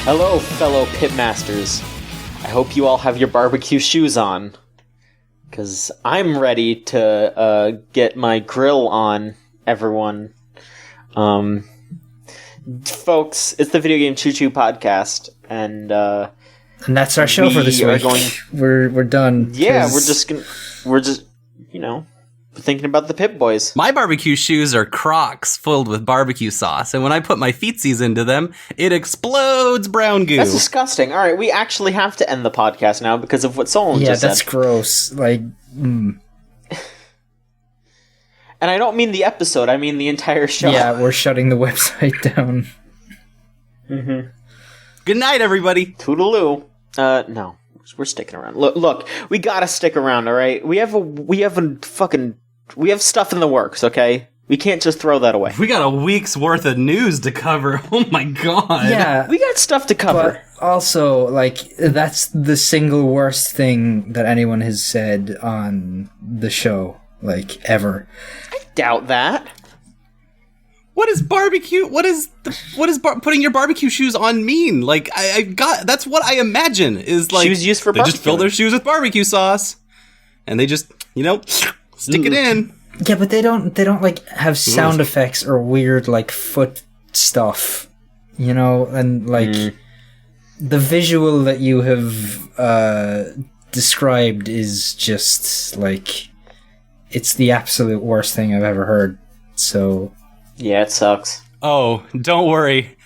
Hello, fellow pitmasters. I hope you all have your barbecue shoes on, because I'm ready to get my grill on, everyone. Folks, it's the Video Game Choo Choo podcast, and that's our show for this week. We're done. Yeah, we're just thinking about the Pip Boys. My barbecue shoes are Crocs filled with barbecue sauce, and when I put my feetsies into them, it explodes brown goo. That's disgusting. All right, we actually have to end the podcast now because of what Solon just said. Yeah, that's gross. And I don't mean the episode, I mean the entire show. Yeah, we're shutting the website down. Mm-hmm. Good night, everybody. Toodaloo. No. We're sticking around. Look, we gotta stick around, alright? We have stuff in the works, okay? We can't just throw that away. We got a week's worth of news to cover. Oh my god. Yeah. We got stuff to cover. But also, that's the single worst thing that anyone has said on the show, ever. I doubt that. What is barbecue? What is putting your barbecue shoes on mean? That's what I imagine is shoes used for they barbecue. Just fill their shoes with barbecue sauce, and they just stick it in. Yeah, but they don't have sound effects or weird foot stuff, and the visual that you have described is just it's the absolute worst thing I've ever heard. So. Yeah, it sucks. Oh, don't worry.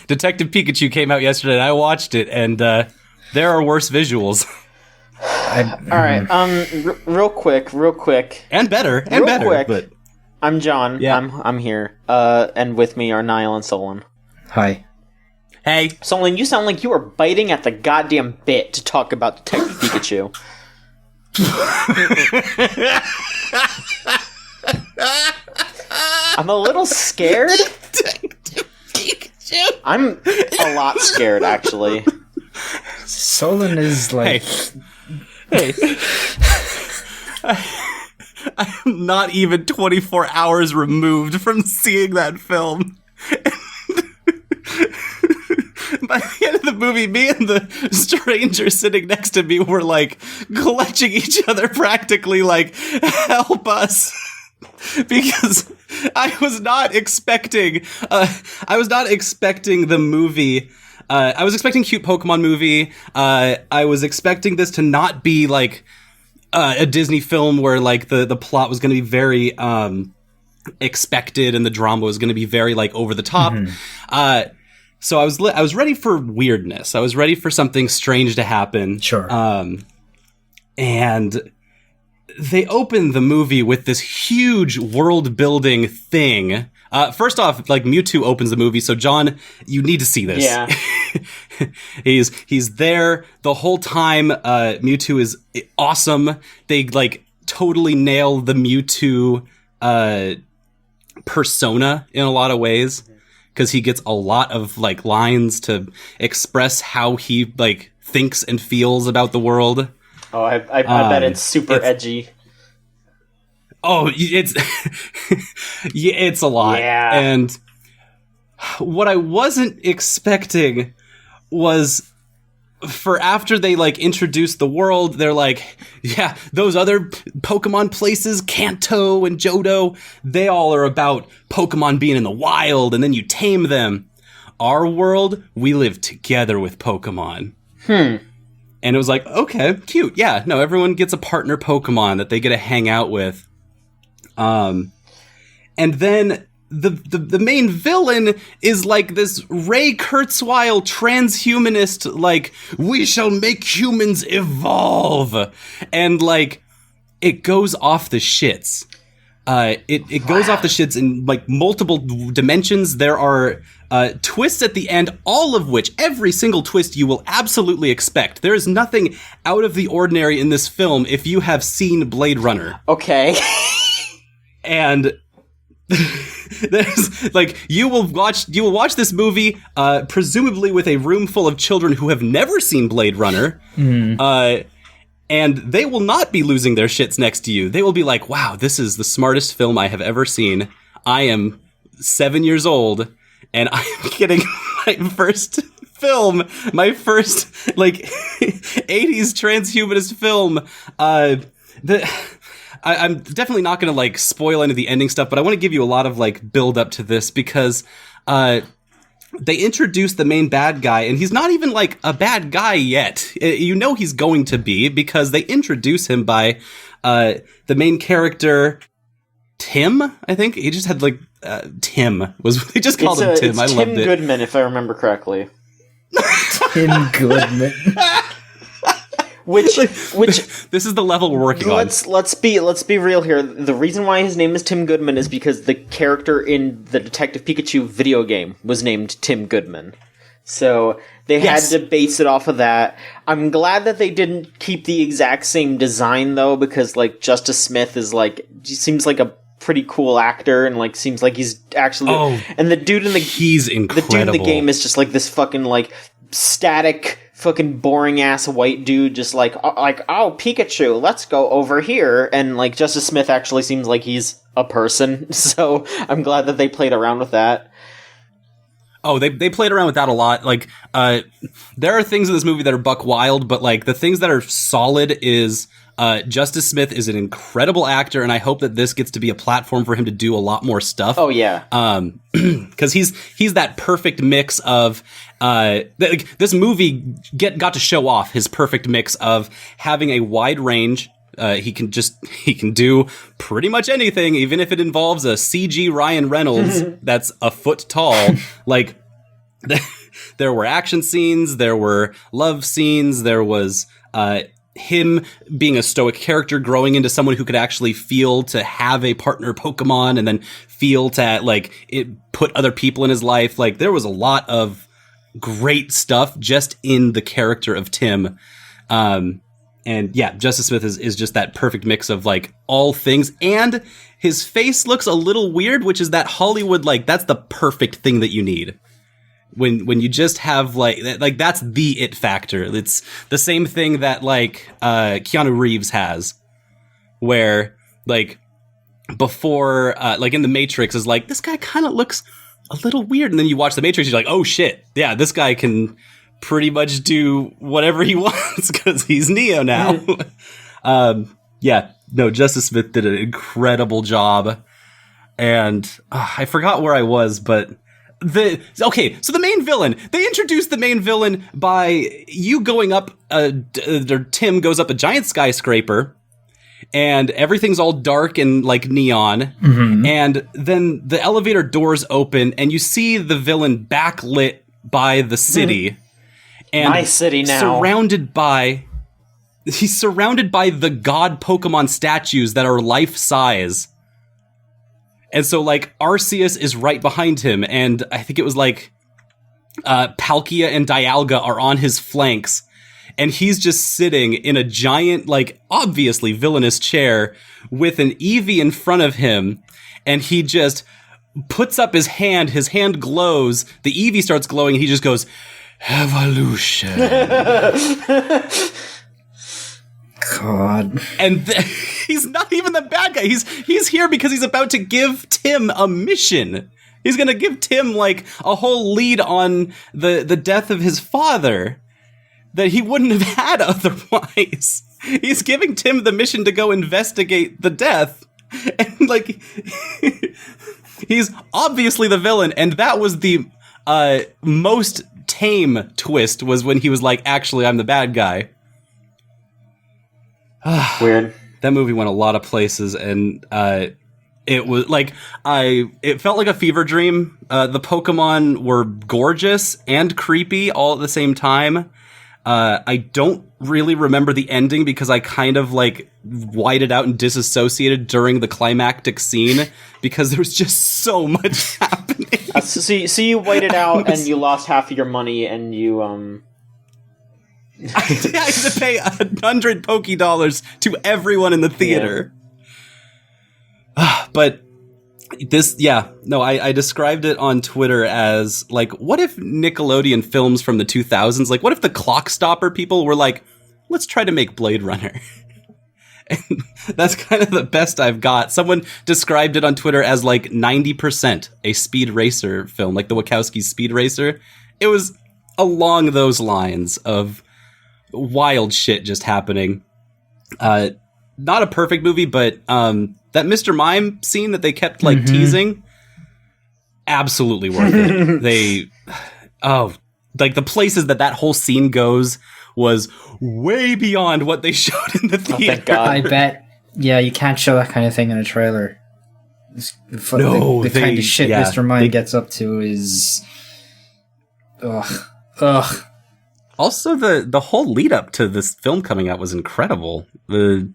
Detective Pikachu came out yesterday, and I watched it, and there are worse visuals. Alright, real quick. And better. But... I'm John. Yeah. I'm here. And with me are Niall and Solon. Hi. Hey. Solon, you sound like you were biting at the goddamn bit to talk about Detective Pikachu. I'm a little scared. I'm a lot scared, actually. Solon is Hey. I'm not even 24 hours removed from seeing that film. By the end of the movie, me and the stranger sitting next to me were clutching each other practically help us. Because I was not expecting the movie. I was expecting cute Pokemon movie. I was expecting this to not be a Disney film where the plot was going to be very expected and the drama was going to be very over the top. Mm-hmm. So I was ready for weirdness. I was ready for something strange to happen. Sure. And they open the movie with this huge world-building thing. First off, Mewtwo opens the movie, so John, you need to see this. Yeah. he's there the whole time. Mewtwo is awesome. They totally nail the Mewtwo persona in a lot of ways, because he gets a lot of lines to express how he thinks and feels about the world. Oh, I bet it's super edgy. Oh, it's it's a lot. Yeah. And what I wasn't expecting was for after they introduced the world, they're yeah, those other Pokemon places, Kanto and Johto, they all are about Pokemon being in the wild and then you tame them. Our world, we live together with Pokemon. And it was okay, cute. Yeah, no, everyone gets a partner Pokemon that they get to hang out with. And then the main villain is this Ray Kurzweil transhumanist, we shall make humans evolve. And it goes off the shits. It goes off the shits in multiple dimensions. There are twists at the end, all of which, every single twist you will absolutely expect. There is nothing out of the ordinary in this film if you have seen Blade Runner. Okay. And there's you will watch this movie presumably with a room full of children who have never seen Blade Runner. And they will not be losing their shits next to you. They will be wow, this is the smartest film I have ever seen. I am 7 years old and I am getting my first film, my first like 80s transhumanist film. I'm definitely not going to like spoil any of the ending stuff, but I want to give you a lot of like build up to this because they introduced the main bad guy, and he's not even like a bad guy yet. You know he's going to be because they introduce him by the main character, Tim. I think he just had like Tim was they just called him Tim. It's I Tim loved it. Goodman, if I remember correctly. Tim Goodman. Which This is the level we're working on. Let's be real here. The reason why his name is Tim Goodman is because the character in the Detective Pikachu video game was named Tim Goodman. So they had to base it off of that. I'm glad that they didn't keep the exact same design though, because like Justice Smith is like he seems like a pretty cool actor and like seems like he's actually and the dude in the he's incredible. The dude in the game is just like this fucking like static fucking boring ass white dude just like oh Pikachu, let's go over here, and like Justice Smith actually seems like he's a person, so I'm glad that they played around with that. Oh, they played around with that a lot. Like, there are things in this movie that are buck wild, but like the things that are solid is Justice Smith is an incredible actor, and I hope that this gets to be a platform for him to do a lot more stuff. Oh yeah, because he's that perfect mix of this movie got to show off his perfect mix of having a wide range. He can do pretty much anything, even if it involves a CG Ryan Reynolds that's a foot tall. Like, there were action scenes, there were love scenes, there was him being a stoic character growing into someone who could actually feel to have a partner Pokemon and then feel to like it put other people in his life. Like, there was a lot of great stuff just in the character of Tim. And yeah, Justice Smith is just that perfect mix of like all things, and his face looks a little weird, which is that Hollywood, like that's the perfect thing that you need. When you just have like that's the it factor. It's the same thing that like Keanu Reeves has, where like before like in The Matrix is like, this guy kind of looks a little weird, and then you watch The Matrix, you're like, oh shit, yeah, this guy can pretty much do whatever he wants because he's Neo now. Yeah, no, Justice Smith did an incredible job, and I forgot where I was, but so the main villain, they introduced the main villain by you going up, Tim goes up a giant skyscraper, and everything's all dark and like neon, and then the elevator doors open, and you see the villain backlit by the city. And my city now. He's surrounded by the god Pokemon statues that are life size. And so like Arceus is right behind him, and I think it was like Palkia and Dialga are on his flanks, and he's just sitting in a giant, like obviously villainous chair with an Eevee in front of him, and he just puts up his hand glows, the Eevee starts glowing, and he just goes, evolution. God. And he's not even the bad guy. He's here because he's about to give Tim a mission. He's going to give Tim like a whole lead on the death of his father that he wouldn't have had otherwise. He's giving Tim the mission to go investigate the death. And like he's obviously the villain, and that was the most tame twist, was when he was like, actually, I'm the bad guy. Weird. That movie went a lot of places, and it was like it felt like a fever dream. The Pokemon were gorgeous and creepy all at the same time. I don't really remember the ending because I kind of like whited out and disassociated during the climactic scene because there was just so much happening. So you whited out and you lost half of your money, and you I had to pay 100 Poké-Dollars to everyone in the theater. Yeah. But this, I described it on Twitter as like, what if Nickelodeon films from the 2000s, like what if the Clock Stopper people were like, let's try to make Blade Runner. And that's kind of the best I've got. Someone described it on Twitter as like 90% a Speed Racer film, like the Wachowski's Speed Racer. It was along those lines of wild shit just happening. Not a perfect movie, but that Mr. Mime scene that they kept teasing, absolutely worth it. Like the places that whole scene goes was way beyond what they showed in the theater. Thank God. I bet. Yeah, you can't show that kind of thing in a trailer. The kind of shit Mr. Mime gets up to is... Ugh. Also, the whole lead up to this film coming out was incredible. The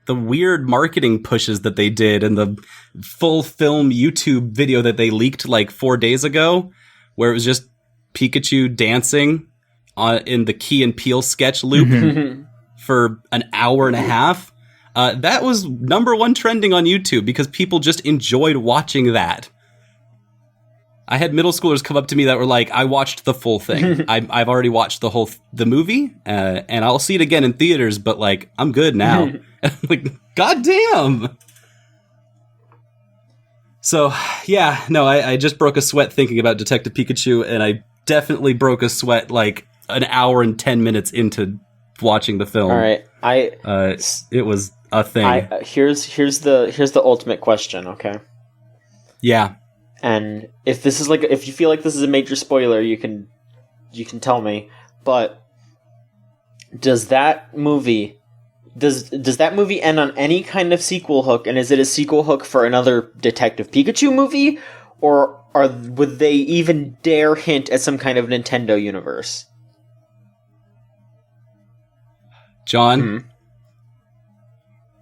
weird marketing pushes that they did and the full film YouTube video that they leaked like 4 days ago, where it was just Pikachu dancing in the Key and Peele sketch loop for an hour and a half. That was #1 trending on YouTube because people just enjoyed watching that. I had middle schoolers come up to me that were like, I watched the full thing. I've already watched the movie, and I'll see it again in theaters, but like, I'm good now. And I'm like, God damn. So, yeah, no, I just broke a sweat thinking about Detective Pikachu, and I definitely broke a sweat like an hour and 10 minutes into watching the film. All right, it was a thing. Here's the ultimate question, okay? Yeah. And if you feel like this is a major spoiler, you can tell me. But does that movie end on any kind of sequel hook? And is it a sequel hook for another Detective Pikachu movie, or would they even dare hint at some kind of Nintendo universe? John,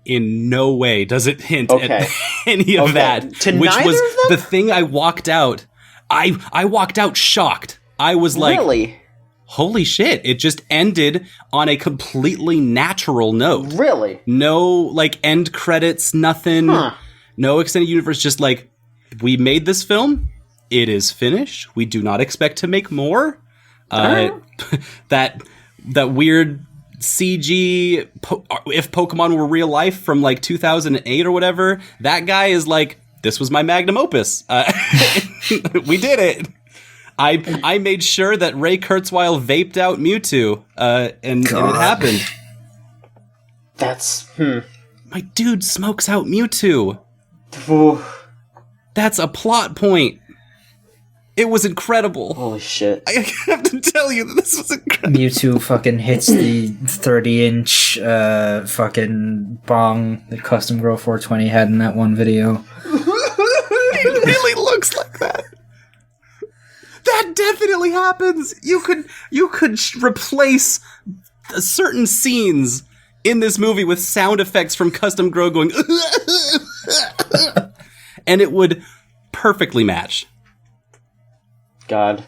in no way does it hint at any of that, which was the thing I walked out. I walked out shocked. I was like, really? Holy shit, it just ended on a completely natural note. Really? No, like, end credits, nothing. Huh. No extended universe, just like, we made this film. It is finished. We do not expect to make more. That weird CG, if Pokemon were real life from like 2008 or whatever, that guy is like, this was my magnum opus. We did it. I made sure that Ray Kurzweil vaped out Mewtwo, and it happened. That's my dude smokes out Mewtwo. That's a plot point. It was incredible. Holy shit. I have to tell you that this was incredible. Mewtwo fucking hits the 30-inch fucking bong that Custom Grow 420 had in that one video. It really looks like that. That definitely happens. You could replace certain scenes in this movie with sound effects from Custom Grow going and it would perfectly match. God.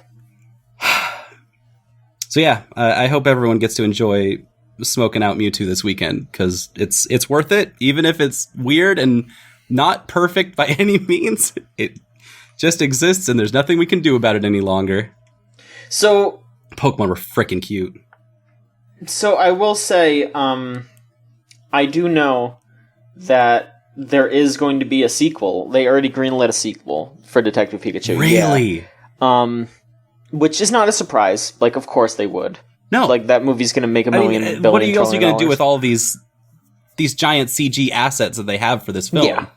So yeah, I hope everyone gets to enjoy smoking out Mewtwo this weekend, because it's worth it, even if it's weird and not perfect by any means. It just exists, and there's nothing we can do about it any longer. So Pokemon were freaking cute. So I will say, I do know that there is going to be a sequel. They already greenlit a sequel for Detective Pikachu. Really? Yeah. Which is not a surprise. Like, of course they would. No. Like, that movie's going to make $1 billion. What are you also going to do with all these giant CG assets that they have for this film? Yeah.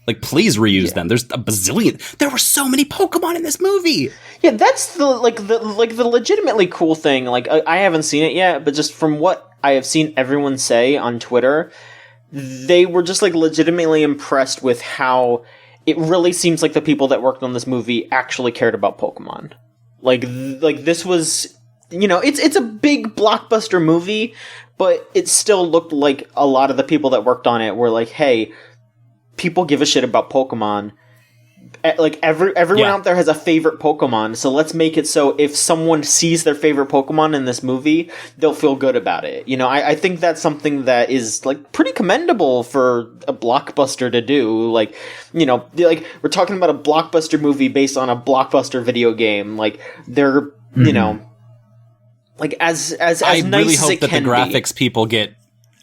Like, please reuse them. There's a bazillion. There were so many Pokemon in this movie. Yeah, that's the legitimately cool thing. Like, I haven't seen it yet, but just from what I have seen everyone say on Twitter, they were just like legitimately impressed with how it really seems like the people that worked on this movie actually cared about Pokemon. Like this was, it's a big blockbuster movie, but it still looked like a lot of the people that worked on it were like, hey, people give a shit about Pokemon. Like, everyone out there has a favorite Pokemon, so let's make it so if someone sees their favorite Pokemon in this movie, they'll feel good about it. I think that's something that is, like, pretty commendable for a blockbuster to do. Like, like, we're talking about a blockbuster movie based on a blockbuster video game. Like, they're, like, as I nice really as hope it that can the graphics people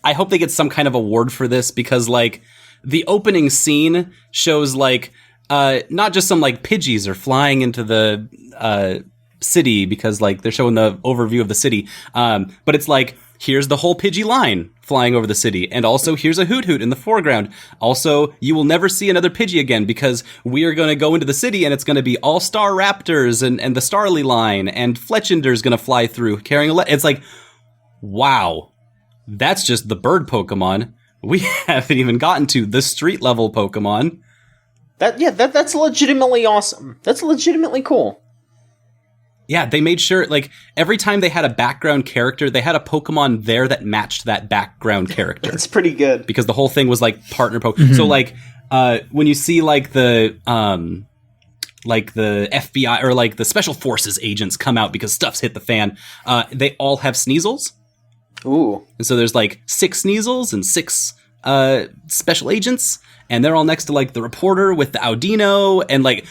I hope they get some kind of award for this, because, like, the opening scene shows, like, not just some, like, Pidgeys are flying into the city because like they're showing the overview of the city. But it's like, here's the whole Pidgey line flying over the city. And also here's a Hoot Hoot in the foreground. Also, you will never see another Pidgey again because we are going to go into the city and it's going to be all Star Raptors and the Starly line and Fletchender's going to fly through carrying it's like, wow, that's just the bird Pokemon. We haven't even gotten to the street level Pokemon. That's legitimately awesome. That's legitimately cool. Yeah, they made sure, like, every time they had a background character, they had a Pokemon there that matched that background character. That's pretty good. Because the whole thing was, like, partner Pokemon. So, like, when you see, like, the FBI or, like, the Special Forces agents come out because stuff's hit the fan, they all have Sneasels. Ooh. And so there's, like, 6 Sneasels and 6 special agents, and they're all next to, like, the reporter with the Audino, and, like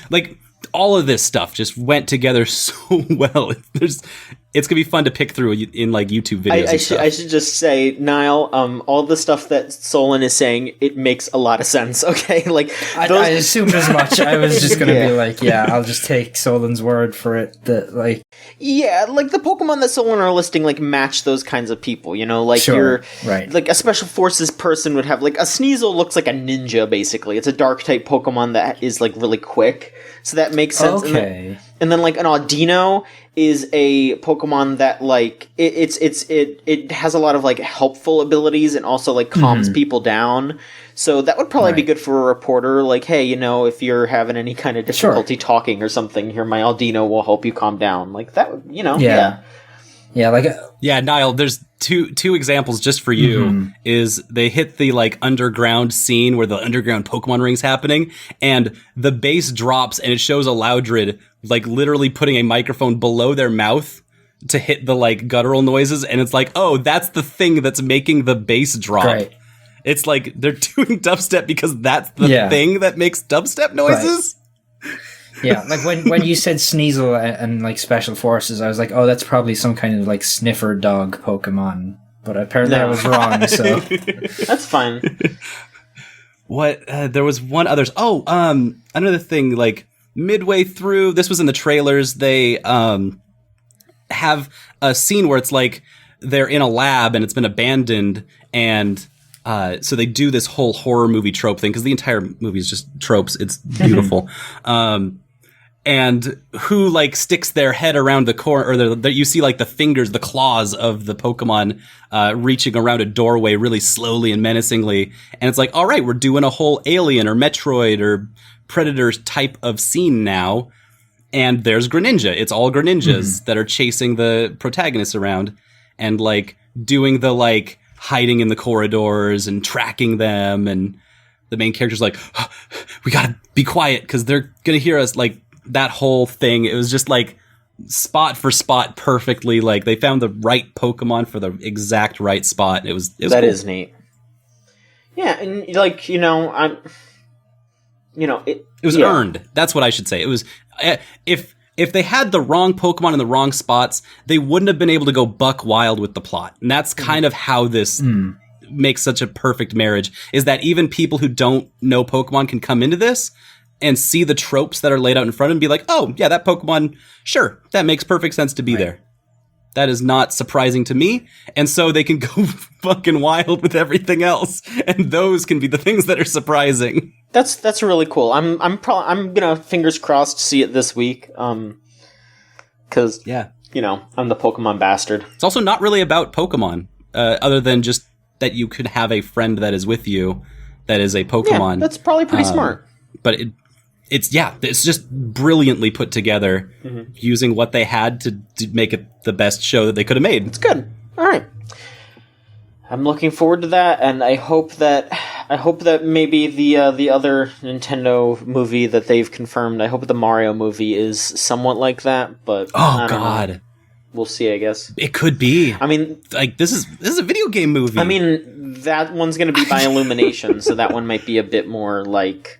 all of this stuff just went together so well. It's gonna be fun to pick through in like YouTube videos. I should just say, Niall, all the stuff that Solon is saying, it makes a lot of sense. Okay, like I assumed as much. I was just gonna be like, yeah, I'll just take Solon's word for it. That like, yeah, like the Pokemon that Solon are listing, like match those kinds of people. You know, like sure, you're right. Like a Special Forces person would have like a Sneasel looks like a ninja. Basically, it's a Dark type Pokemon that is like really quick. So that makes sense. Okay. And then like an Audino is a Pokemon that like it has a lot of like helpful abilities and also like calms people down. So that would probably be good for a reporter. Like, hey, you know, if you're having any kind of difficulty talking or something, here my Audino will help you calm down. Like that, you know, Yeah, like Niall, there's two examples just for you. Is they hit the like underground scene where the underground Pokemon ring's happening, and the bass drops, and it shows a Loudred like literally putting a microphone below their mouth to hit the like guttural noises, and it's like, oh, that's the thing that's making the bass drop. Right. It's like they're doing dubstep because that's the thing that makes dubstep noises. Right. Yeah, like when you said Sneasel and like Special Forces, I was like, oh, that's probably some kind of like sniffer dog Pokemon. But apparently I was wrong, so that's fine. What? There was one others. Oh, another thing. Like midway through, this was in the trailers. They have a scene where it's like they're in a lab and it's been abandoned, and so they do this whole horror movie trope thing because the entire movie is just tropes. It's beautiful. And who like sticks their head around the corner, or you see like the fingers, the claws of the Pokemon reaching around a doorway really slowly and menacingly. And it's like, all right, we're doing a whole Alien or Metroid or Predator type of scene now. And there's Greninja. It's all Greninjas that are chasing the protagonists around and like doing the like hiding in the corridors and tracking them. And the main character's like, oh, we gotta be quiet because they're gonna hear us. Like, that whole thing, it was just like spot for spot perfectly. Like they found the right Pokemon for the exact right spot. It was that cool. is neat. Yeah, and like it was earned. That's what I should say. It was if they had the wrong Pokemon in the wrong spots, they wouldn't have been able to go buck wild with the plot. And that's kind of how this makes such a perfect marriage. Is that even people who don't know Pokemon can come into this and see the tropes that are laid out in front of them and be like, oh, yeah, that Pokemon, sure, that makes perfect sense to be there. That is not surprising to me. And so they can go fucking wild with everything else. And those can be the things that are surprising. That's really cool. I'm gonna, fingers crossed, see it this week. Because, I'm the Pokemon bastard. It's also not really about Pokemon, other than just that you could have a friend that is with you that is a Pokemon. Yeah, that's probably pretty smart. But it's just brilliantly put together, using what they had to make it the best show that they could have made. It's good. All right. I'm looking forward to that, and I hope that maybe the other Nintendo movie that they've confirmed, I hope the Mario movie is somewhat like that. But oh god, we'll see. I guess it could be. I mean, like this is a video game movie. I mean, that one's going to be by Illumination, so that one might be a bit more like.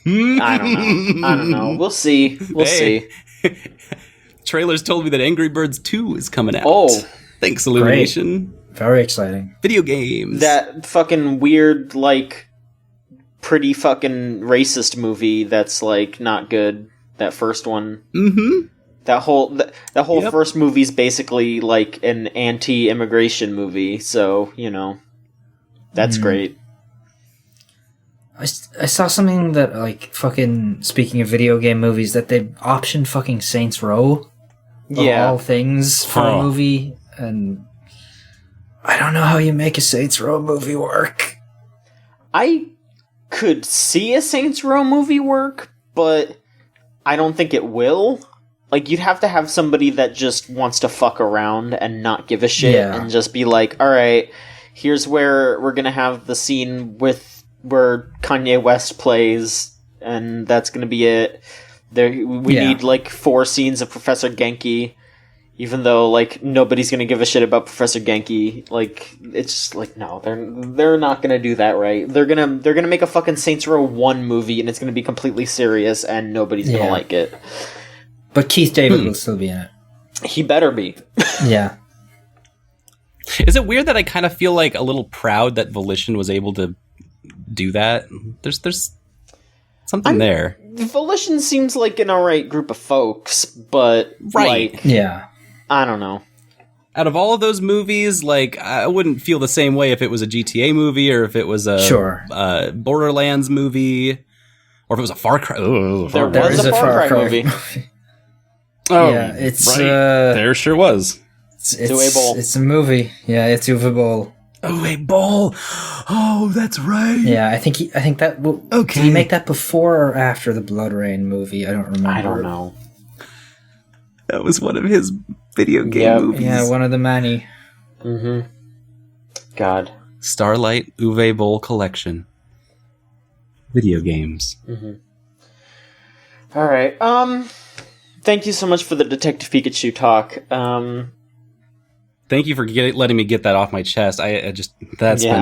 I don't know. We'll see. We'll see. Trailers told me that Angry Birds 2 is coming out. Oh. Thanks, Illumination. Great. Very exciting. Video games. That fucking weird, like, pretty fucking racist movie that's, like, not good. That first one. That whole Yep. first movie is basically like an anti-immigration movie, so that's great. I saw something that, like, fucking, speaking of video game movies, that they optioned fucking Saints Row of all things for a movie, and I don't know how you make a Saints Row movie work. I could see a Saints Row movie work, but I don't think it will. Like, you'd have to have somebody that just wants to fuck around and not give a shit, and just be like, alright, here's where we're gonna have the scene where Kanye West plays, and that's gonna be it. We need, like, 4 scenes of Professor Genki, even though, like, nobody's gonna give a shit about Professor Genki. Like, it's just like, no, they're not gonna do that right. They're gonna make a fucking Saints Row 1 movie, and it's gonna be completely serious, and nobody's gonna like it. But Keith David will still be in it. He better be. Yeah. Is it weird that I kind of feel like a little proud that Volition was able to do that? There's something there. Volition seems like an alright group of folks, but like, yeah, I don't know. Out of all of those movies, like, I wouldn't feel the same way if it was a GTA movie or if it was a Borderlands movie or if it was a Far Cry. There was a Far Cry movie. Oh, yeah, it's right. There sure was. It's a movie. Yeah, it's Uwe Boll. Uwe Boll. Oh, that's right. Yeah, I think that. Okay. Did he make that before or after the Blood Rain movie? I don't remember. I don't know. That was one of his video game movies. Yeah, one of the many. Mm-hmm. God. Starlight Uwe Boll Collection. Video games. Mm-hmm. All right. Thank you so much for the Detective Pikachu talk. Thank you for letting me get that off my chest. I could tell. Thing.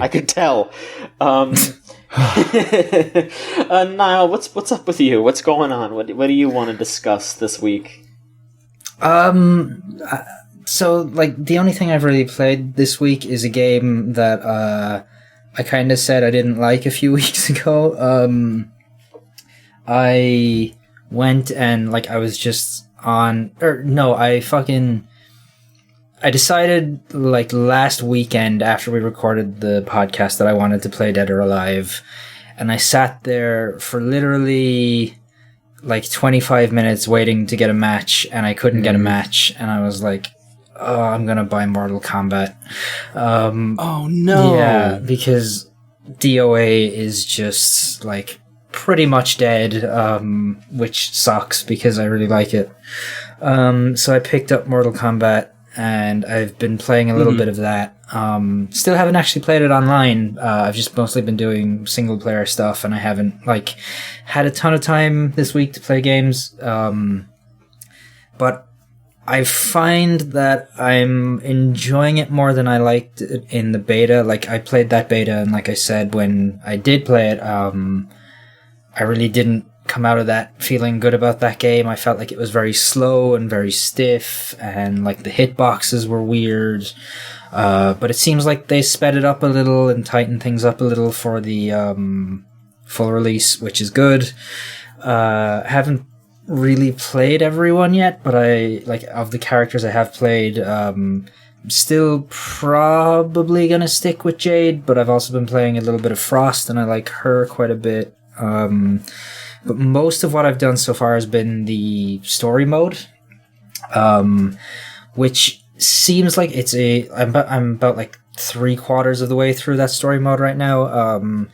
I could tell. Niall, what's up with you? What's going on? What do you want to discuss this week? So, like, the only thing I've really played this week is a game that I kind of said I didn't like a few weeks ago. I went and, like, I was just on... I decided, like, last weekend after we recorded the podcast that I wanted to play Dead or Alive, and I sat there for literally, like, 25 minutes waiting to get a match, and I couldn't get a match, and I was like, oh, I'm gonna buy Mortal Kombat. Oh, no. Yeah, because DOA is just, like, pretty much dead, which sucks because I really like it. So I picked up Mortal Kombat, and I've been playing a little bit of that. Still haven't actually played it online. I've just mostly been doing single player stuff, and I haven't, like, had a ton of time this week to play games. But I find that I'm enjoying it more than I liked it in the beta. Like, I played that beta, and like I said, when I did play it, I really didn't come out of that feeling good about that game. I felt like it was very slow and very stiff, and like the hitboxes were weird. But it seems like they sped it up a little and tightened things up a little for the full release, which is good. Haven't really played everyone yet, but of the characters I have played, still probably gonna stick with Jade, but I've also been playing a little bit of Frost, and I like her quite a bit. But most of what I've done so far has been the story mode, which seems like I'm about like 3/4 of the way through that story mode right now.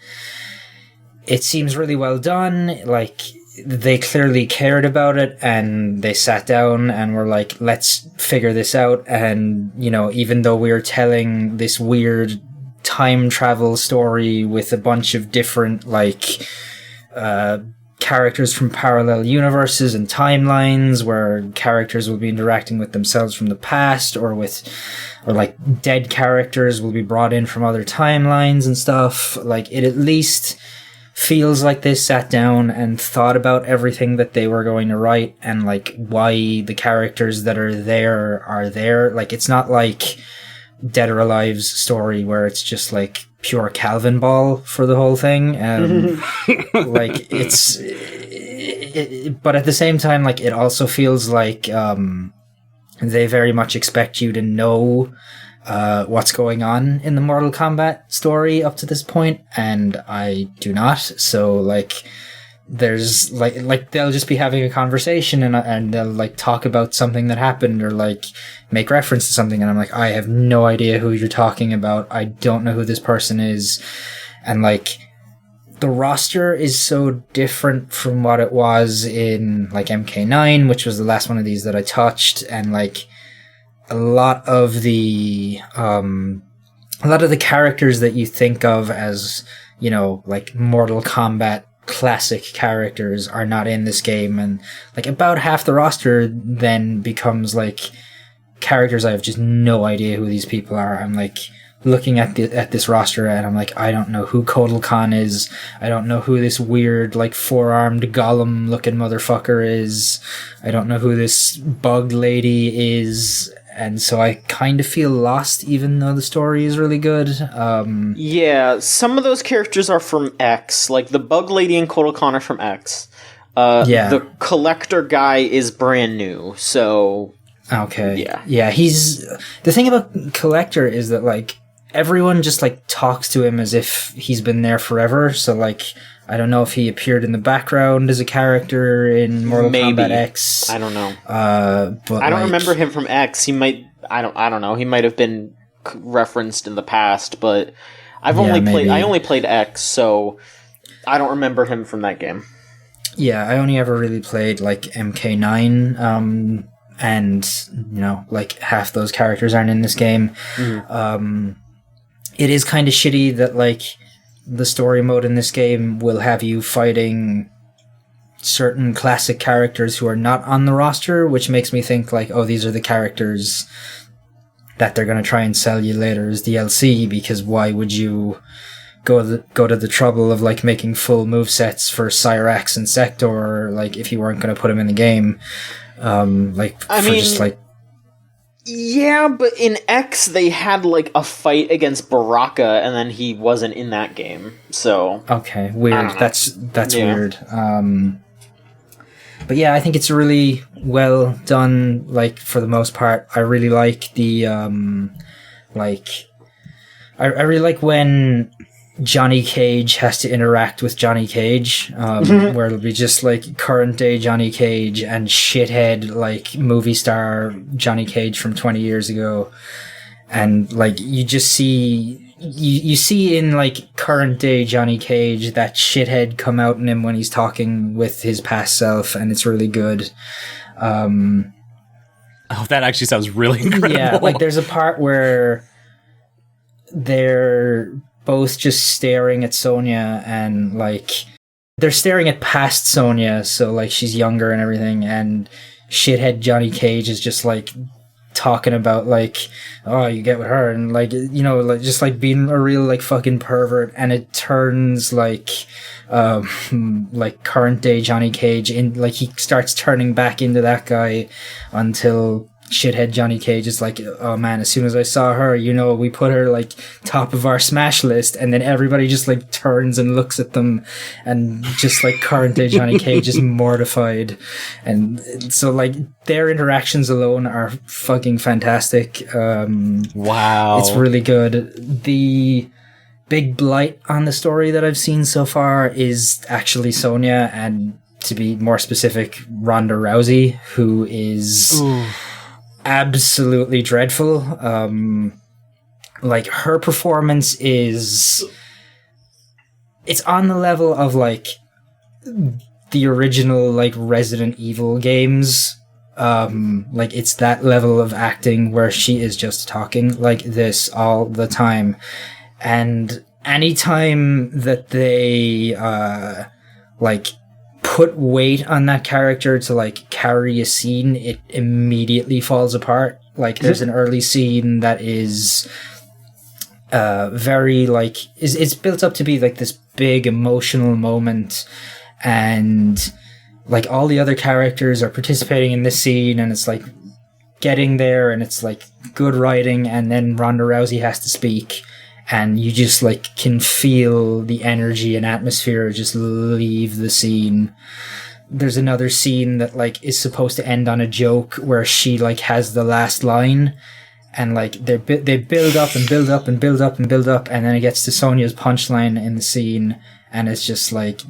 It seems really well done. Like, they clearly cared about it, and they sat down and were like, let's figure this out. And, you know, even though we were telling this weird time travel story with a bunch of different, like, characters from parallel universes and timelines, where characters will be interacting with themselves from the past, or like dead characters will be brought in from other timelines and stuff. Like, it at least feels like they sat down and thought about everything that they were going to write, and like why the characters that are there. Like, it's not like Dead or Alive's story where it's just like pure Calvin ball for the whole thing. Like, but at the same time, like, it also feels like they very much expect you to know what's going on in the Mortal Kombat story up to this point, and I do not. So, like, there's like they'll just be having a conversation and they'll like talk about something that happened or like make reference to something, and I'm like, I have no idea who you're talking about. I don't know who this person is, and like, the roster is so different from what it was in like MK9, which was the last one of these that I touched, and like a lot of the characters that you think of as, you know, like Mortal Kombat classic characters are not in this game, and like about half the roster then becomes like characters I have just no idea who these people are. I'm like looking at this roster and I'm like, I don't know who Kotal Khan is. I don't know who this weird like four-armed golem looking motherfucker is. I don't know who this bug lady is. And so I kind of feel lost, even though the story is really good. Yeah, some of those characters are from X, like the bug lady and Kotal Khan are from X. The collector guy is brand new, so... Okay. Yeah, he's... The thing about Collector is that, like, everyone just, like, talks to him as if he's been there forever, so, like, I don't know if he appeared in the background as a character in Mortal Kombat X. I don't know. But I don't remember him from X. He might... I don't know. He might have been referenced in the past, but I only played X, so I don't remember him from that game. Yeah, I only ever really played, like, MK9, and, you know, like, half those characters aren't in this game. Mm-hmm. It is kind of shitty that, like, the story mode in this game will have you fighting certain classic characters who are not on the roster, which makes me think, like, oh, these are the characters that they're going to try and sell you later as DLC, because why would you go to the trouble of, like, making full movesets for Cyrax and Sector, like, if you weren't going to put them in the game? Yeah, but in X they had like a fight against Baraka, and then he wasn't in that game. So okay, weird. That's weird. But yeah, I think it's really well done. Like, for the most part, I really like the I really like when Johnny Cage has to interact with Johnny Cage, where it'll be just like current day Johnny Cage and shithead like movie star Johnny Cage from 20 years ago, and like you just see you see in like current day Johnny Cage that shithead come out in him when he's talking with his past self, and it's really good. Oh, that actually sounds really incredible. Yeah, like there's a part where they're both just staring at Sonya, and like they're staring at past Sonya, so like she's younger and everything, and shithead Johnny Cage is just like talking about like, oh, you get with her, and like, you know, like just like being a real like fucking pervert, and it turns like current day Johnny Cage in, like he starts turning back into that guy until shithead Johnny Cage is like, oh man, as soon as I saw her, you know, we put her like top of our smash list, and then everybody just like turns and looks at them, and just like current day Johnny Cage is mortified. And so like their interactions alone are fucking fantastic. Wow, it's really good. The big blight on the story that I've seen so far is actually Sonya, and to be more specific, Ronda Rousey, who is absolutely dreadful. Like her performance is, it's on the level of like the original like Resident Evil games. Like it's that level of acting where she is just talking like this all the time, and anytime that they like put weight on that character to like carry a scene, it immediately falls apart. Like there's an early scene that is very like it's built up to be like this big emotional moment, and like all the other characters are participating in this scene, and it's like getting there, and it's like good writing, and then Ronda Rousey has to speak, and you just like can feel the energy and atmosphere just leave the scene. there's another scene that like is supposed to end on a joke where she like has the last line, and like they build up and build up and build up and build up, and then it gets to Sonia's punchline in the scene, and it's just like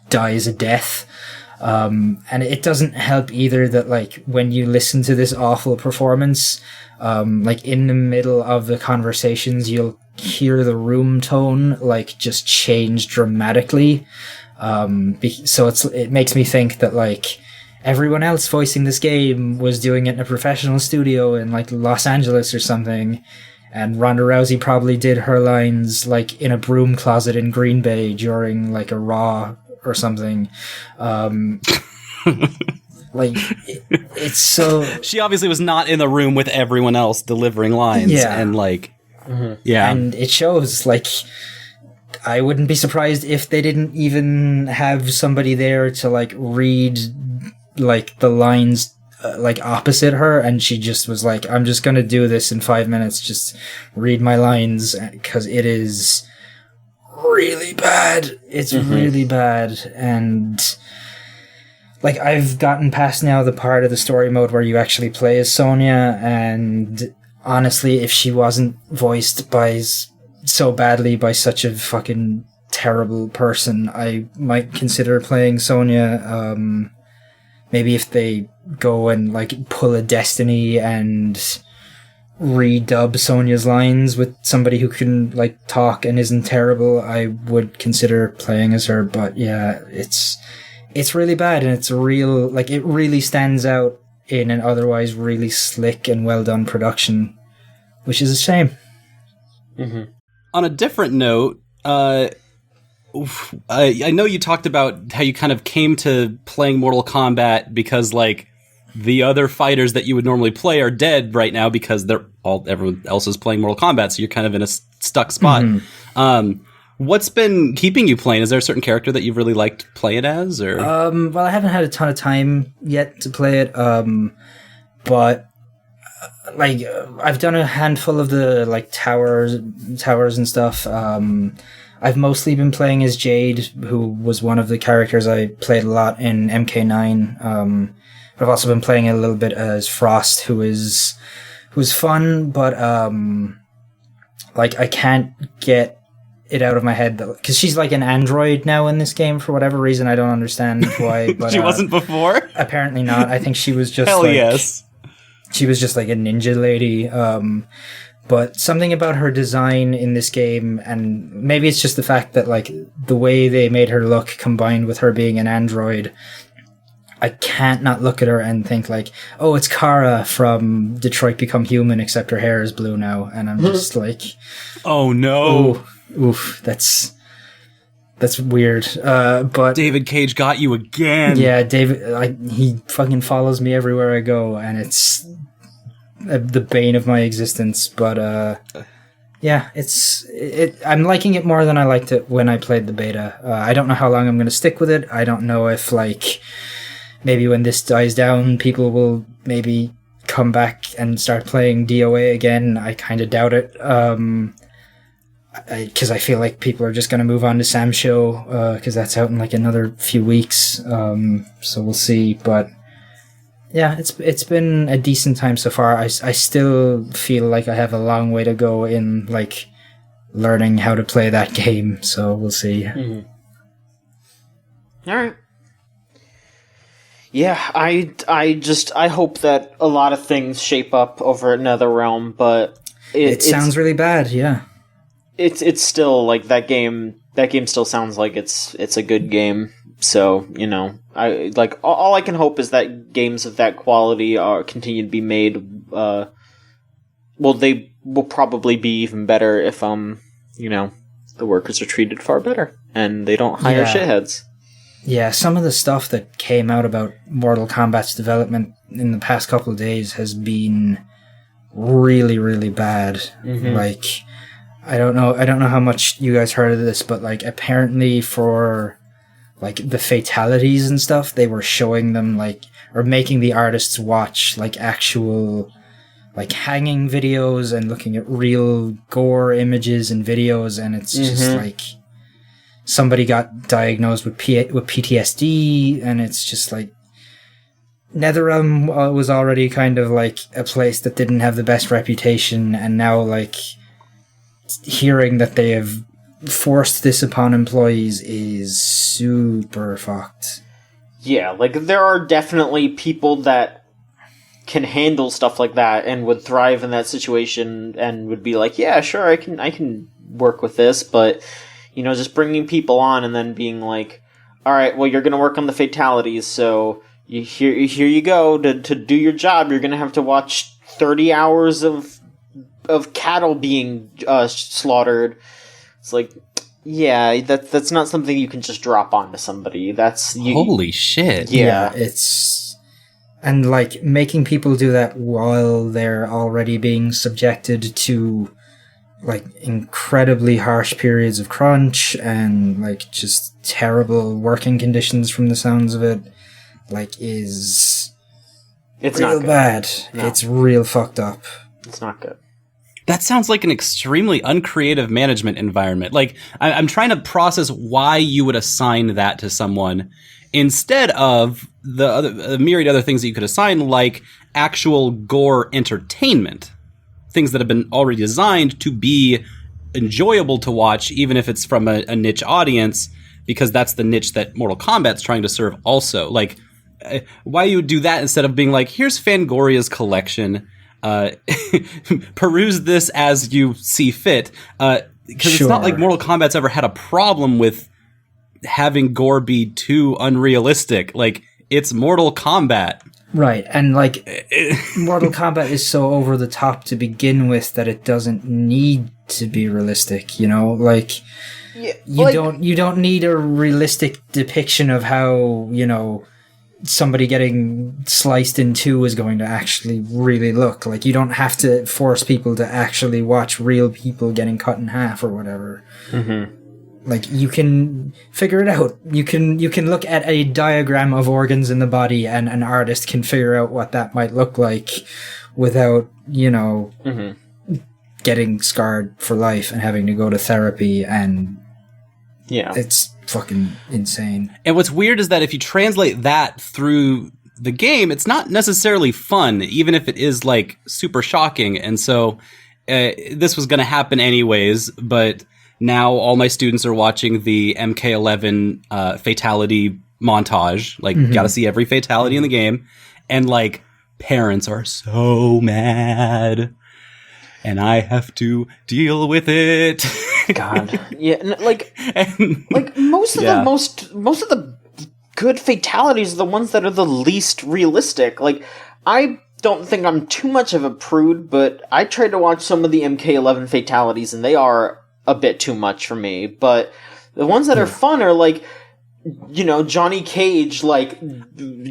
dies a death. And it doesn't help either that like when you listen to this awful performance, like in the middle of the conversations, you'll hear the room tone like just change dramatically. So it makes me think that like everyone else voicing this game was doing it in a professional studio in like Los Angeles or something, and Ronda Rousey probably did her lines like in a broom closet in Green Bay during like a Raw or something. Like it's so she obviously was not in the room with everyone else delivering lines. And like and it shows. Like I wouldn't be surprised if they didn't even have somebody there to like read like the lines like opposite her, and she just was like, I'm just gonna do this in 5 minutes, just read my lines, because it is really bad. It's really bad. And like I've gotten past now the part of the story mode where you actually play as Sonia, and honestly, if she wasn't voiced by so badly by such a fucking terrible person, I might consider playing Sonia. Maybe if they go and like pull a Destiny and redub Sonia's lines with somebody who can like talk and isn't terrible, I would consider playing as her. But yeah, it's really bad, and it's real, like it really stands out in an otherwise really slick and well done production, which is a shame. On a different note, I know you talked about how you kind of came to playing Mortal Kombat because like the other fighters that you would normally play are dead right now because everyone else is playing Mortal Kombat, so you're kind of in a stuck spot. What's been keeping you playing? Is there a certain character that you've really liked playing as? Or well, I haven't had a ton of time yet to play it, but like I've done a handful of the like towers and stuff. I've mostly been playing as Jade, who was one of the characters I played a lot in MK9. But I've also been playing a little bit as Frost, who was fun, but like I can't get it out of my head because she's like an android now in this game for whatever reason. I don't understand why. But she wasn't before. Apparently not. I think she was just hell yes. She was just like a ninja lady. But something about her design in this game, and maybe it's just the fact that like the way they made her look combined with her being an android, I can't not look at her and think like, oh, it's Kara from Detroit Become Human, except her hair is blue now. And I'm just like, oh no. Oof, that's weird. But David Cage got you again. Yeah, David, he fucking follows me everywhere I go, and it's the bane of my existence. But yeah, I'm liking it more than I liked it when I played the beta. I don't know how long I'm going to stick with it. I don't know if like maybe when this dies down, people will maybe come back and start playing DOA again. I kind of doubt it. Because I feel like people are just going to move on to Sam's show, because that's out in like another few weeks. So we'll see. But yeah, it's been a decent time so far. I still feel like I have a long way to go in like learning how to play that game. So we'll see. All right. Yeah, I hope that a lot of things shape up over at NetherRealm, but it sounds really bad. Yeah. It's still like that game still sounds like it's a good game. So, you know, I like all I can hope is that games of that quality continue to be made. Well, they will probably be even better if you know, the workers are treated far better and they don't hire shitheads. Yeah, some of the stuff that came out about Mortal Kombat's development in the past couple of days has been really, really bad. Like, I don't know how much you guys heard of this, but like apparently for like the fatalities and stuff, they were showing them like, or making the artists watch like actual like hanging videos and looking at real gore images and videos, and it's just like somebody got diagnosed with PTSD, and it's just like NetherRealm was already kind of like a place that didn't have the best reputation, and now like hearing that they have forced this upon employees is super fucked. Yeah, like there are definitely people that can handle stuff like that and would thrive in that situation and would be like, yeah, sure, I can work with this, but you know, just bringing people on and then being like, all right, well, you're going to work on the fatalities, so here you go to do your job. You're going to have to watch 30 hours of cattle being slaughtered. It's like, yeah, that's not something you can just drop onto somebody. Holy shit. Yeah, it's... And, like, making people do that while they're already being subjected to, like, incredibly harsh periods of crunch and, like, just terrible working conditions from the sounds of it, like, it's real bad. No. It's real fucked up. It's not good. That sounds like an extremely uncreative management environment. Like, I'm trying to process why you would assign that to someone instead of the myriad other things that you could assign, like actual gore entertainment. Things that have been already designed to be enjoyable to watch, even if it's from a niche audience, because that's the niche that Mortal Kombat's trying to serve also. Like, why you would do that instead of being like, here's Fangoria's collection, peruse this as you see fit, because It's not like Mortal Kombat's ever had a problem with having gore be too unrealistic. Like, it's Mortal Kombat. Right, and like Mortal Kombat is so over the top to begin with that it doesn't need to be realistic, you know? Like, you don't need a realistic depiction of how, you know, somebody getting sliced in two is going to actually really look. Like, you don't have to force people to actually watch real people getting cut in half or whatever. Mm-hmm. Like, you can figure it out. You can look at a diagram of organs in the body and an artist can figure out what that might look like without, you know, getting scarred for life and having to go to therapy, and it's fucking insane. And what's weird is that if you translate that through the game, it's not necessarily fun, even if it is like super shocking. And so this was going to happen anyways, but now all my students are watching the MK11 fatality montage. Like, gotta see every fatality in the game. And like, parents are so mad. And I have to deal with it. God, yeah, like most of the good fatalities are the ones that are the least realistic. Like, I don't think I'm too much of a prude, but I tried to watch some of the MK11 fatalities, and they are a bit too much for me. But the ones that are fun are like, you know, Johnny Cage like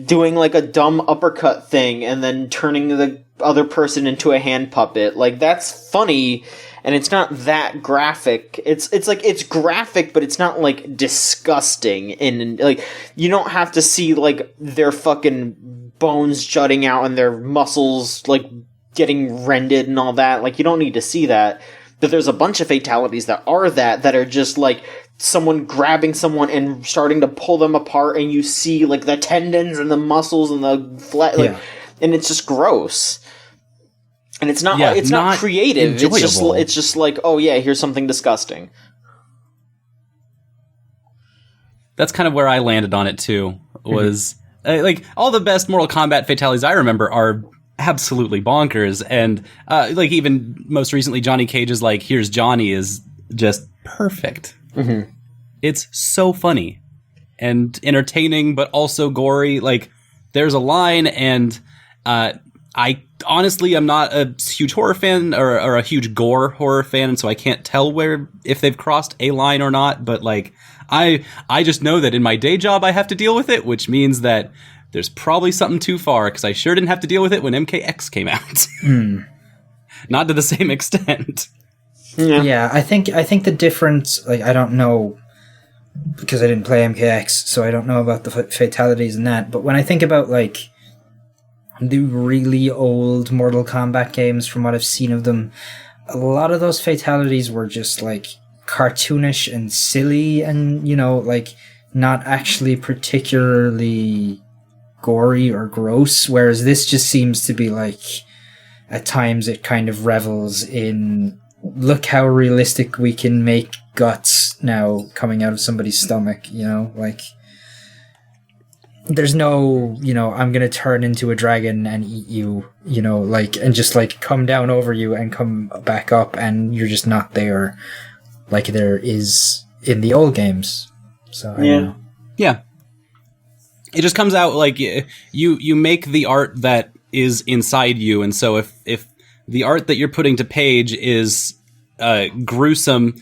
doing like a dumb uppercut thing and then turning the other person into a hand puppet. Like, that's funny, and it's not that graphic. It's like, it's graphic, but it's not like disgusting, and like, you don't have to see like their fucking bones jutting out and their muscles like getting rended and all that. Like, you don't need to see that. But there's a bunch of fatalities that are just like someone grabbing someone and starting to pull them apart, and you see like the tendons and the muscles and the flesh, like, and it's just gross. And it's not it's not creative. Enjoyable. It's just like, oh yeah, here's something disgusting. That's kind of where I landed on it too. Was like, all the best Mortal Kombat fatalities I remember are absolutely bonkers, and like, even most recently Johnny Cage's like, here's Johnny is just perfect. It's so funny and entertaining, but also gory. Like, there's a line, and I honestly am not a huge horror fan or a huge gore horror fan, and so I can't tell if they've crossed a line or not, but like, I just know that in my day job I have to deal with it, which means that there's probably something too far, because I sure didn't have to deal with it when MKX came out. Not to the same extent. Yeah, I think the difference, like, I don't know, because I didn't play MKX, so I don't know about the fatalities and that, but when I think about, like, the really old Mortal Kombat games, from what I've seen of them, a lot of those fatalities were just, like, cartoonish and silly and, you know, like not actually particularly gory or gross, whereas this just seems to be like, at times it kind of revels in, look how realistic we can make guts now coming out of somebody's stomach, you know, like there's no, you know, I'm gonna turn into a dragon and eat you, you know, like, and just like come down over you and come back up and you're just not there like there is in the old games. So I don't know. Yeah. It just comes out like you make the art that is inside you, and so if the art that you're putting to page is gruesome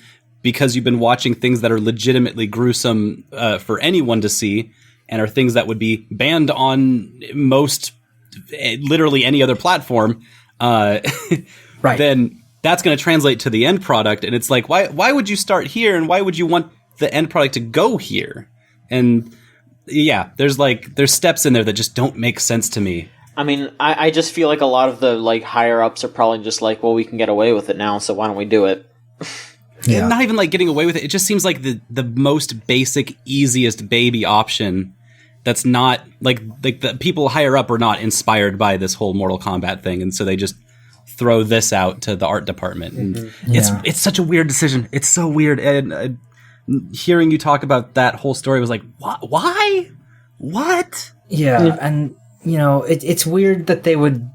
because you've been watching things that are legitimately gruesome for anyone to see, and are things that would be banned on most, literally any other platform, right, then that's going to translate to the end product. And it's like, why would you start here, and why would you want the end product to go here? And yeah, there's steps in there that just don't make sense to me. I mean, I just feel like a lot of the like higher ups are probably just like, well, we can get away with it now, so why don't we do it? Yeah. Not even like getting away with it. It just seems like the most basic, easiest baby option. That's not like the people higher up are not inspired by this whole Mortal Kombat thing, and so they just throw this out to the art department. And it's such a weird decision. It's so weird. And hearing you talk about that whole story was like, why? What? Yeah, and you know, it's weird that they would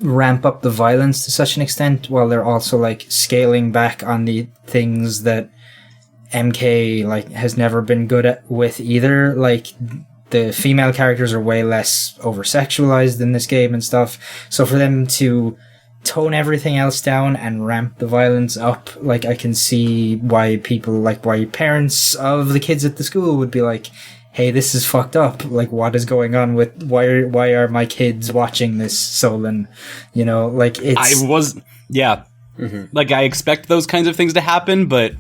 ramp up the violence to such an extent while they're also like scaling back on the things that MK like has never been good at with either. Like the female characters are way less over-sexualized in this game and stuff. So for them to tone everything else down and ramp the violence up, like I can see why parents of the kids at the school would be like, hey, this is fucked up. Like, what is going on with, why are my kids watching this, Solon? You know, like, it's... Like, I expect those kinds of things to happen, but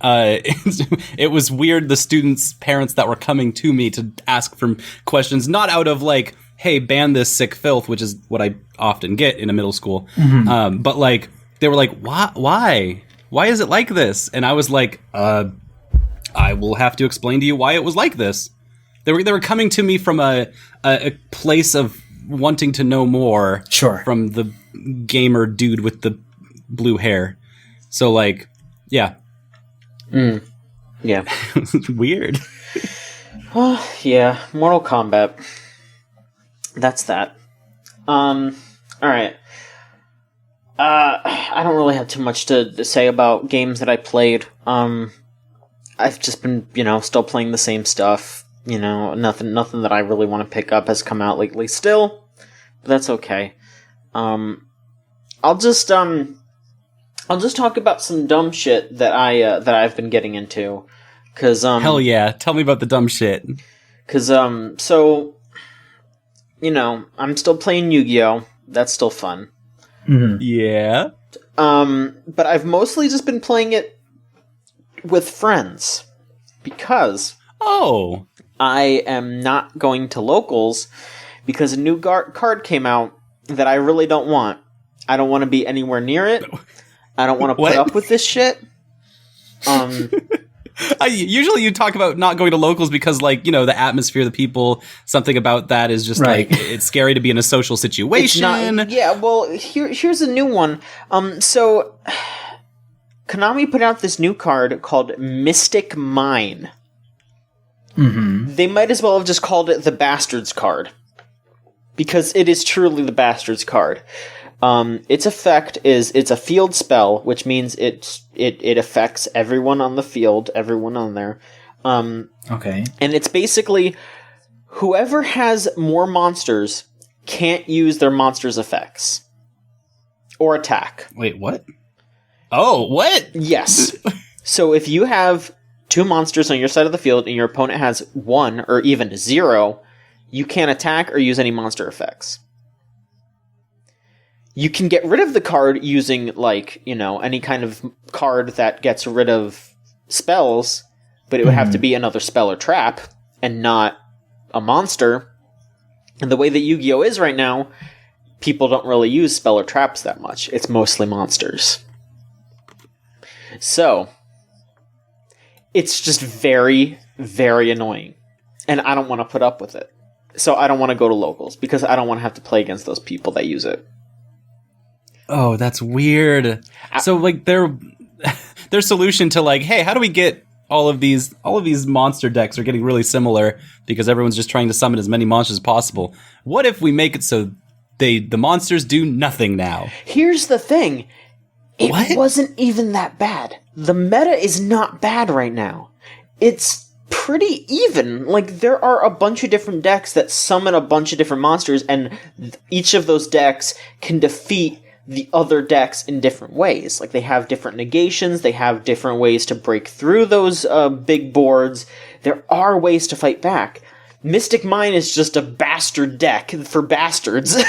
it was weird, the students' parents that were coming to me to ask for questions, not out of, like, hey, ban this sick filth, which is what I often get in a middle school. But, like, they were like, why? Why is it like this? And I was like, I will have to explain to you why it was like this. They were coming to me from a place of wanting to know more. Sure. From the gamer dude with the blue hair. So, like, yeah. Yeah. It's weird. Yeah, Mortal Kombat. That's that. Alright. I don't really have too much to say about games that I played. I've just been, still playing the same stuff. Nothing that I really want to pick up has come out lately still, but that's okay. I'll just talk about some dumb shit that I've been getting into, cause hell yeah, tell me about the dumb shit. Cause I'm still playing Yu-Gi-Oh! That's still fun. Mm-hmm. Yeah. But I've mostly just been playing it with friends because I am not going to locals because a new card came out that I really don't want. I don't want to be anywhere near it. I don't want to put up with this shit. Usually you talk about not going to locals because, like, the atmosphere, the people, something about that is just right. Like, it's scary to be in a social situation. Here's a new one. So Konami put out this new card called Mystic Mine. Mm-hmm. They might as well have just called it the Bastards card, because it is truly the Bastards card. Its effect is it's a field spell, which means it affects everyone on the field, everyone on there. Okay. And it's basically whoever has more monsters can't use their monster's effects or attack. Wait, what? Oh, what? Yes. So if you have 2 monsters on your side of the field and your opponent has 1 or even 0, you can't attack or use any monster effects. You can get rid of the card using, any kind of card that gets rid of spells, but it would have to be another spell or trap, and not a monster. And the way that Yu-Gi-Oh! Is right now, people don't really use spell or traps that much. It's mostly monsters. So, It's just very, very annoying. And I don't want to put up with it. So I don't want to go to locals because I don't want to have to play against those people that use it. Oh, that's weird. So like their solution to like, hey, how do we get all of these monster decks are getting really similar because everyone's just trying to summon as many monsters as possible. What if we make it so the monsters do nothing now? Here's the thing. It wasn't even that bad. The meta is not bad right now. It's pretty even. Like, there are a bunch of different decks that summon a bunch of different monsters, and each of those decks can defeat the other decks in different ways. Like, they have different negations, they have different ways to break through those big boards. There are ways to fight back. Mystic Mine is just a bastard deck for bastards.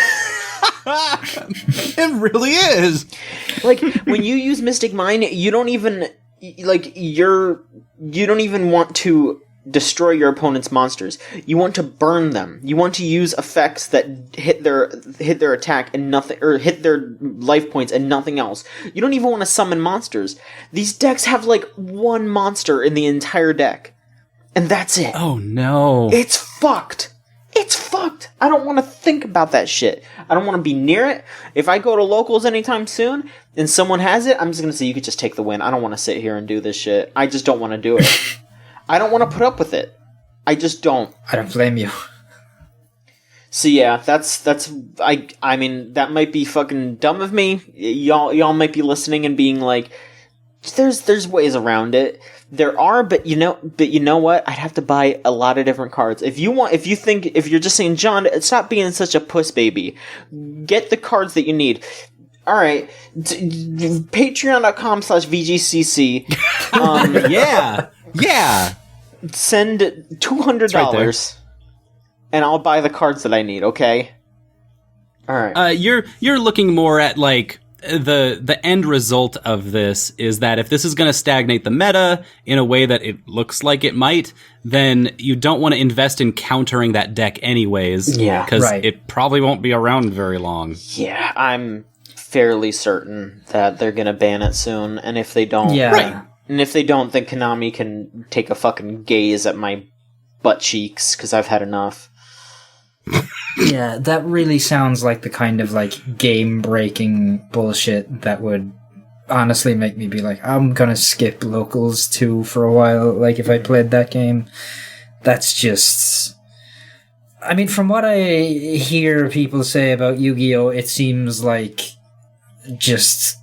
It really is. Like, when you use Mystic Mine, you don't even want to destroy your opponent's monsters. You want to burn them. You want to use effects that hit their attack and nothing, or hit their life points and nothing else. You don't even want to summon monsters. These decks have like one monster in the entire deck, and that's it. Oh no. It's fucked. It's fucked. I don't want to think about that shit. I don't want to be near it. If I go to locals anytime soon and someone has it, I'm just going to say, you could just take the win. I don't want to sit here and do this shit. I just don't want to do it. I don't want to put up with it. I just don't. I don't blame you. So yeah, I mean, that might be fucking dumb of me. Y'all might be listening and being like, there's ways around it. There are, but you know what? I'd have to buy a lot of different cards. If you're just saying, John, stop being such a puss baby. Get the cards that you need. All right, patreon.com/VGCC. Yeah. Send $200, right, and I'll buy the cards that I need. Okay. All right. You're looking more at like the end result of this is that if this is going to stagnate the meta in a way that it looks like it might, then you don't want to invest in countering that deck anyways. Yeah, because it probably won't be around very long. Yeah, I'm fairly certain that they're going to ban it soon, and if they don't, and if they don't, then Konami can take a fucking gaze at my butt cheeks because I've had enough. Yeah, that really sounds like the kind of like game-breaking bullshit that would honestly make me be like, I'm gonna skip Locals 2 for a while, like if I played that game. That's just... I mean, from what I hear people say about Yu-Gi-Oh!, it seems like just...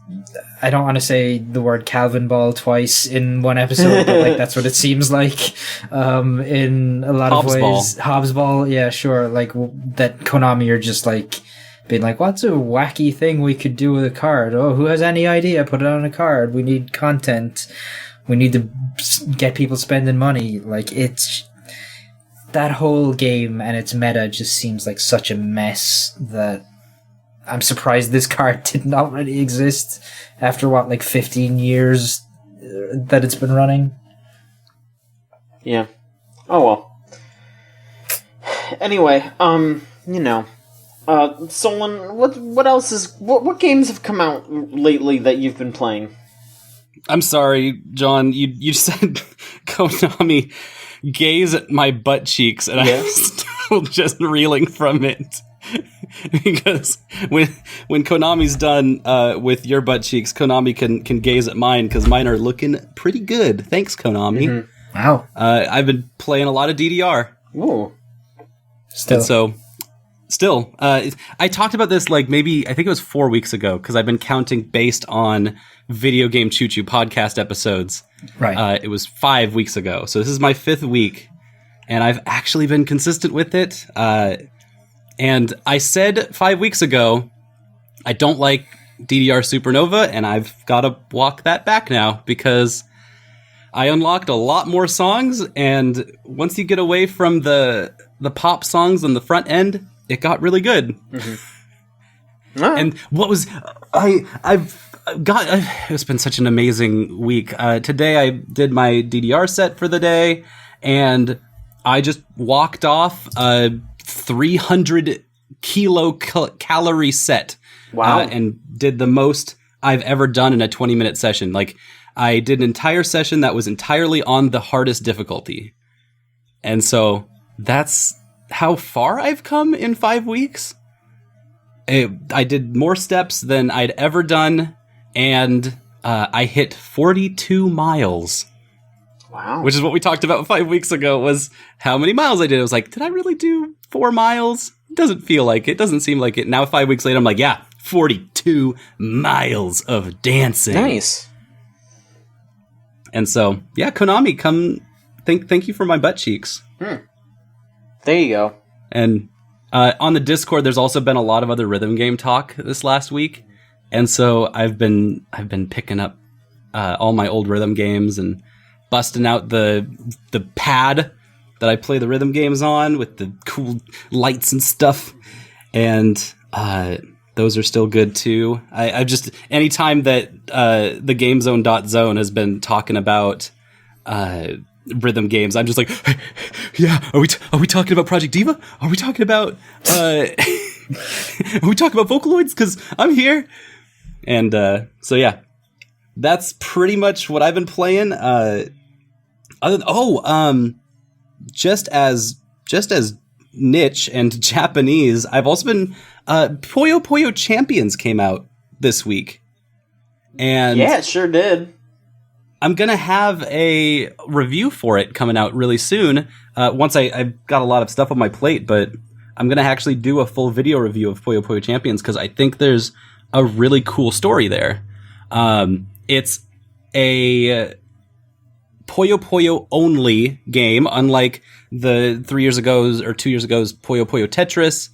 I don't want to say the word Calvin Ball twice in one episode, but like that's what it seems like in a lot of ways. Hobbs Ball, yeah, sure. Like that Konami are just like being like, what's a wacky thing we could do with a card? Oh, who has any idea? Put it on a card. We need content. We need to get people spending money. Like it's that whole game and its meta just seems like such a mess that I'm surprised this card didn't already exist after, 15 years that it's been running? Yeah. Oh, well. Anyway, Solon, what else is... What games have come out lately that you've been playing? I'm sorry, John, you said Konami gaze at my butt cheeks, and I'm still just reeling from it. Because when Konami's done with your butt cheeks, Konami can gaze at mine because mine are looking pretty good. Thanks, Konami. Mm-hmm. Wow. I've been playing a lot of DDR. Ooh. Still, I talked about this I think it was 4 weeks ago because I've been counting based on Video Game Choo Choo podcast episodes. Right. It was 5 weeks ago, so this is my 5th week, and I've actually been consistent with it. And I said 5 weeks ago, I don't like DDR Supernova, and I've got to walk that back now because I unlocked a lot more songs, and once you get away from the pop songs on the front end, it got really good. Mm-hmm. And what was it's been such an amazing week. Today I did my DDR set for the day, and I just walked off 300 calorie set. Wow. And did the most I've ever done in a 20-minute session. I did an entire session that was entirely on the hardest difficulty. And so that's how far I've come in 5 weeks. I did more steps than I'd ever done, and I hit 42 miles. Wow. Which is what we talked about 5 weeks ago, was how many miles I did. I was like, did I really do 4 miles? It doesn't feel like it. Doesn't seem like it. Now 5 weeks later, I'm like, yeah, 42 miles of dancing. Nice. And so, yeah, Konami, thank you for my butt cheeks. There you go. And on the Discord, there's also been a lot of other rhythm game talk this last week, and so I've been picking up all my old rhythm games and busting out the pad that I play the rhythm games on with the cool lights and stuff, and those are still good too. I just anytime that the GameZone.zone has been talking about rhythm games, I'm just like, yeah, are we talking about Project Diva? Are we talking about are we talking about Vocaloids? Because I'm here. And so yeah, that's pretty much what I've been playing. Just as niche and Japanese, I've also been Puyo Puyo Champions came out this week, and yeah, it sure did. I'm going to have a review for it coming out really soon. Once I've got a lot of stuff on my plate, but I'm going to actually do a full video review of Puyo Puyo Champions because I think there's a really cool story there. It's a Puyo Puyo only game, unlike the 3 years ago's or 2 years ago's Puyo Puyo Tetris.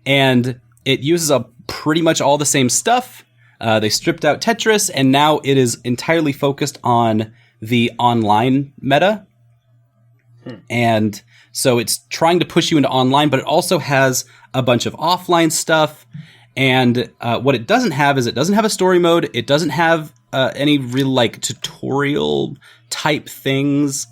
And it uses up pretty much all the same stuff. They stripped out Tetris, and now it is entirely focused on the online meta. And so it's trying to push you into online, but it also has a bunch of offline stuff. And what it doesn't have is it doesn't have a story mode. It doesn't have any real like tutorial type things.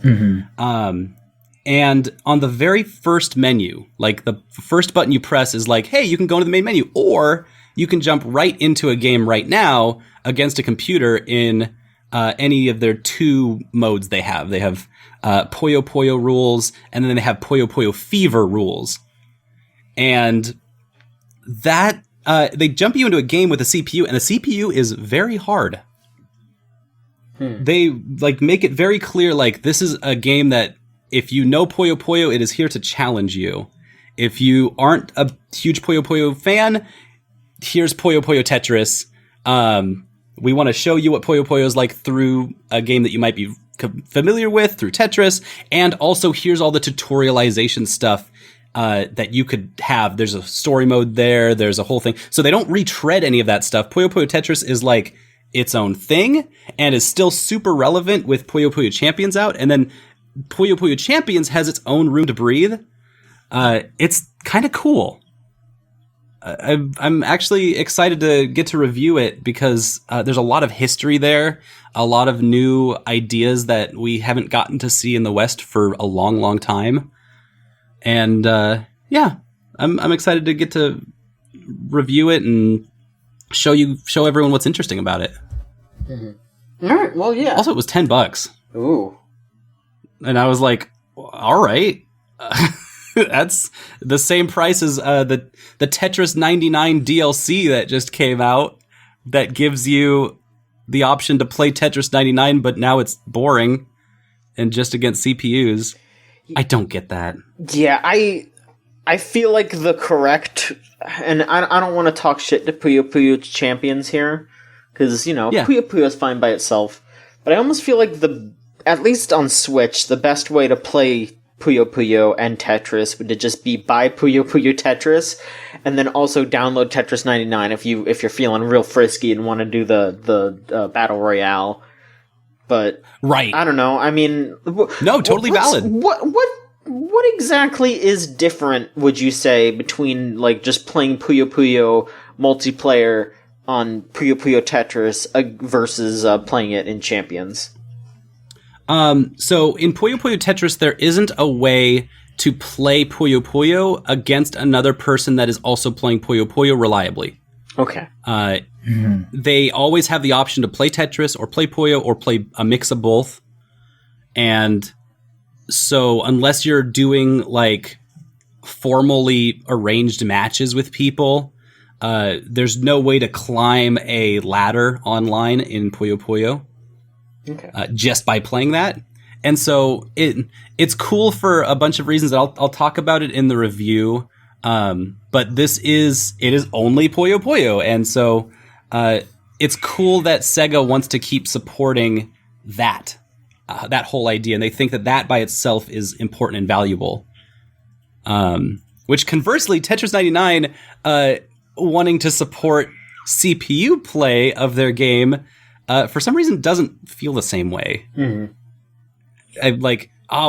And on the very first menu, like the first button you press is like, hey, you can go to the main menu, or you can jump right into a game right now against a computer in any of their two modes they have. They have Puyo Puyo rules, and then they have Puyo Puyo Fever rules. And that they jump you into a game with a CPU, and the CPU is very hard. They like make it very clear, like, this is a game that if you know Puyo Puyo, it is here to challenge you. If you aren't a huge Puyo Puyo fan, here's Puyo Puyo Tetris. We want to show you what Puyo Puyo is like through a game that you might be familiar with through Tetris, and also here's all the tutorialization stuff that you could have. There's a story mode there. There's a whole thing. So they don't retread any of that stuff. Puyo Puyo Tetris is like its own thing and is still super relevant with Puyo Puyo Champions out. And then Puyo Puyo Champions has its own room to breathe. It's kind of cool. I'm actually excited to get to review it because there's a lot of history there, a lot of new ideas that we haven't gotten to see in the West for a long, long time. And yeah, I'm excited to get to review it and show everyone what's interesting about it. All right, well, yeah. Also, it was $10. Ooh. And I was like, all right. That's the same price as the Tetris 99 DLC that just came out that gives you the option to play Tetris 99, but now it's boring and just against CPUs. I don't get that. Yeah, I feel like the correct, and I don't want to talk shit to Puyo Puyo Champions here, because, you know, Puyo Puyo is fine by itself, but I almost feel like at least on Switch, the best way to play Puyo Puyo and Tetris would just be buy Puyo Puyo Tetris, and then also download Tetris 99 if you're feeling real frisky and want to do the Battle Royale. But right, I don't know. I mean, no, totally valid. What exactly is different, would you say, between like just playing Puyo Puyo multiplayer on Puyo Puyo Tetris versus playing it in Champions? So in Puyo Puyo Tetris, there isn't a way to play Puyo Puyo against another person that is also playing Puyo Puyo reliably. Okay. They always have the option to play Tetris or play Puyo or play a mix of both. And so unless you're doing like formally arranged matches with people, there's no way to climb a ladder online in Puyo Puyo. Okay. Just by playing that. And so it's cool for a bunch of reasons. I'll talk about it in the review. But it is only Puyo Puyo. And so it's cool that Sega wants to keep supporting that whole idea. And they think that by itself is important and valuable. Which conversely, Tetris 99 wanting to support CPU play of their game for some reason doesn't feel the same way. Mm-hmm.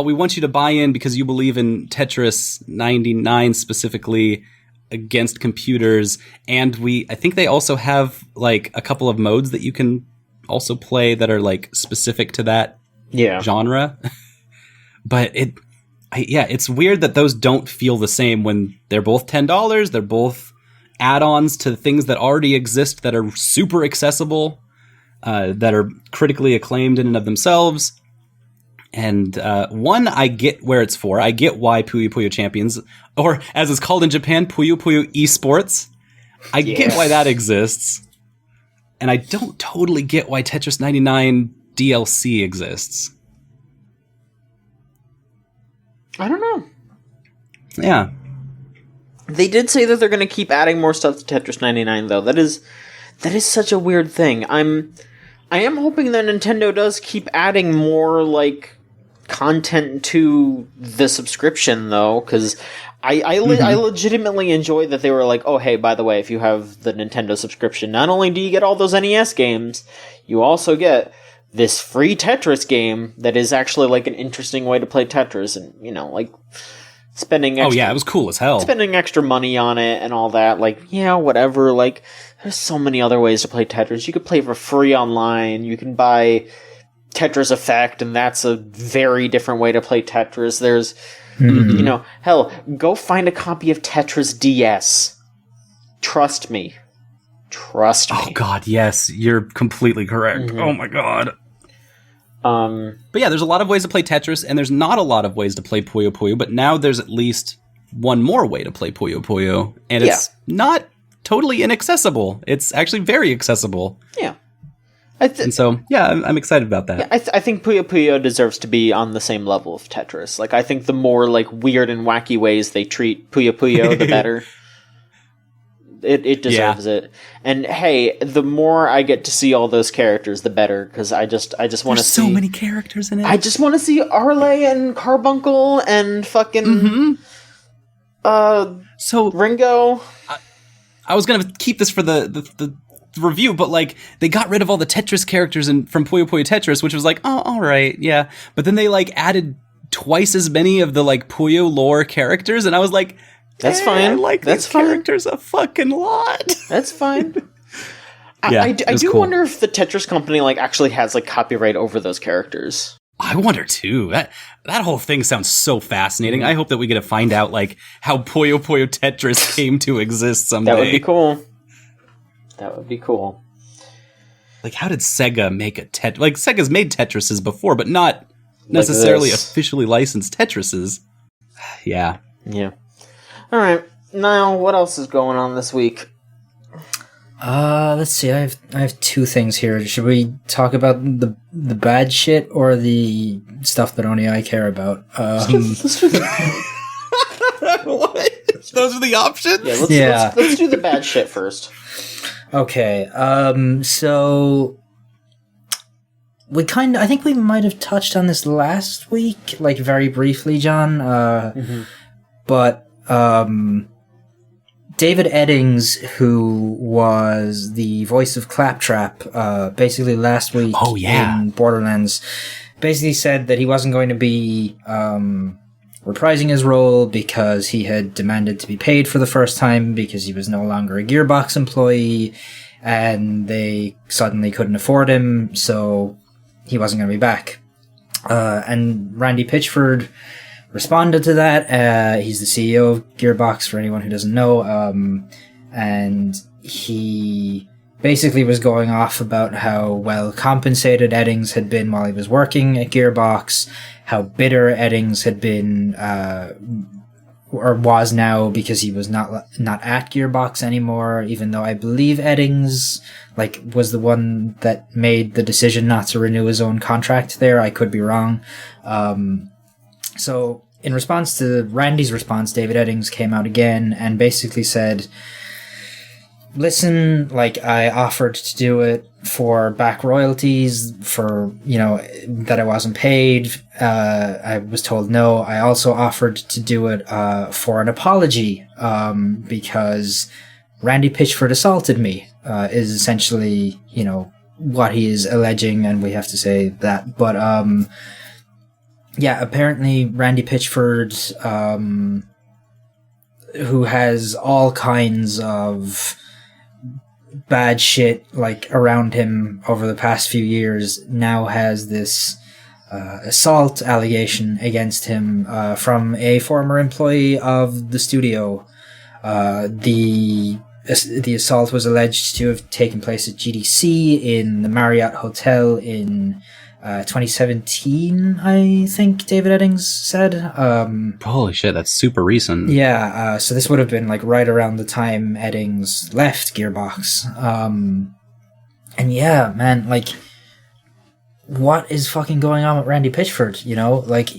We want you to buy in because you believe in Tetris 99 specifically against computers. And I think they also have like a couple of modes that you can also play that are like specific to that genre. But it's weird that those don't feel the same when they're both $10. They're both add-ons to things that already exist that are super accessible, that are critically acclaimed in and of themselves. And one, I get where it's for. I get why Puyo Puyo Champions, or as it's called in Japan, Puyo Puyo Esports. I get why that exists. And I don't totally get why Tetris 99 DLC exists. I don't know. Yeah. They did say that they're going to keep adding more stuff to Tetris 99, though. That is such a weird thing. I am hoping that Nintendo does keep adding more, like, content to the subscription, though, because I legitimately enjoy that they were like, oh, hey, by the way, if you have the Nintendo subscription, not only do you get all those NES games, you also get this free Tetris game that is actually, like, an interesting way to play Tetris, and, you know, like, spending extra... Oh, yeah, it was cool as hell. Spending extra money on it and all that, like, yeah, whatever, like, there's so many other ways to play Tetris. You could play for free online, you can buy Tetris Effect, and that's a very different way to play Tetris. There's, you know, hell, go find a copy of Tetris DS. Trust me. Oh, God, yes, you're completely correct. Oh, my God. But yeah, there's a lot of ways to play Tetris, and there's not a lot of ways to play Puyo Puyo, but now there's at least one more way to play Puyo Puyo, and it's not totally inaccessible. It's actually very accessible. Yeah. And so, yeah, I'm excited about that. Yeah, I think Puyo Puyo deserves to be on the same level of Tetris. Like, I think the more, like, weird and wacky ways they treat Puyo Puyo, the better. It deserves it. And hey, the more I get to see all those characters, the better, because I just want to see... There's so many characters in it. I just want to see Arle and Carbuncle and fucking... So Ringo. I was going to keep this for the review, but like they got rid of all the Tetris characters from Puyo Puyo Tetris, which was like, oh, all right, yeah. But then they like added twice as many of the like Puyo lore characters, and I was like, that's fine. I like these characters a fucking lot. That's fine. Yeah, I do wonder if the Tetris company like actually has like copyright over those characters. I wonder too. That whole thing sounds so fascinating. I hope that we get to find out like how Puyo Puyo Tetris came to exist someday. That would be cool. That would be cool. Like, how did Sega make a Tetris? Like, Sega's made Tetrises before, but not necessarily officially licensed Tetrises. Yeah. Yeah. All right. Now, what else is going on this week? Let's see. I have two things here. Should we talk about the bad shit or the stuff that only I care about? What? Those are the options? Yeah, let's do the bad shit first. Okay. So I think we might have touched on this last week, like very briefly, John. But David Eddings, who was the voice of Claptrap, basically last week in Borderlands, basically said that he wasn't going to be reprising his role because he had demanded to be paid for the first time because he was no longer a Gearbox employee and they suddenly couldn't afford him, so he wasn't going to be back. And Randy Pitchford responded to that. He's the CEO of Gearbox, for anyone who doesn't know. and he basically was going off about how well compensated Eddings had been while he was working at Gearbox, how bitter Eddings had been, or was now, because he was not at Gearbox anymore, even though I believe Eddings, like, was the one that made the decision not to renew his own contract there. I could be wrong. So in response to Randy's response, David Eddings came out again and basically said, listen, like, I offered to do it for back royalties for, you know, that I wasn't paid. I was told no. I also offered to do it for an apology because Randy Pitchford assaulted me, is essentially, you know, what he is alleging, and we have to say that. But yeah, apparently Randy Pitchford, who has all kinds of bad shit like around him over the past few years, now has this assault allegation against him from a former employee of the studio. The assault was alleged to have taken place at GDC in the Marriott Hotel in 2017, I think David Eddings said. Holy shit, that's super recent. Yeah, so this would have been like right around the time Eddings left Gearbox. And yeah, man, like, what is fucking going on with Randy Pitchford, you know? Like,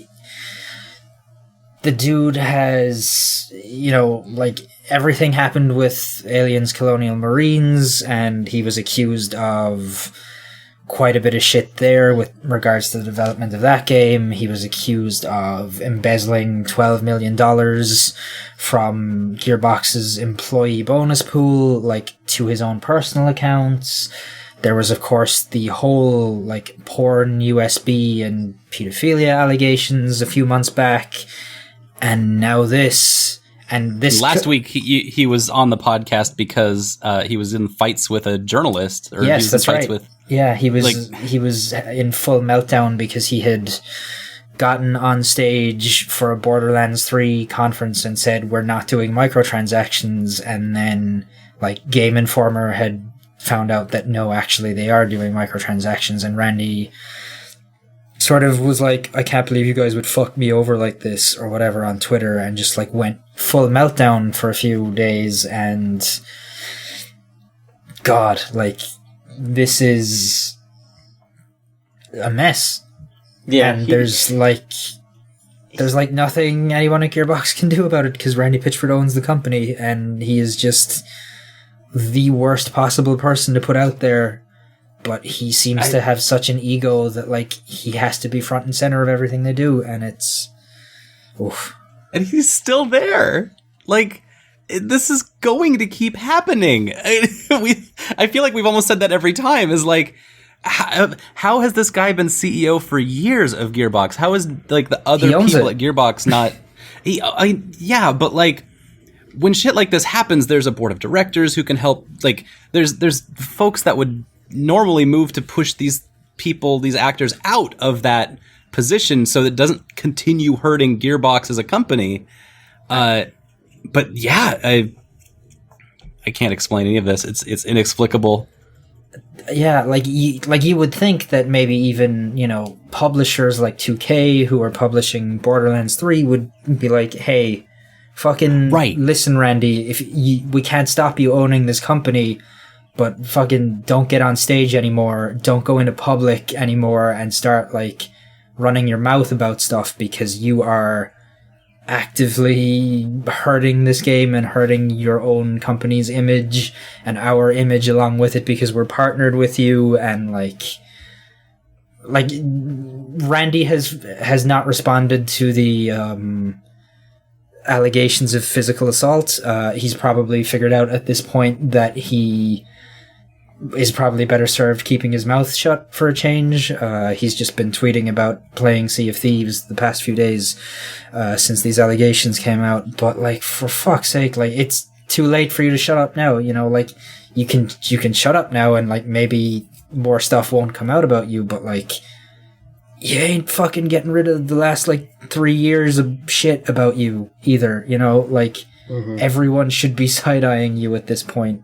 the dude has, you know, like, everything happened with Aliens Colonial Marines, and he was accused of quite a bit of shit there with regards to the development of that game. He was accused of embezzling $12 million from Gearbox's employee bonus pool, like, to his own personal accounts. There was, of course, the whole, like, porn, USB, and pedophilia allegations a few months back. And now this. And this last week he was on the podcast because he was in fights with a journalist. Or yes, he was that's in fights right. With, yeah, he was in full meltdown because he had gotten on stage for a Borderlands 3 conference and said, we're not doing microtransactions, and then, like, Game Informer had found out that no, actually they are doing microtransactions, and Randy sort of was like, I can't believe you guys would fuck me over like this, or whatever, on Twitter, and just, like, went full meltdown for a few days. And God, like, this is a mess. Yeah, and there's nothing anyone at Gearbox can do about it, because Randy Pitchford owns the company, and he is just the worst possible person to put out there. But he seems to have such an ego that, like, he has to be front and center of everything they do, and it's... oof. And he's still there. Like, this is going to keep happening. I feel like we've almost said that every time, is like, how has this guy been CEO for years of Gearbox? How is, like, the other people at Gearbox not... yeah, but, like, when shit like this happens, there's a board of directors who can help. Like, there's folks that would normally move to push these people, these actors, out of that position so that it doesn't continue hurting Gearbox as a company. But yeah, I can't explain any of this. It's inexplicable. Yeah, like you would think that maybe even, you know, publishers like 2K who are publishing Borderlands 3 would be like, hey, fucking listen, Randy, we can't stop you owning this company, but fucking don't get on stage anymore, don't go into public anymore and start, like, running your mouth about stuff, because you are actively hurting this game and hurting your own company's image and our image along with it, because we're partnered with you. And like Randy has not responded to the allegations of physical assault. He's probably figured out at this point that he is probably better served keeping his mouth shut for a change. He's just been tweeting about playing Sea of Thieves the past few days since these allegations came out. But, like, for fuck's sake, like, it's too late for you to shut up now. You know, like, you can shut up now, and, like, maybe more stuff won't come out about you. But, like, you ain't fucking getting rid of the last, like, 3 years of shit about you either. You know, like, everyone should be side-eyeing you at this point.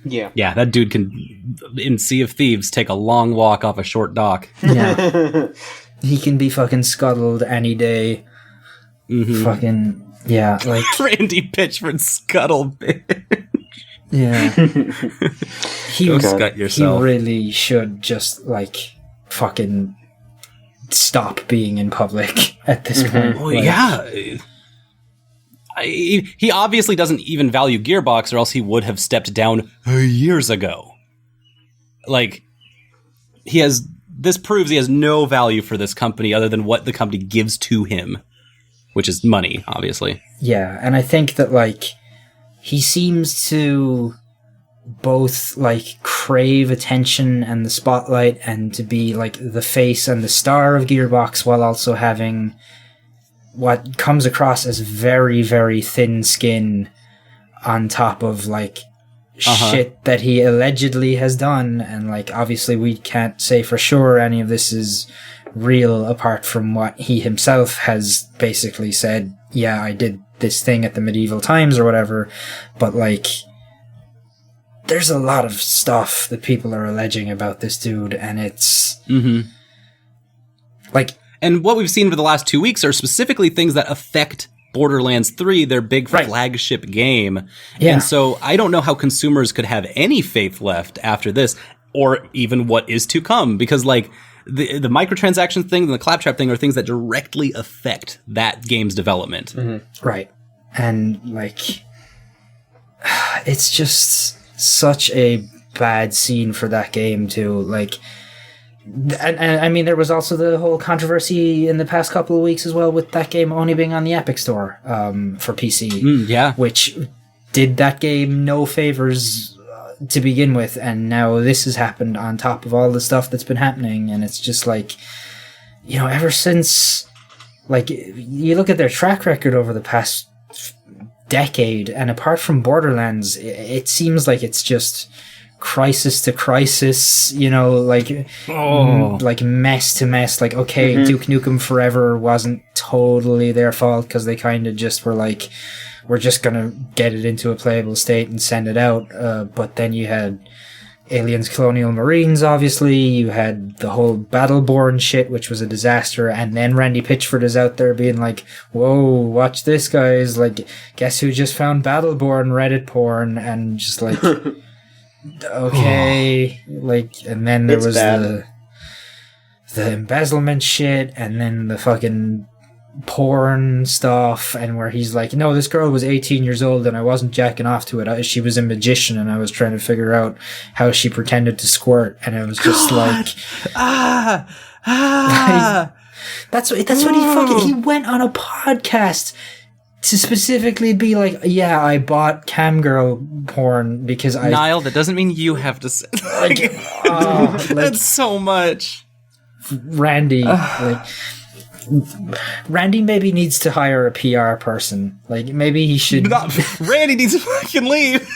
Yeah. Yeah, that dude can, in Sea of Thieves, take a long walk off a short dock. Yeah. He can be fucking scuttled any day. Fucking, yeah, like... Randy Pitchford scuttle, bitch. Yeah. Go scut yourself. He really should just, like, fucking stop being in public at this point. Oh, like, yeah. He obviously doesn't even value Gearbox, or else he would have stepped down years ago. Like, this proves he has no value for this company other than what the company gives to him, which is money, obviously. Yeah, and I think that, like, he seems to both, like, crave attention and the spotlight and to be, like, the face and the star of Gearbox while also having what comes across as very, very thin skin on top of, like, shit that he allegedly has done. And, like, obviously we can't say for sure any of this is real apart from what he himself has basically said, yeah, I did this thing at the medieval times or whatever. But, like, there's a lot of stuff that people are alleging about this dude, and it's... like... And what we've seen for the last 2 weeks are specifically things that affect Borderlands 3, their big flagship game. Yeah. And so I don't know how consumers could have any faith left after this, or even what is to come, because, like, the microtransaction thing and the claptrap thing are things that directly affect that game's development. Right. And, like, it's just such a bad scene for that game, too. Like, and I mean, there was also the whole controversy in the past couple of weeks as well with that game only being on the Epic Store for PC. Yeah. Which did that game no favors to begin with, and now this has happened on top of all the stuff that's been happening, and it's just like, you know, ever since, like, you look at their track record over the past decade, and apart from Borderlands, it seems like it's just crisis to crisis, you know, like like mess to mess. Like, okay, Duke Nukem Forever wasn't totally their fault because they kind of just were like, we're just gonna get it into a playable state and send it out. But then you had Aliens Colonial Marines, obviously. You had the whole Battleborn shit, which was a disaster. And then Randy Pitchford is out there being like, whoa, watch this, guys. Like, guess who just found Battleborn Reddit porn? And just like... okay, like, and then there was the embezzlement shit, and then the fucking porn stuff, and where he's like, no, this girl was 18 years old and I wasn't jacking off to it. She was a magician and I was trying to figure out how she pretended to squirt, and it was just like, that's what he went on a podcast to specifically be like, yeah, I bought camgirl porn because I... Niall, that doesn't mean you have to say... that's so much. Randy, Randy maybe needs to hire a PR person. Like, maybe he should... Randy needs to fucking leave!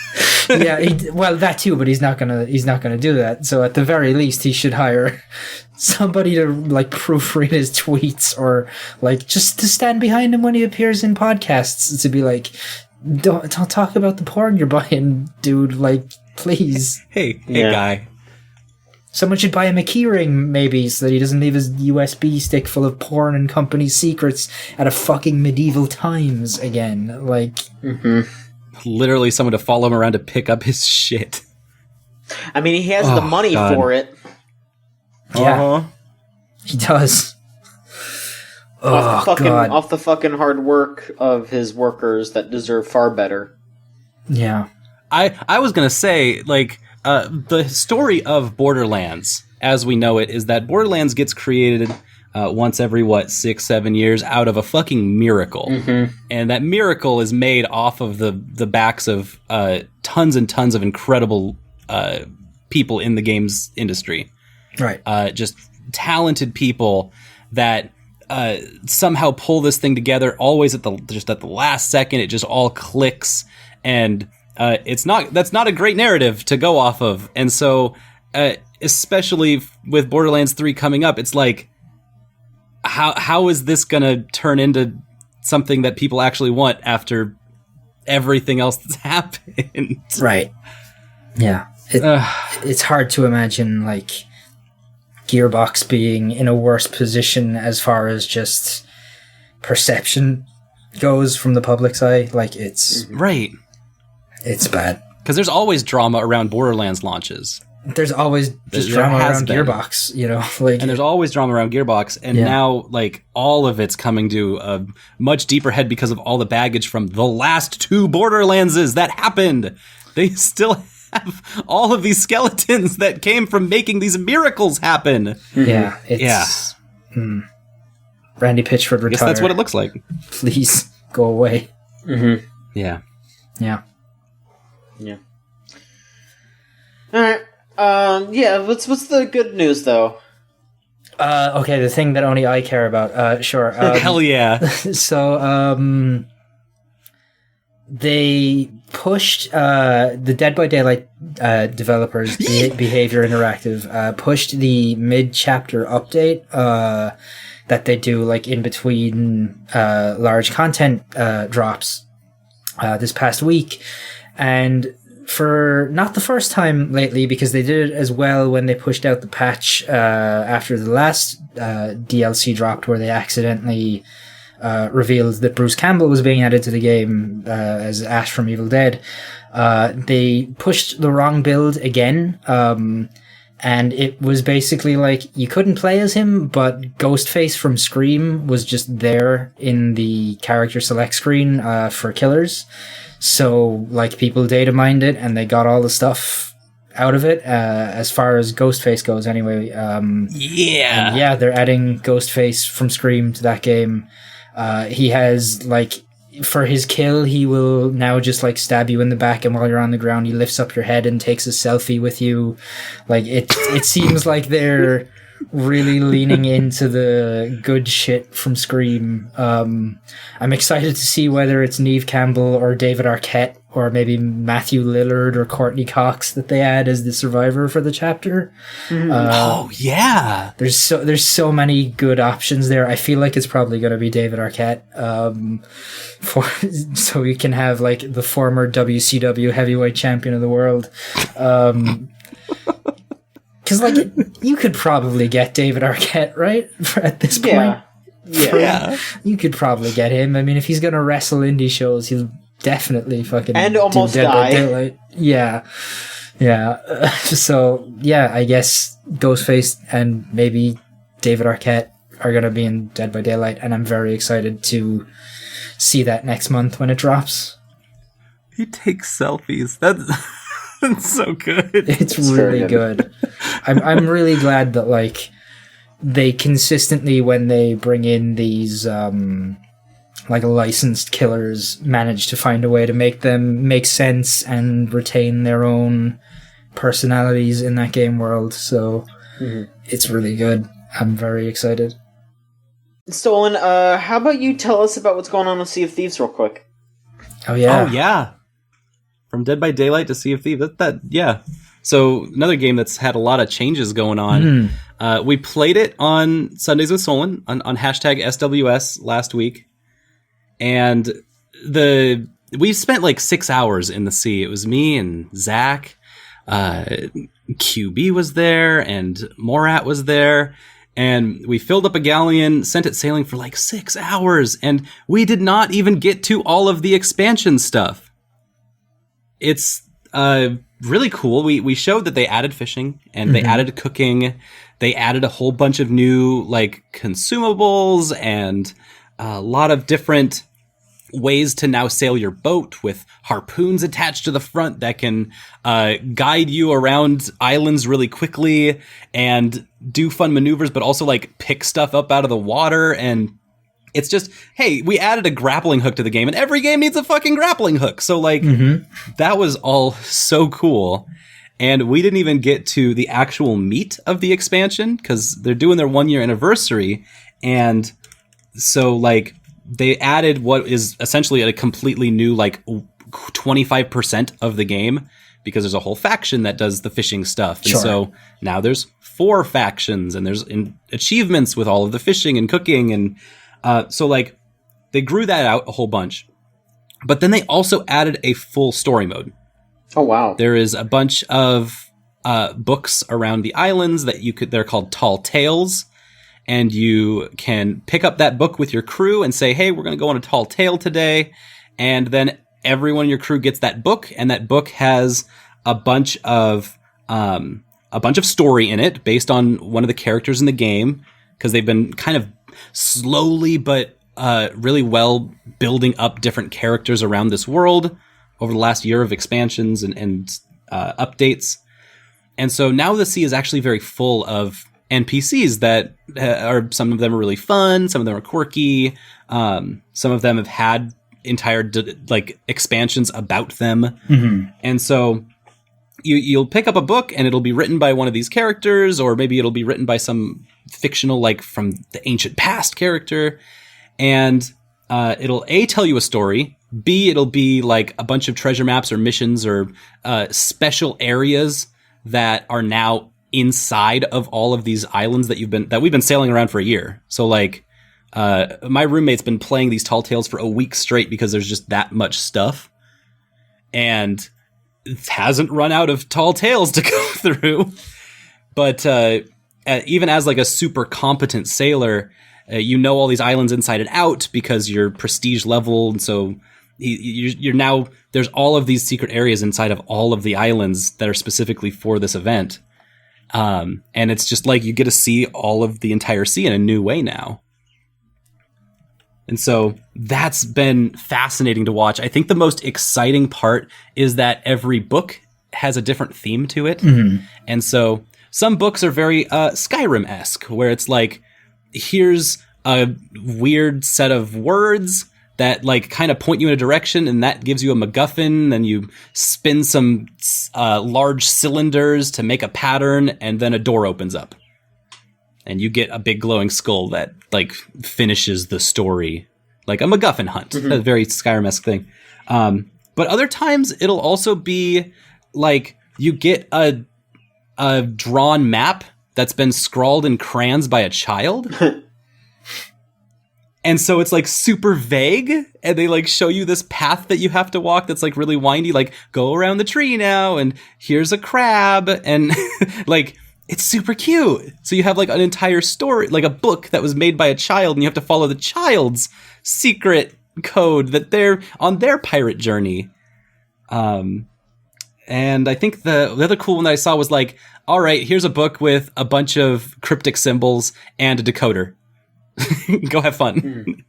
Yeah, well, that too, but he's not gonna do that. So at the very least, he should hire somebody to, like, proofread his tweets, or, like, just to stand behind him when he appears in podcasts, to be like, don't talk about the porn you're buying, dude. Like, please. Hey, guy. Someone should buy him a keyring, maybe, so that he doesn't leave his USB stick full of porn and company secrets at a fucking medieval times again. Like, literally someone to follow him around to pick up his shit. I mean, he has the money for it. Yeah, he does. Off the fucking hard work of his workers that deserve far better. Yeah. I was gonna say, like, the story of Borderlands, as we know it, is that Borderlands gets created once every, 6-7 years out of a fucking miracle. And that miracle is made off of the backs of tons and tons of incredible people in the games industry. Right. Just talented people that somehow pull this thing together, always at the last second. It just all clicks, and that's not a great narrative to go off of. And so, especially with Borderlands 3 coming up, it's like, how is this gonna turn into something that people actually want after everything else that's happened. Right. Yeah. It's hard to imagine, like, Gearbox being in a worse position as far as just perception goes from the public's eye. Like, it's... Right. It's bad. Because there's always drama around Borderlands launches. There's always just drama around Gearbox, you know? Like, and there's always drama around Gearbox, and now, like, all of it's coming to a much deeper head because of all the baggage from the last 2 Borderlandses that happened. They still have all of these skeletons that came from making these miracles happen. Yeah, it's... Randy Pitchford retire. I guess that's what it looks like. Please, go away. Mm-hmm. Yeah. Yeah. Alright. What's the good news, though? Okay, the thing that only I care about. Sure. Hell yeah. So, they pushed, the Dead by Daylight developers, Behavior Interactive, pushed the mid-chapter update that they do, like, in between large content drops this past week. And for not the first time lately, because they did it as well when they pushed out the patch after the last DLC dropped, where they accidentally revealed that Bruce Campbell was being added to the game as Ash from Evil Dead. They pushed the wrong build again, and it was basically like you couldn't play as him, but Ghostface from Scream was just there in the character select screen for killers. So, like, people data mined it, and they got all the stuff out of it, as far as Ghostface goes anyway. Yeah, they're adding Ghostface from Scream to that game. He has, like, for his kill, he will now just, like, stab you in the back, and while you're on the ground, he lifts up your head and takes a selfie with you. Like, it seems like they're really leaning into the good shit from Scream. I'm excited to see whether it's Neve Campbell or David Arquette or maybe Matthew Lillard or Courtney Cox that they add as the survivor for the chapter. Oh yeah, there's so many good options there. I feel like it's probably going to be David Arquette, so we can have, like, the former WCW heavyweight champion of the world. Because, like, you could probably get David Arquette, right? At this point. Yeah. You could probably get him. I mean, if he's going to wrestle indie shows, he'll definitely fucking and almost do Dead by die. Daylight. Yeah. So, yeah, I guess Ghostface and maybe David Arquette are going to be in Dead by Daylight, and I'm very excited to see that next month when it drops. He takes selfies. That's so good. It's really good. I'm really glad that, like, they consistently, when they bring in these like licensed killers, manage to find a way to make them make sense and retain their own personalities in that game world. So it's really good. I'm very excited. Stolen, how about you tell us about what's going on with Sea of Thieves real quick? Oh yeah. From Dead by Daylight to Sea of Thieves. Yeah. So another game that's had a lot of changes going on. We played it on Sundays with Solon on hashtag SWS last week. And we spent like 6 hours in the sea. It was me and Zach. QB was there and Morat was there. And we filled up a galleon, sent it sailing for like 6 hours. And we did not even get to all of the expansion stuff. It's really cool. We showed that they added fishing and they added cooking. They added a whole bunch of new, like, consumables and a lot of different ways to now sail your boat with harpoons attached to the front that can guide you around islands really quickly and do fun maneuvers, but also, like, pick stuff up out of the water. And it's just, hey, we added a grappling hook to the game, and every game needs a fucking grappling hook. So, like, that was all so cool. And we didn't even get to the actual meat of the expansion because they're doing their 1 year anniversary. And so, like, they added what is essentially a completely new, like, 25% of the game because there's a whole faction that does the fishing stuff. And so now there's 4 factions and there's achievements with all of the fishing and cooking. And so, like, they grew that out a whole bunch. But then they also added a full story mode. Oh, wow. There is a bunch of books around the islands that they're called Tall Tales. And you can pick up that book with your crew and say, hey, we're going to go on a tall tale today. And then everyone in your crew gets that book, and that book has a bunch of story in it based on one of the characters in the game, because they've been kind of slowly but really well building up different characters around this world over the last year of expansions and updates. And so now the sea is actually very full of NPCs that some of them are really fun, some of them are quirky, some of them have had entire expansions about them. And so you'll pick up a book and it'll be written by one of these characters, or maybe it'll be written by some fictional, like from the ancient past character, and it'll A, tell you a story, B, it'll be like a bunch of treasure maps or missions or special areas that are now inside of all of these islands that we've been sailing around for a year. So like my roommate's been playing these Tall Tales for a week straight because there's just that much stuff, and it hasn't run out of Tall Tales to go through. But even as like a super competent sailor, you know all these islands inside and out because you're prestige level, and so you're now, there's all of these secret areas inside of all of the islands that are specifically for this event. And it's just like you get to see all of the entire sea in a new way now. And so that's been fascinating to watch. I think the most exciting part is that every book has a different theme to it. And so some books are very Skyrim-esque, where it's like, here's a weird set of words that like kind of point you in a direction, and that gives you a MacGuffin, and you spin some large cylinders to make a pattern, and then a door opens up. And you get a big glowing skull that like finishes the story, like a MacGuffin hunt. A very Skyrim-esque thing. But other times it'll also be like you get a drawn map that's been scrawled in crayons by a child. And so it's like super vague, and they like show you this path that you have to walk that's like really windy, like go around the tree now, and here's a crab, and like it's super cute. So you have like an entire story, like a book that was made by a child, and you have to follow the child's secret code that they're on their pirate journey. And I think the other cool one that I saw was like, all right, here's a book with a bunch of cryptic symbols and a decoder. Go have fun.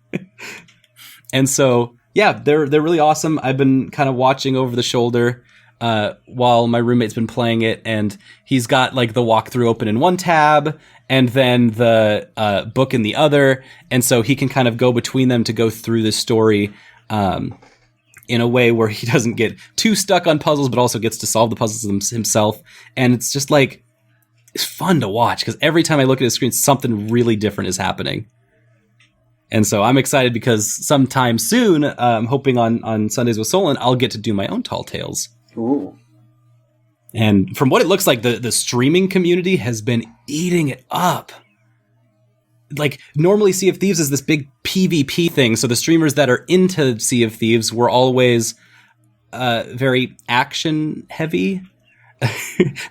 And so, yeah, they're really awesome. I've been kind of watching over the shoulder while my roommate's been playing it, and he's got like the walkthrough open in one tab and then the book in the other, and so he can kind of go between them to go through this story in a way where he doesn't get too stuck on puzzles, but also gets to solve the puzzles himself. And it's just like, it's fun to watch because every time I look at his screen, something really different is happening. And so I'm excited because sometime soon, I'm hoping on Sundays with Solon, I'll get to do my own Tall Tales. Ooh. And from what it looks like, the streaming community has been eating it up. Like, normally Sea of Thieves is this big PvP thing, so the streamers that are into Sea of Thieves were always very action-heavy,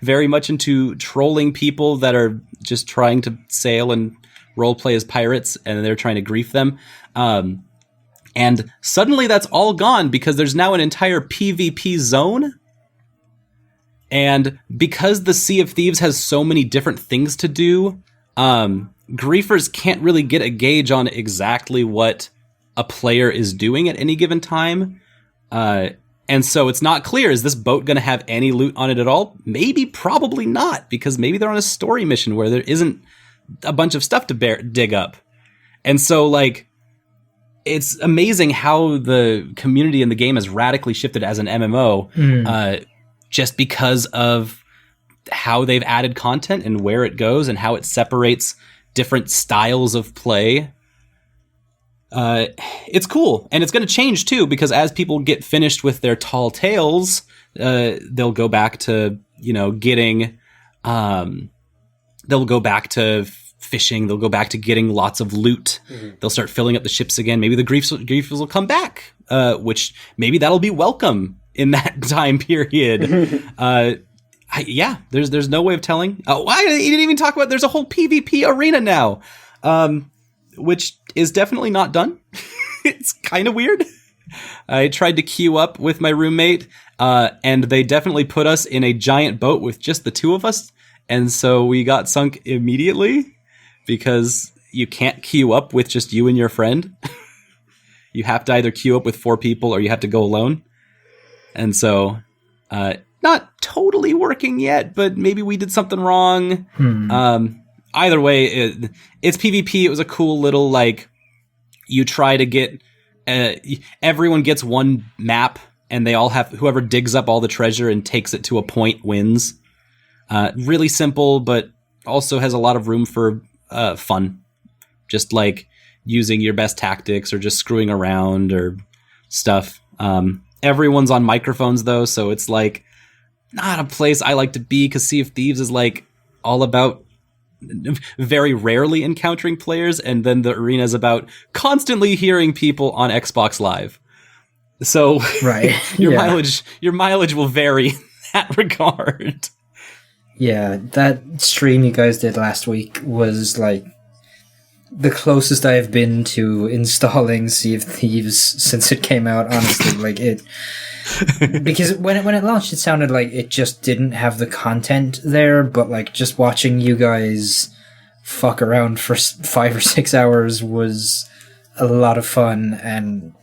very much into trolling people that are just trying to sail and roleplay as pirates, and they're trying to grief them. And suddenly that's all gone because there's now an entire PvP zone. And because the Sea of Thieves has so many different things to do, griefers can't really get a gauge on exactly what a player is doing at any given time. And so it's not clear, is this boat going to have any loot on it at all? Maybe, probably not, because maybe they're on a story mission where there isn't a bunch of stuff to dig up. And so, like, it's amazing how the community in the game has radically shifted as an MMO, just because of how they've added content and where it goes and how it separates different styles of play. It's cool, and it's going to change too, because as people get finished with their Tall Tales, they'll go back to, getting, they'll go back to fishing. They'll go back to getting lots of loot. Mm-hmm. They'll start filling up the ships again. Maybe the griefs will come back, which maybe that'll be welcome in that time period. There's no way of telling. Oh, you didn't even talk about, there's a whole PvP arena now, which is definitely not done. It's kind of weird. I tried to queue up with my roommate, and they definitely put us in a giant boat with just the two of us. And so we got sunk immediately because you can't queue up with just you and your friend. You have to either queue up with 4 people or you have to go alone. And so, not totally working yet, but maybe we did something wrong. Either way, it's PvP. It was a cool little, like, you try to get, everyone gets one map, and they all have, whoever digs up all the treasure and takes it to a point wins. Really simple, but also has a lot of room for fun. Just like using your best tactics or just screwing around or stuff. Everyone's on microphones though, so it's like not a place I like to be, because Sea of Thieves is like all about very rarely encountering players, and then the arena is about constantly hearing people on Xbox Live. So right. your mileage will vary in that regard. Yeah, that stream you guys did last week was like the closest I have been to installing Sea of Thieves since it came out, honestly. Like it, because when it launched, it sounded like it just didn't have the content there, but like just watching you guys fuck around for 5 or 6 hours was a lot of fun. And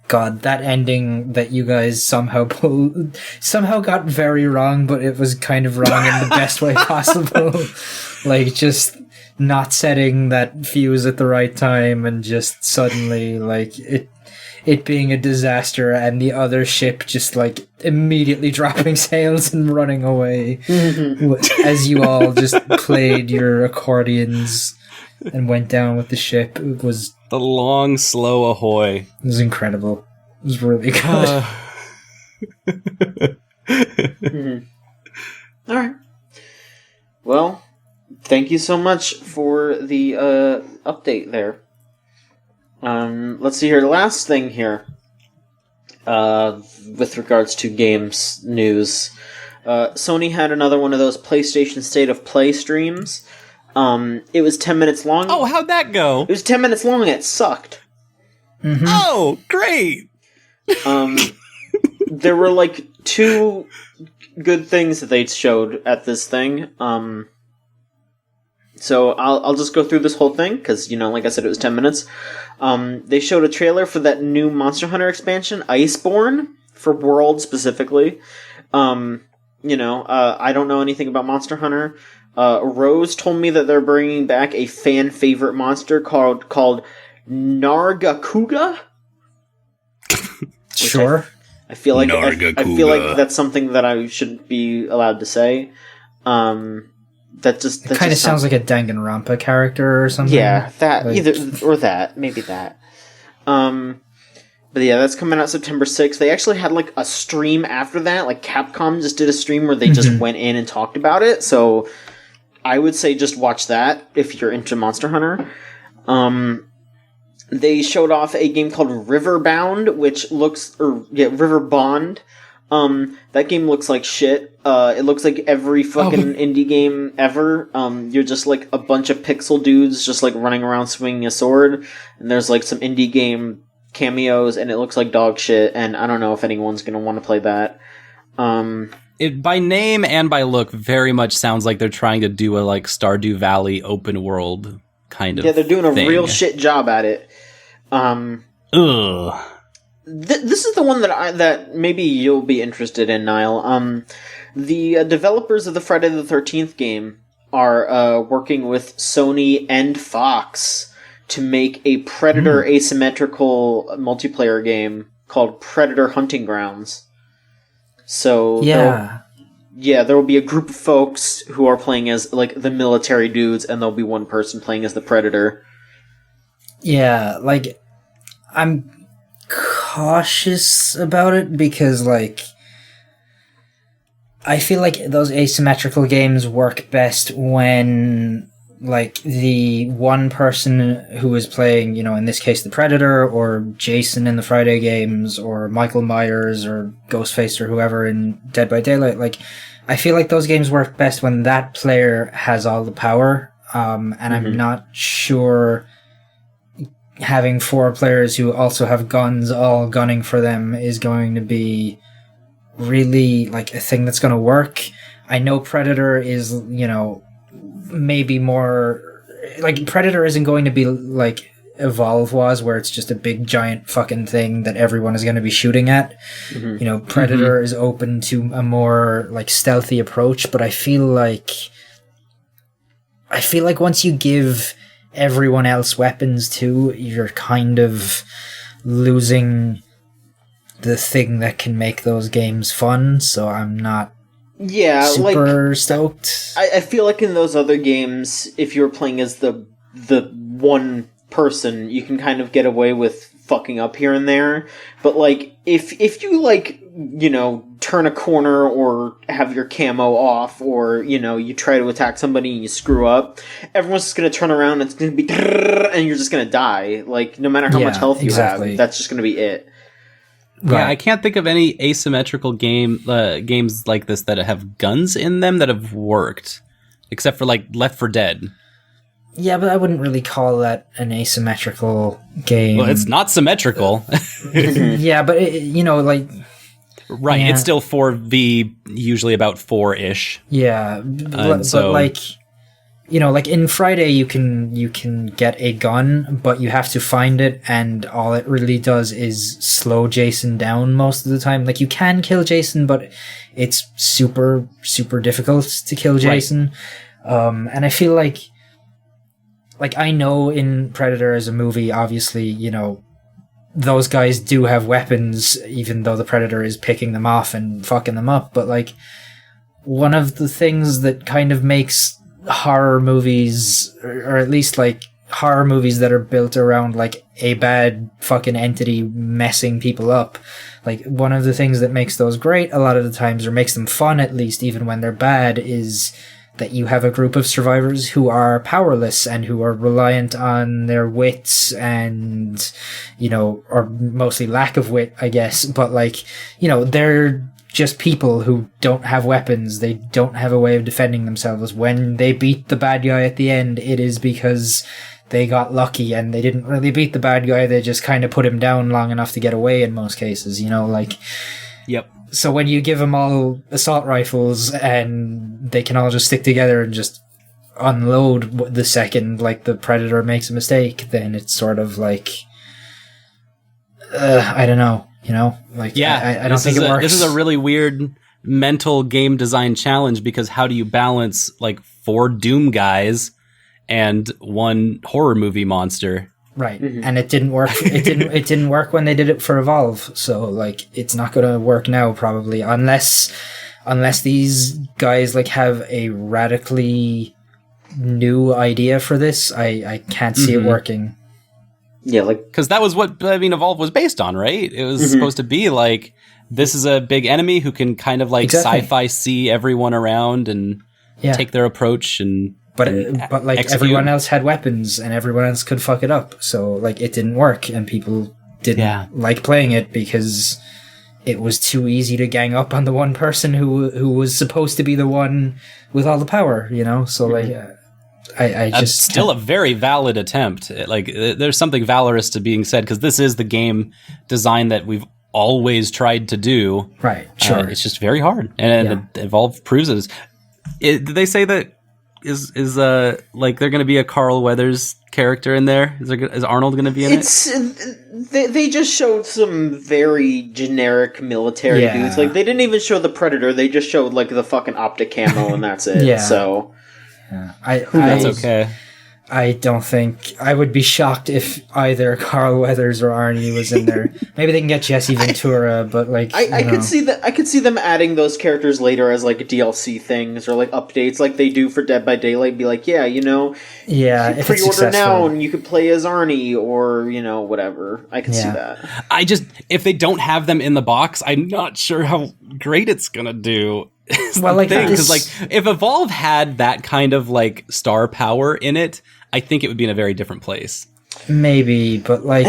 God, that ending that you guys somehow got very wrong, but it was kind of wrong in the best way possible. Like just not setting that fuse at the right time, and just suddenly like it being a disaster, and the other ship just like immediately dropping sails and running away as you all just played your accordions and went down with the ship. It was the long, slow ahoy. It was incredible. It was really good. All right. Well, thank you so much for the update there. Let's see here. The last thing here, with regards to games news, Sony had another one of those PlayStation State of Play streams. It was 10 minutes long. Oh, how'd that go? It was 10 minutes long and it sucked. Mm-hmm. Oh, great! There were like 2 good things that they showed at this thing. So I'll just go through this whole thing, because, you know, like I said, it was 10 minutes. They showed a trailer for that new Monster Hunter expansion, Iceborne, for World specifically. I don't know anything about Monster Hunter. Rose told me that they're bringing back a fan favorite monster called Nargacuga. Sure. I feel like I feel like that's something that I shouldn't be allowed to say. That kind of sounds like a Danganronpa character or something. Yeah, that maybe that. But yeah, that's coming out September 6th. They actually had like a stream after that. Like Capcom just did a stream where they just went in and talked about it. So I would say just watch that if you're into Monster Hunter. They showed off a game called Riverbound, Riverbond. That game looks like shit. It looks like every fucking indie game ever. You're just like a bunch of pixel dudes just like running around swinging a sword, and there's like some indie game cameos, and it looks like dog shit, and I don't know if anyone's gonna want to play that. It by name and by look very much sounds like they're trying to do a like Stardew Valley open world kind of they're doing a thing. real shit job at it. Ugh. This is the one that maybe you'll be interested in, Niall. The developers of the Friday the 13th game are working with Sony and Fox to make a Predator asymmetrical multiplayer game called Predator Hunting Grounds. So there will be a group of folks who are playing as like the military dudes, and there'll be one person playing as the Predator. Yeah, like I'm cautious about it because like I feel like those asymmetrical games work best when like the one person who is playing, you know, in this case the Predator or Jason in the Friday games or Michael Myers or Ghostface or whoever in Dead by Daylight, like I feel like those games work best when that player has all the power. And I'm not sure having 4 players who also have guns all gunning for them is going to be really like a thing that's going to work. I know Predator is, you know, maybe more like Predator isn't going to be like Evolve was, where it's just a big giant fucking thing that everyone is going to be shooting at. You know, Predator is open to a more like stealthy approach, but I feel like once you give everyone else weapons too, you're kind of losing the thing that can make those games fun. So I'm not super stoked. I feel like in those other games, if you were playing as the one person, you can kind of get away with fucking up here and there. But like if you like, you know, turn a corner or have your camo off, or, you know, you try to attack somebody and you screw up, everyone's just going to turn around and it's going to be and you're just going to die. Like, no matter how much health you have, that's just going to be it. Right. Yeah, I can't think of any asymmetrical games like this that have guns in them that have worked, except for like Left 4 Dead. Yeah, but I wouldn't really call that an asymmetrical game. Well, it's not symmetrical. Yeah, but it, you know, like... Right, it's still 4v, usually about 4-ish. Yeah, but like, you know, like in Friday you can get a gun, but you have to find it, and all it really does is slow Jason down most of the time. Like, you can kill Jason, but it's super, super difficult to kill Jason. Right. And I feel like I know in Predator as a movie, obviously, you know, those guys do have weapons, even though the Predator is picking them off and fucking them up. But like, one of the things that kind of makes horror movies, or at least like horror movies that are built around like a bad fucking entity messing people up, like one of the things that makes those great a lot of the times, or makes them fun at least even when they're bad, is that you have a group of survivors who are powerless and who are reliant on their wits and, you know, or mostly lack of wit, I guess. But like, you know, they're just people who don't have weapons. They don't have a way of defending themselves. When they beat the bad guy at the end, it is because they got lucky and they didn't really beat the bad guy. They just kind of put him down long enough to get away in most cases, you know, like... Yep. So when you give them all assault rifles and they can all just stick together and just unload the second, like, the Predator makes a mistake, then it's sort of like, I don't know, you know? Like, yeah, I don't think it works. This is a really weird mental game design challenge, because how do you balance, like, 4 Doom guys and 1 horror movie monster? Right, and it didn't work. It didn't work when they did it for Evolve. So like, it's not gonna work now probably, unless these guys like have a radically new idea for this. I can't see it working. Yeah, like, because that was what Evolve was based on, right? It was supposed to be like, this is a big enemy who can kind of like sci-fi see everyone around and take their approach and. But like execute. Everyone else had weapons and everyone else could fuck it up. So like, it didn't work and people didn't like playing it because it was too easy to gang up on the one person who was supposed to be the one with all the power, you know? So like, I just... Still a very valid attempt. Like, there's something valorous to being said, because this is the game design that we've always tried to do. Right, sure. It's just very hard. And Evolve proves it. Did they say that is like they're going to be a Carl Weathers character in there? Is Arnold going to be in it? They just showed some very generic military dudes. Like, they didn't even show the Predator. They just showed like the fucking optic camo and that's it. So that's okay. I don't think... I would be shocked if either Carl Weathers or Arnie was in there. Maybe they can get Jesse Ventura, but like... I could see that. I could see them adding those characters later as like DLC things or like updates like they do for Dead by Daylight. Be like, yeah, you know... Yeah, if pre-order now and you could play as Arnie or, you know, whatever. I could see that. If they don't have them in the box, I'm not sure how great it's gonna do. Well, like because like if Evolve had that kind of like star power in it, I think it would be in a very different place. Maybe, but like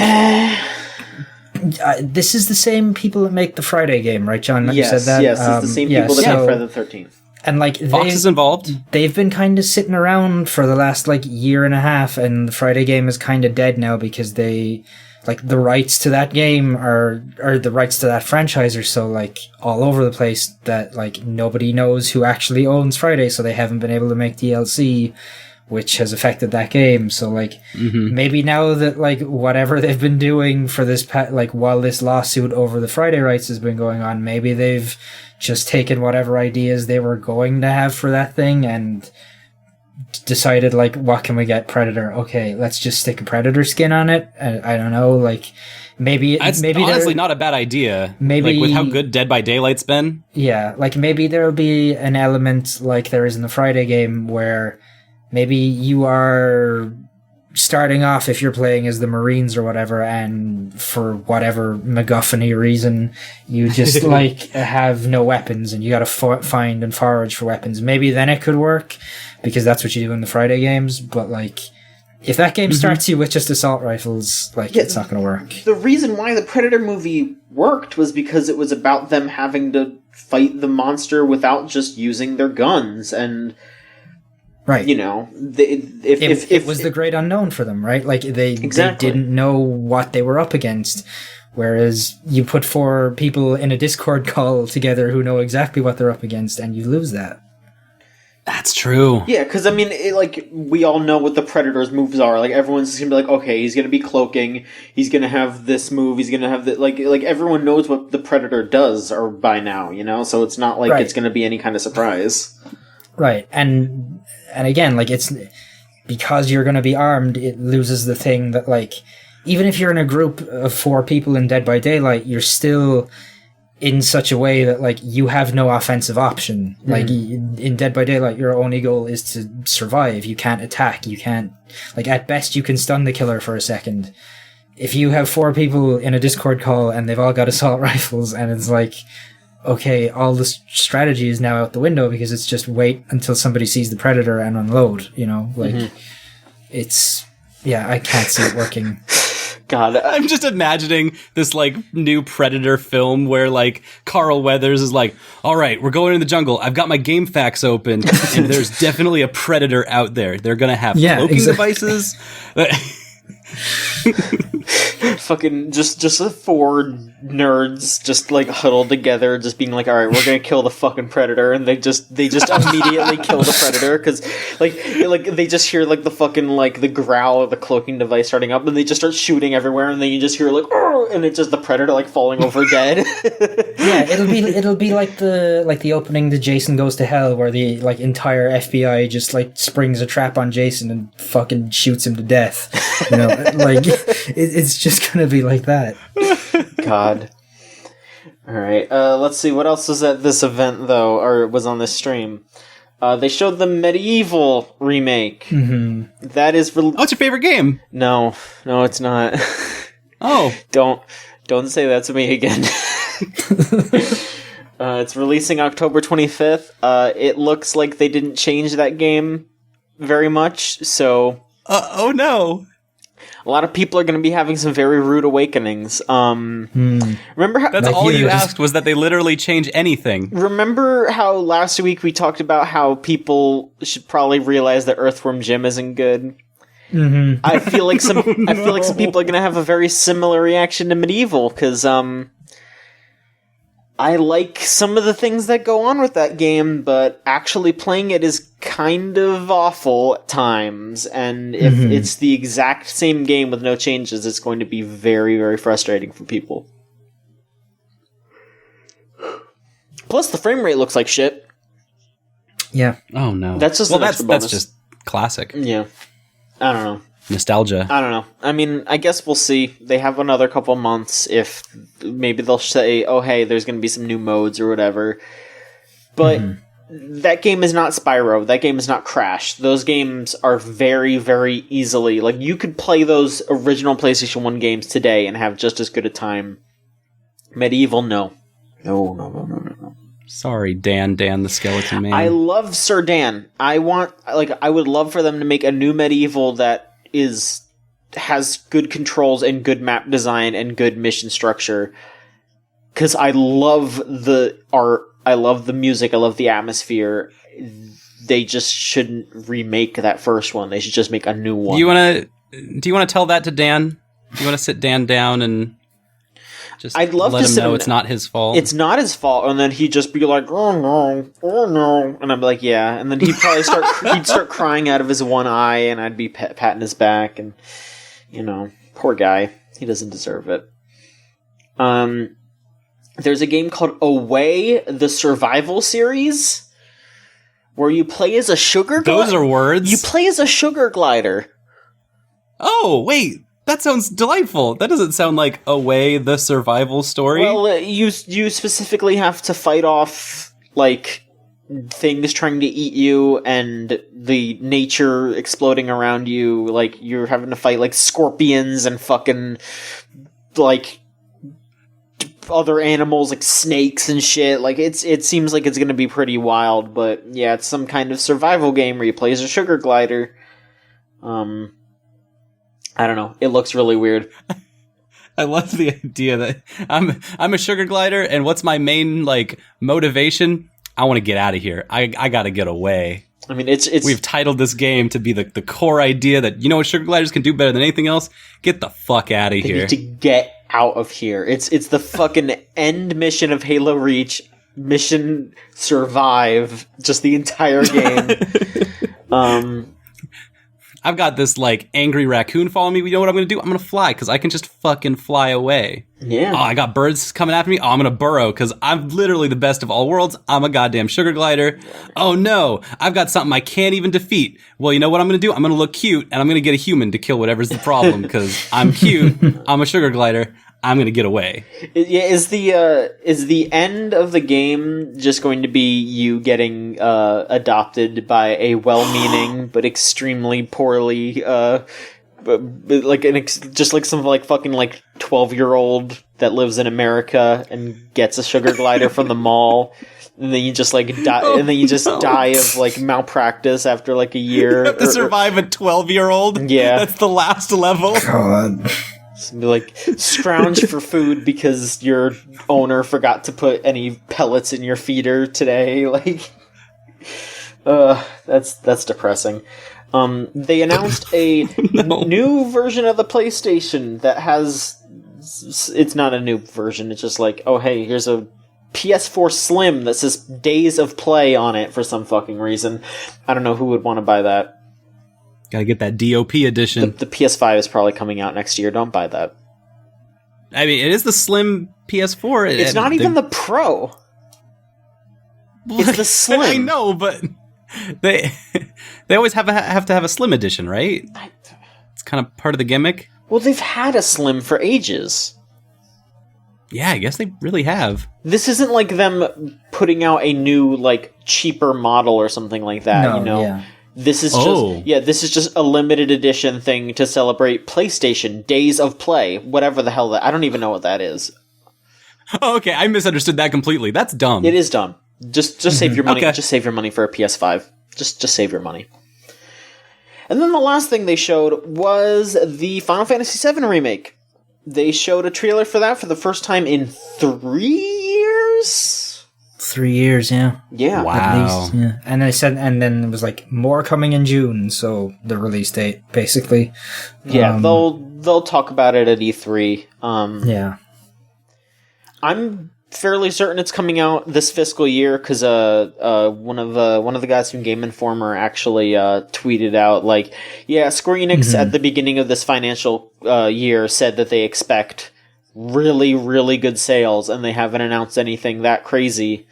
this is the same people that make the Friday game, right, John? Yes, you said that. yes, it's the same people that make Friday the 13th. And like Fox is involved. They've been kind of sitting around for the last like year and a half, and the Friday game is kind of dead now because they like the rights to that game or the rights to that franchise are so like all over the place that like nobody knows who actually owns Friday, so they haven't been able to make DLC, which has affected that game. So like maybe now that like whatever they've been doing for this like while this lawsuit over the Friday rights has been going on, maybe they've just taken whatever ideas they were going to have for that thing and decided like, what can we get? Predator. Okay, let's just stick a Predator skin on it. I don't know, like maybe honestly not a bad idea. Maybe like with how good Dead by Daylight's been. Yeah, like maybe there'll be an element like there is in the Friday game where maybe you are starting off, if you're playing as the Marines or whatever, and for whatever MacGuffin-y reason, you just like have no weapons and you gotta find and forage for weapons. Maybe then it could work, because that's what you do in the Friday games, but like, if that game starts you with just assault rifles, like, it's not gonna work. The reason why the Predator movie worked was because it was about them having to fight the monster without just using their guns, and right, you know, if it was the great unknown for them, right? Like they didn't know what they were up against. Whereas you put 4 people in a Discord call together who know exactly what they're up against, and you lose that. That's true. Yeah, because I mean, like we all know what the Predator's moves are. Like everyone's just gonna be like, okay, he's gonna be cloaking. He's gonna have this move. He's gonna have that. Like everyone knows what the Predator does, or by now, you know. So it's not like it's gonna be any kind of surprise. Right, and again, like it's because you're gonna be armed, it loses the thing that like even if you're in a group of 4 people in Dead by Daylight, you're still in such a way that like you have no offensive option. Like in Dead by Daylight, your only goal is to survive. You can't attack. You can't, like, at best you can stun the killer for a second. If you have 4 people in a Discord call and they've all got assault rifles, and it's like, okay, all the strategy is now out the window because it's just wait until somebody sees the Predator and unload, you know, like it's, yeah, I can't see it working. God, I'm just imagining this like new Predator film where like Carl Weathers is like, all right, we're going in the jungle. I've got my game facts open and there's definitely a Predator out there. They're going to have cloaking devices. Fucking just 4 nerds just like huddled together, just being like, all right, we're gonna kill the fucking Predator, and they just immediately kill the Predator because like they just hear like the fucking like the growl of the cloaking device starting up, and they just start shooting everywhere, and then you just hear like, oh, and it's just the Predator like falling over dead. Yeah, it'll be like the opening to Jason Goes to Hell, where the like entire FBI just like springs a trap on Jason and fucking shoots him to death. You know, like it's just gonna be like that. God. Alright, let's see, what else was at this event, though, or was on this stream? They showed the Medieval remake. That is... Oh, it's your favorite game? No, it's not. Oh. Don't say that to me again. It's releasing October 25th. It looks like they didn't change that game very much, so... oh no! A lot of people are going to be having some very rude awakenings. Remember how... That's like all you asked was that they literally change anything. Remember how last week we talked about how people should probably realize that Earthworm Jim isn't good? I feel like some people are going to have a very similar reaction to Medieval, because I like some of the things that go on with that game, but actually playing it is kind of awful at times, and if it's the exact same game with no changes, it's going to be very, very frustrating for people. Plus, the frame rate looks like shit. Yeah. Oh no. That's just that's just classic. Yeah. I don't know. Nostalgia. I don't know. I mean, I guess we'll see. They have another couple months if maybe they'll say, oh, hey, there's going to be some new modes or whatever. But that game is not Spyro. That game is not Crash. Those games are very, very easily... Like, you could play those original PlayStation 1 games today and have just as good a time. Medieval, no. No. Sorry, Dan the Skeleton Man. I love Sir Dan. I would love for them to make a new Medieval that has good controls and good map design and good mission structure. Because I love the art, I love the music, I love the atmosphere. They just shouldn't remake that first one. They should just make a new one. Do you want to tell that to Dan? Do you want to sit Dan down and just I'd love let to him know it's not his fault? It's not his fault, and then he'd just be like, "Oh no," and I'd be like, "Yeah," and then he'd probably start crying out of his one eye, and I'd be patting his back, and poor guy, he doesn't deserve it. There's a game called Away, the Survival Series, where you play as a sugar glider. Those are words. You play as a sugar glider. Oh, wait. That sounds delightful. That doesn't sound like Away, the Survival Story. Well, you specifically have to fight off, like, things trying to eat you and the nature exploding around you. Like, you're having to fight, like, scorpions and fucking, like, other animals, like snakes and shit. Like, it seems like it's gonna be pretty wild, but yeah, it's some kind of survival game where you play as a sugar glider. I don't know. It looks really weird. I love the idea that I'm a sugar glider, and what's my main, like, motivation? I want to get out of here. I gotta get away. I mean, it's we've titled this game to be the core idea that, what sugar gliders can do better than anything else? Get the fuck out of here. They need to get out of here. It's the fucking end mission of Halo Reach. Mission survive. Just the entire game. I've got this, like, angry raccoon following me. You know what I'm going to do? I'm going to fly, because I can just fucking fly away. Yeah. Oh, I got birds coming after me. Oh, I'm going to burrow, because I'm literally the best of all worlds. I'm a goddamn sugar glider. Oh, no. I've got something I can't even defeat. Well, you know what I'm going to do? I'm going to look cute, and I'm going to get a human to kill whatever's the problem, because I'm cute. I'm a sugar glider. I'm going to get away. Yeah, is the end of the game just going to be you getting adopted by a well-meaning but extremely poorly just like some like fucking like 12-year-old that lives in America and gets a sugar glider from the mall, and then you just like die, and then you just die of like malpractice after like a year. You have to survive a 12-year-old. Yeah, that's the last level. God. Be like, scrounge for food because your owner forgot to put any pellets in your feeder today. Like, that's depressing. They announced a new version of the PlayStation that has. It's not a new version. It's just like, oh hey, here's a PS4 Slim that says Days of Play on it for some fucking reason. I don't know who would want to buy that. Gotta get that DOP edition. The PS5 is probably coming out next year. Don't buy that. I mean, it is the slim PS4. It's not even the Pro. It's the Slim. I know, but they always have to have a Slim edition, right? It's kind of part of the gimmick. Well, they've had a Slim for ages. Yeah, I guess they really have. This isn't like them putting out a new, like, cheaper model or something like that, Yeah. This is just a limited edition thing to celebrate PlayStation Days of Play, whatever the hell that. I don't even know what that is. Oh, okay, I misunderstood that completely. That's dumb. It is dumb. Just save your money. Okay. Just save your money for a PS5. Just save your money. And then the last thing they showed was the Final Fantasy VII remake. They showed a trailer for that for the first time in 3 years. 3 years, yeah. Yeah. Wow. At least, yeah. And they said, and then it was like more coming in June, so the release date, basically. Yeah, they'll talk about it at E3. Yeah. I'm fairly certain it's coming out this fiscal year because one of the guys from Game Informer actually tweeted out like, yeah, Square Enix at the beginning of this financial year said that they expect really, really good sales, and they haven't announced anything that crazy.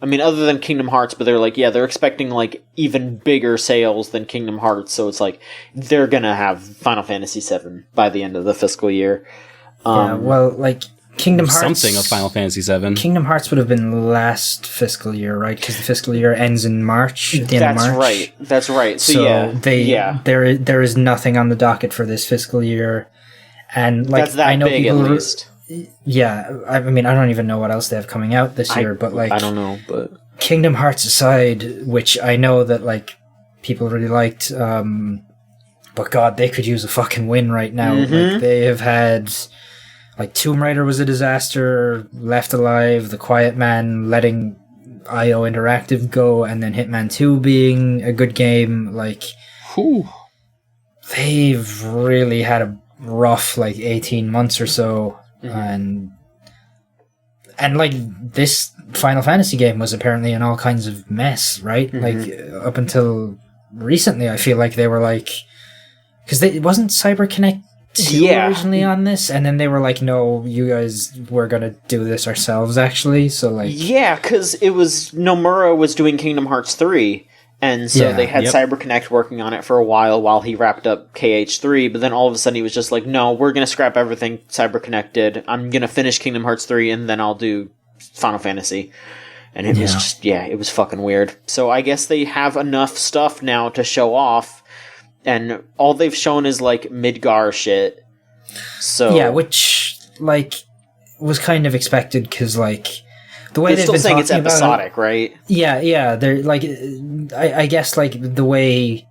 I mean, other than Kingdom Hearts, but they're like, yeah, they're expecting like even bigger sales than Kingdom Hearts, so it's like they're gonna have Final Fantasy VII by the end of the fiscal year. Yeah, well, like Kingdom Hearts, something of Final Fantasy VII. Kingdom Hearts would have been last fiscal year, right? Because the fiscal year ends in March. At the end of March. That's right. So yeah, there is nothing on the docket for this fiscal year, and like that's that I know big people at least. yeah, I mean, I don't even know what else they have coming out this year, but like, I don't know, but Kingdom Hearts aside, which I know that like people really liked, but God, they could use a fucking win right now. Like, they have had, like, Tomb Raider was a disaster, Left Alive, The Quiet Man, letting IO Interactive go, and then Hitman 2 being a good game. Like, they've really had a rough, like, 18 months or so, and like, this Final Fantasy game was apparently in all kinds of mess, right? Like, up until recently, I feel like they were like, because it wasn't CyberConnect 2 originally on this, and then they were like, no, you guys, we're gonna do this ourselves, actually. So like, yeah, because it was Nomura was doing Kingdom Hearts 3, and so they had CyberConnect working on it for a while he wrapped up KH3, but then all of a sudden he was just like, no, we're gonna scrap everything CyberConnect did. I'm gonna finish Kingdom Hearts 3 and then I'll do Final Fantasy. And it was just, it was fucking weird. So I guess they have enough stuff now to show off, and all they've shown is like Midgar shit. So yeah, which like was kind of expected, because like the way they've still been saying talking it's episodic, about it, right? Yeah, they're like, I guess like the way,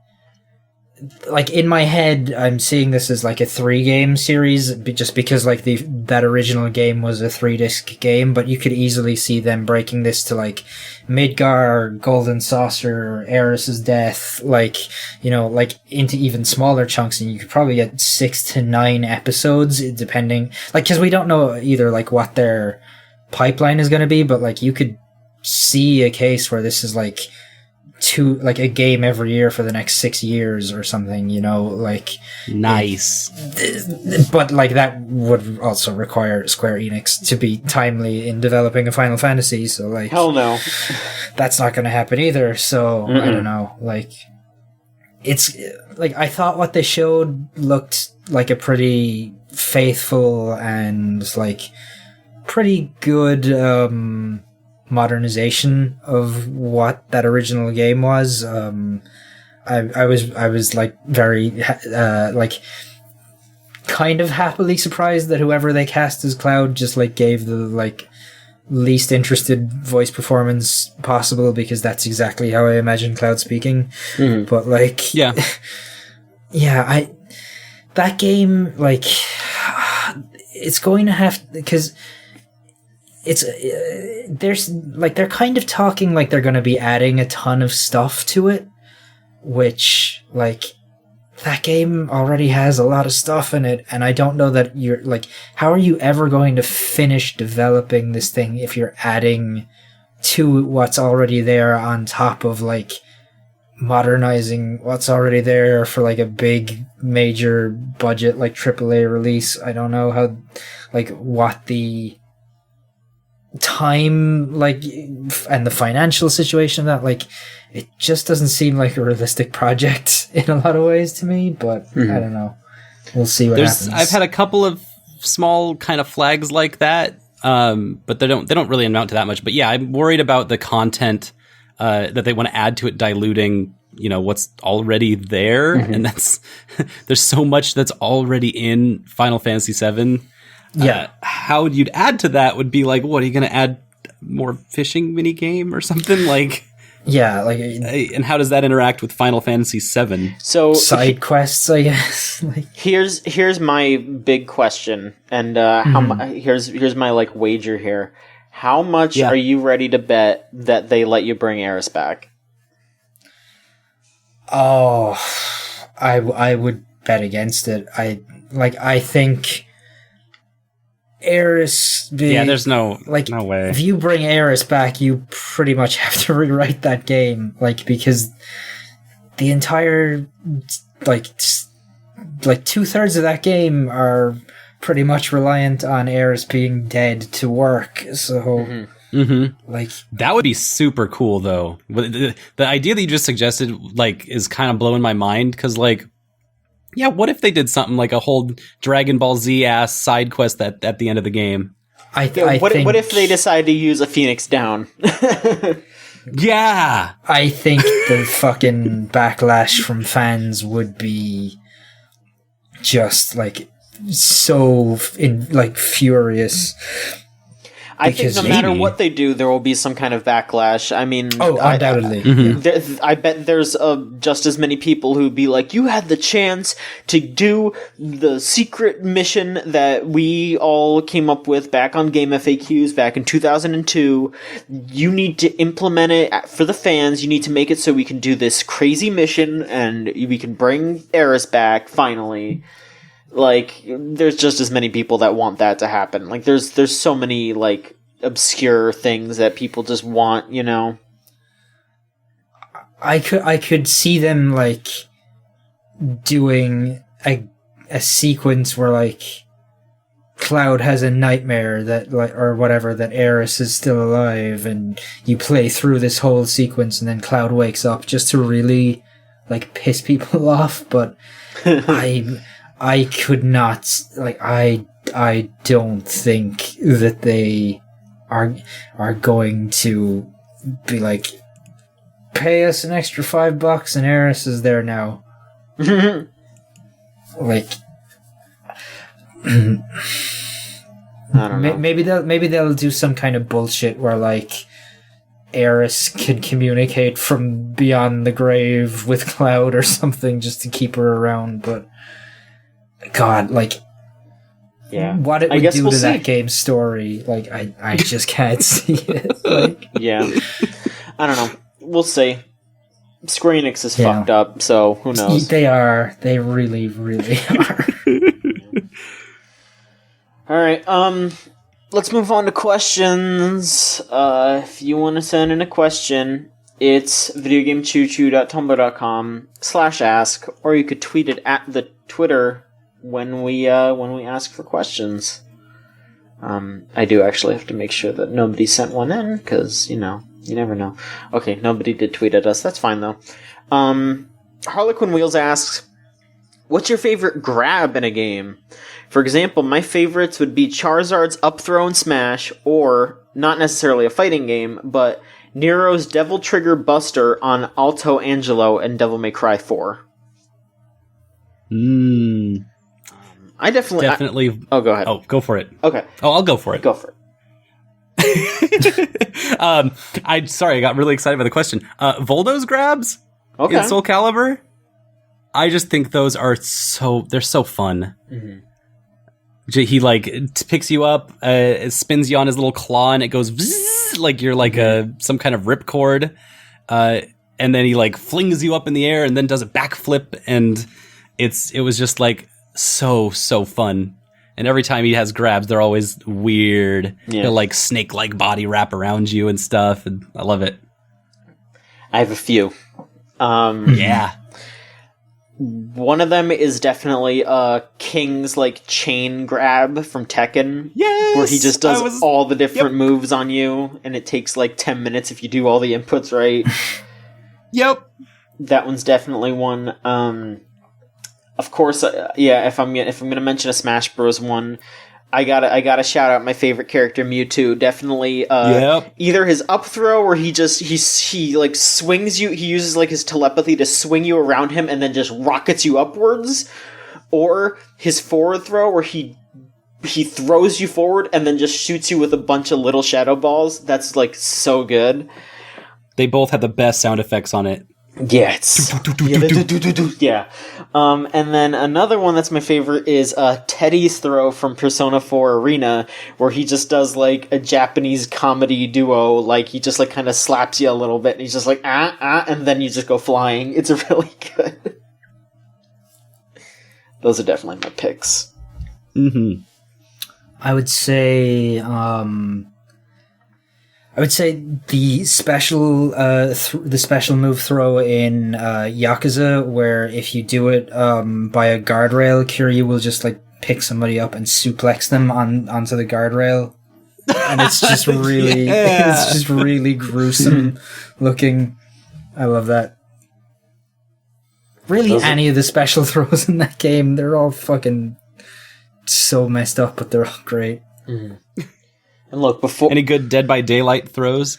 like in my head, I'm seeing this as like a 3-game series, just because like that original game was a 3-disc game, but you could easily see them breaking this to like Midgar, Golden Saucer, Aeris's Death, like, you know, like into even smaller chunks, and you could probably get 6 to 9 episodes, depending, like, because we don't know either like what their pipeline is going to be, but like you could see a case where this is like a game every year for the next 6 years or something, you know, like nice. But like that would also require Square Enix to be timely in developing a Final Fantasy, so like, hell no, that's not going to happen either. So I don't know, like, it's like, I thought what they showed looked like a pretty faithful and like pretty good modernization of what that original game was. I was like very like kind of happily surprised that whoever they cast as Cloud just like gave the like least interested voice performance possible, because that's exactly how I imagine Cloud speaking. But like, that game, like, it's going to have, because it's there's like, they're kind of talking like they're going to be adding a ton of stuff to it, which like, that game already has a lot of stuff in it, and I don't know that you're like, how are you ever going to finish developing this thing if you're adding to what's already there on top of like modernizing what's already there for like a big major budget like AAA release? I don't know how, like, what the time like and the financial situation of that, like, it just doesn't seem like a realistic project in a lot of ways to me, but I don't know, we'll see what happens. I've had a couple of small kind of flags like that, but they don't really amount to that much. But yeah, I'm worried about the content that they want to add to it, diluting, you know, what's already there, and that's there's so much that's already in Final Fantasy VII. How you'd add to that would be like, what are you going to add, more fishing mini game or something like? Yeah, like, and how does that interact with Final Fantasy VII? So side quests, I guess. Like, here's my big question, and here's my like wager here. How much are you ready to bet that they let you bring Eris back? Oh, I would bet against it. I think Eris... there's no way. If you bring Eris back, you pretty much have to rewrite that game, like, because the entire, like 2/3 of that game are pretty much reliant on Eris being dead to work, so... Like, that would be super cool, though. The idea that you just suggested, like, is kind of blowing my mind, because, like, yeah, what if they did something like a whole Dragon Ball Z ass side quest at the end of the game? What if they decide to use a Phoenix Down? Yeah, I think the fucking backlash from fans would be just like so furious. I think no matter what they do, there will be some kind of backlash. I mean, undoubtedly. I bet there's just as many people who'd be like, you had the chance to do the secret mission that we all came up with back on Game FAQs back in 2002. You need to implement it for the fans. You need to make it so we can do this crazy mission and we can bring Eris back, finally. Like, there's just as many people that want that to happen. Like, there's so many, like, obscure things that people just want, you know? I could see them, like, doing a sequence where, like, Cloud has a nightmare that, like, or whatever, that Eris is still alive, and you play through this whole sequence, and then Cloud wakes up just to really, like, piss people off, but I could not, like, I don't think that they are going to be like, pay us an extra $5 and Eris is there now. Like, I don't know. Maybe they'll do some kind of bullshit where, like, Eris can communicate from beyond the grave with Cloud or something just to keep her around, but God, like, yeah, what it would do to that game's story, like, I just can't see it. Like, yeah, I don't know. We'll see. Square Enix is fucked up, so who knows? They are. They really, really are. All right. Let's move on to questions. If you want to send in a question, it's videogamechoochoo.tumblr.com/ask, or you could tweet it at the Twitter when we ask for questions. I do actually have to make sure that nobody sent one in, because, you know, you never know. Okay, nobody did tweet at us. That's fine, though. Harlequin Wheels asks, what's your favorite grab in a game? For example, my favorites would be Charizard's up throw and smash, or, not necessarily a fighting game, but Nero's Devil Trigger Buster on Alto Angelo and Devil May Cry 4. I definitely. Oh, go ahead. Oh, go for it. Okay. Oh, I'll go for it. Go for it. I got really excited by the question. Voldo's grabs in Soul Calibur. I just think those are they're so fun. Mm-hmm. He like picks you up, spins you on his little claw, and it goes bzzz, like you're like some kind of ripcord. And then he like flings you up in the air, and then does a backflip, and it was just like so fun. And every time he has grabs, they're always weird. Yeah. He'll like snake-like body wrap around you and stuff, and I love it. I have a few. Yeah. One of them is definitely King's like chain grab from Tekken. Yes! Where he just does all the different moves on you, and it takes like 10 minutes if you do all the inputs right. Yep. That one's definitely one. Of course, if I'm gonna mention a Smash Bros. One, I gotta shout out my favorite character, Mewtwo. Definitely, either his up throw where he like swings you. He uses like his telepathy to swing you around him and then just rockets you upwards, or his forward throw where he throws you forward and then just shoots you with a bunch of little shadow balls. That's like so good. They both have the best sound effects on it. Yeah, yeah. And then another one that's my favorite is Teddy's throw from Persona 4 Arena, where he just does like a Japanese comedy duo, like he just like kind of slaps you a little bit, and he's just like and then you just go flying. It's really good. Those are definitely my picks. Mm-hmm. I would say the special move throw in Yakuza, where if you do it by a guardrail, Kiryu will just like pick somebody up and suplex them onto the guardrail, and it's just really it's just really gruesome looking. I love that. Really, any of the special throws in that game, they're all fucking so messed up, but they're all great. Mm-hmm. And look, before any good Dead by Daylight throws?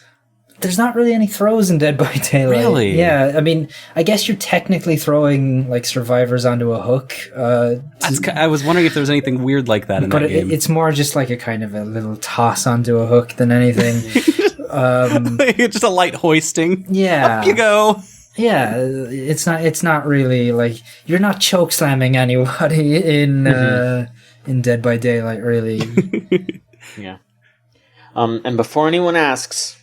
there's not really any throws in Dead by Daylight. Really? Yeah, I mean, I guess you're technically throwing like survivors onto a hook. I was wondering if there was anything weird like that in that game. It's more just like a kind of a little toss onto a hook than anything. Just a light hoisting. Yeah. Up you go. Yeah, it's not really like you're not choke slamming anybody in Dead by Daylight, really. Yeah. And before anyone asks,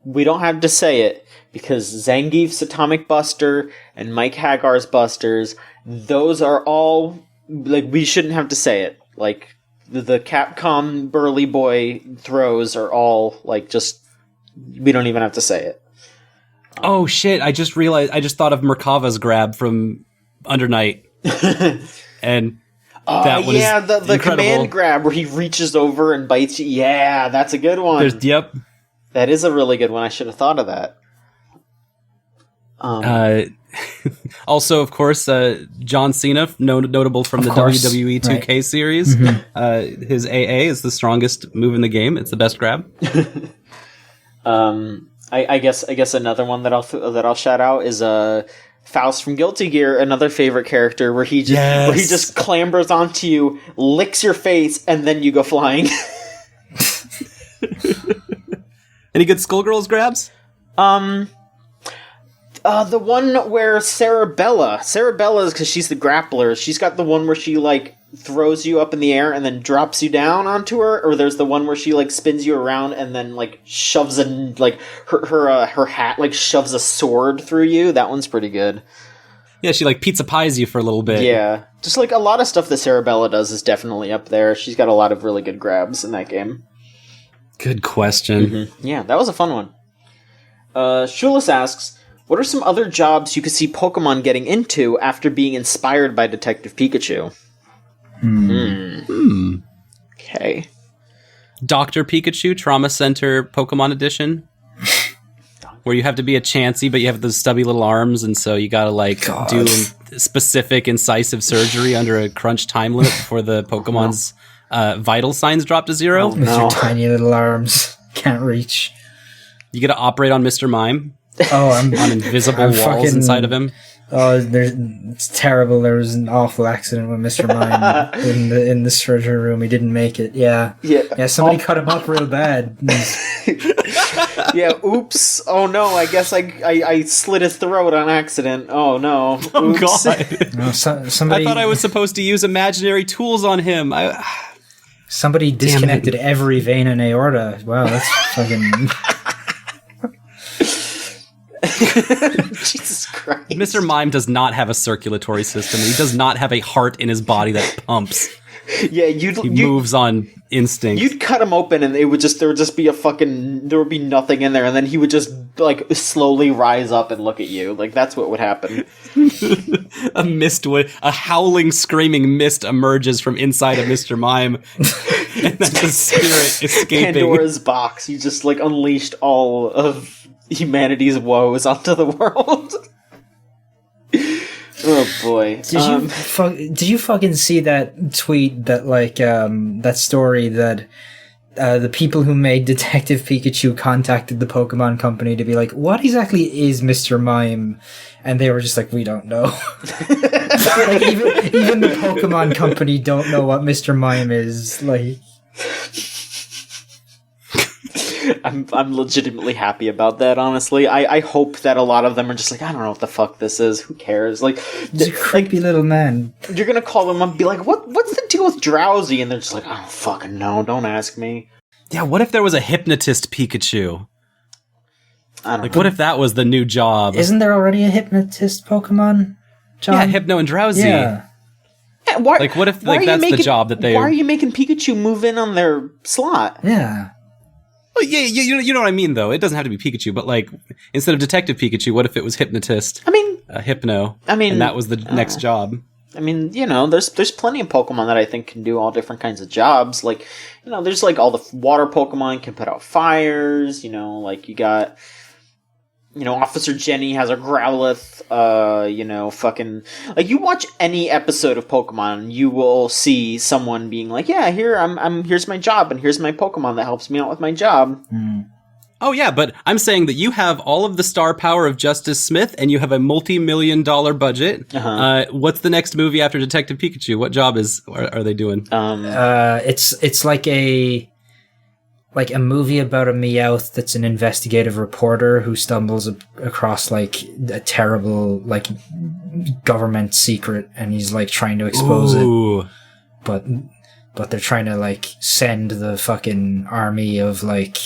we don't have to say it, because Zangief's Atomic Buster and Mike Hagar's Busters, those are all, like, we shouldn't have to say it. Like, the Capcom Burly Boy throws are all, like, just, we don't even have to say it. Oh shit, I just thought of Merkava's grab from Under Night. And that one yeah, is the incredible. command grab where he reaches over and bites you. Yeah, that's a good one. Yep. That is a really good one. I should have thought of that. Also, of course, John Cena, notable from the WWE 2K series. Mm-hmm. His AA is the strongest move in the game. It's the best grab. I guess another one that I'll shout out is Faust from Guilty Gear, another favorite character where he just clambers onto you, licks your face, and then you go flying. Any good Skullgirls grabs? The one where Cerebella is, because she's the grappler, she's got the one where she, like, throws you up in the air and then drops you down onto her, or there's the one where she, like, spins you around and then, like, shoves her hat, like, shoves a sword through you. That one's pretty good. Yeah, she, like, pizza pies you for a little bit. Yeah. Just, like, a lot of stuff that Cerebella does is definitely up there. She's got a lot of really good grabs in that game. Good question. Mm-hmm. Yeah, that was a fun one. Shulis asks, what are some other jobs you could see Pokemon getting into after being inspired by Detective Pikachu? Okay. Dr. Pikachu, Trauma Center Pokemon Edition. Where you have to be a Chansey, but you have those stubby little arms, and so you gotta, like, do specific incisive surgery under a crunch time limit before the Pokemon's vital signs drop to 0. With your tiny little arms. Can't reach. You get to operate on Mr. Mime. Oh, I'm on invisible walls inside of him. Oh, it's terrible. There was an awful accident with Mr. Mime in the surgery room. He didn't make it. Yeah. Somebody cut him up real bad. Yeah. Oops. Oh no. I guess I slit his throat on accident. Oh no. Oops. Oh god. No, somebody. I thought I was supposed to use imaginary tools on him. Somebody disconnected every vein in aorta. Wow, that's fucking. Jesus Christ. Mr. Mime does not have a circulatory system. He does not have a heart in his body that pumps. Yeah, he moves on instinct. You'd cut him open and there would just be there would be nothing in there, and then he would just, like, slowly rise up and look at you. Like, that's what would happen. A howling, screaming mist emerges from inside of Mr. Mime. And that's the spirit escaping. Pandora's box. You just, like, unleashed all of humanity's woes onto the world. Oh boy. Did you fucking see that tweet that, like, that story that the people who made Detective Pikachu contacted the Pokemon company to be like, what exactly is Mr. Mime? And they were just like, we don't know. Like, even the Pokemon company don't know what Mr. Mime is. Like, I'm legitimately happy about that, honestly. I hope that a lot of them are just like, I don't know what the fuck this is. Who cares? Like, he's a creepy little man. You're gonna call them up and be like, what's the deal with Drowsy? And they're just like, I don't fucking know. Don't ask me. Yeah, what if there was a hypnotist Pikachu? I don't know. What if that was the new job? Isn't there already a hypnotist Pokemon, John? Yeah, Hypno and Drowsy. Yeah. What if that's the job that they... Why are you making Pikachu move in on their slot? Yeah. Well, yeah, you know what I mean, though. It doesn't have to be Pikachu, but, like, instead of Detective Pikachu, what if it was Hypnotist? I mean... Hypno. I mean... And that was the next job. I mean, you know, there's plenty of Pokemon that I think can do all different kinds of jobs. Like, you know, there's, like, all the water Pokemon can put out fires, you know, like, you got... You know, Officer Jenny has a Growlithe, you know, fucking... Like, you watch any episode of Pokemon, you will see someone being like, yeah, here's my job, and here's my Pokemon that helps me out with my job. Oh yeah, but I'm saying that you have all of the star power of Justice Smith, and you have a multi-million-dollar budget. What's the next movie after Detective Pikachu? What job are they doing? It's like a movie about a Meowth that's an investigative reporter who stumbles across like a terrible like government secret, and he's like trying to expose it. But they're trying to like send the fucking army of like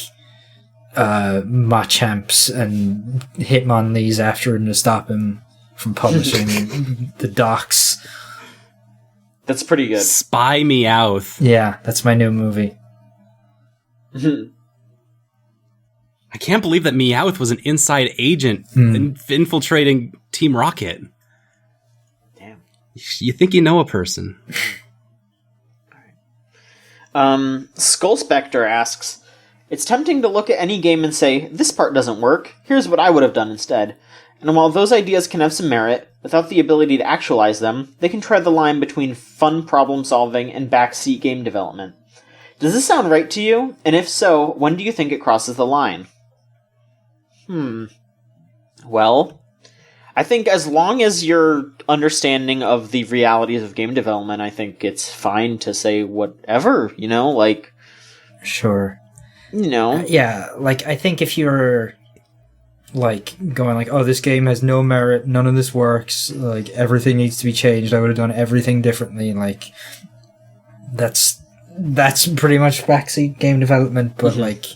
Machamps and Hitmonlees after him to stop him from publishing the docs. That's pretty good. Spy Meowth. Yeah, that's my new movie. I can't believe that Meowth was an inside agent infiltrating Team Rocket. Damn. You think you know a person. Skull Spectre asks, it's tempting to look at any game and say, this part doesn't work, here's what I would have done instead. And while those ideas can have some merit, without the ability to actualize them, they can tread the line between fun problem solving and backseat game development. Does this sound right to you? And if so, when do you think it crosses the line? Well, I think as long as you're understanding of the realities of game development, I think it's fine to say whatever, you know, like... Sure. You know. Yeah, like, I think if you're, like, going like, oh, this game has no merit, none of this works, like, everything needs to be changed, I would have done everything differently, like, that's pretty much backseat game development, but, like,